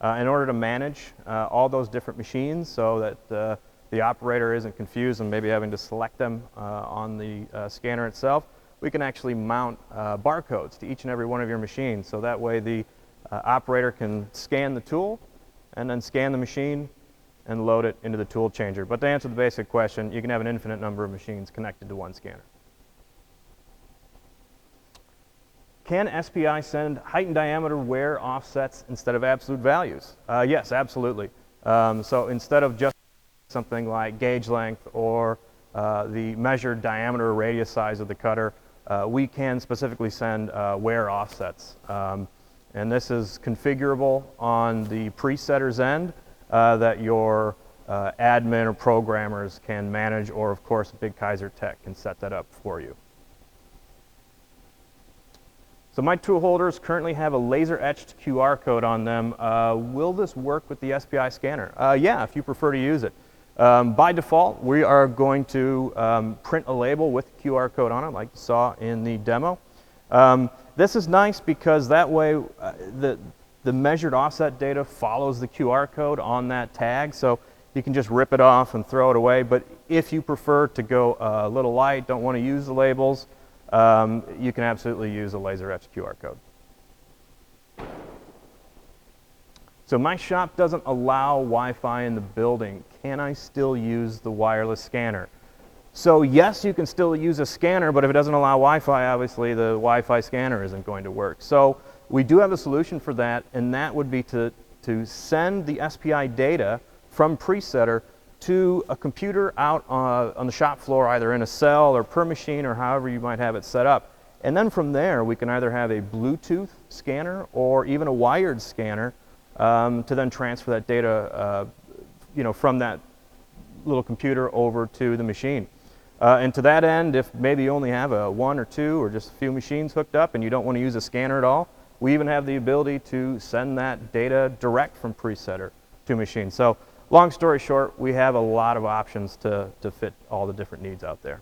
In order to manage all those different machines so that the operator isn't confused and maybe having to select them on the scanner itself, we can actually mount barcodes to each and every one of your machines. So that way the operator can scan the tool and then scan the machine and load it into the tool changer. But to answer the basic question, you can have an infinite number of machines connected to one scanner. Can SPI send height and diameter wear offsets instead of absolute values? Yes, absolutely. So instead of just something like gauge length or the measured diameter or radius size of the cutter, we can specifically send wear offsets. And this is configurable on the presetter's end that your admin or programmers can manage, or of course Big Kaiser Tech can set that up for you. So my tool holders currently have a laser etched QR code on them. Will this work with the SPI scanner? Yeah, if you prefer to use it. By default, we are going to print a label with a QR code on it, like you saw in the demo. This is nice because that way the measured offset data follows the QR code on that tag, so you can just rip it off and throw it away. But if you prefer to go a little light, don't want to use the labels, you can absolutely use a laser etched QR code. So my shop doesn't allow Wi-Fi in the building. Can I still use the wireless scanner? So yes, you can still use a scanner, but if it doesn't allow Wi-Fi, obviously the Wi-Fi scanner isn't going to work. So we do have a solution for that, and that would be to send the SPI data from presetter to a computer out on the shop floor, either in a cell or per machine or however you might have it set up. And then from there, we can either have a Bluetooth scanner or even a wired scanner to then transfer that data from that little computer over to the machine. And to that end, if maybe you only have a 1 or 2 or just a few machines hooked up and you don't want to use a scanner at all, we even have the ability to send that data direct from presetter to machine. So long story short, we have a lot of options to fit all the different needs out there.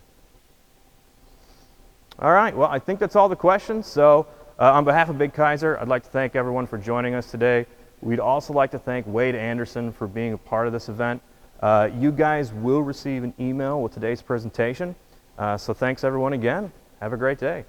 All right, well, I think that's all the questions. So on behalf of Big Kaiser, I'd like to thank everyone for joining us today. We'd also like to thank Wade Anderson for being a part of this event. You guys will receive an email with today's presentation. So thanks everyone again. Have a great day.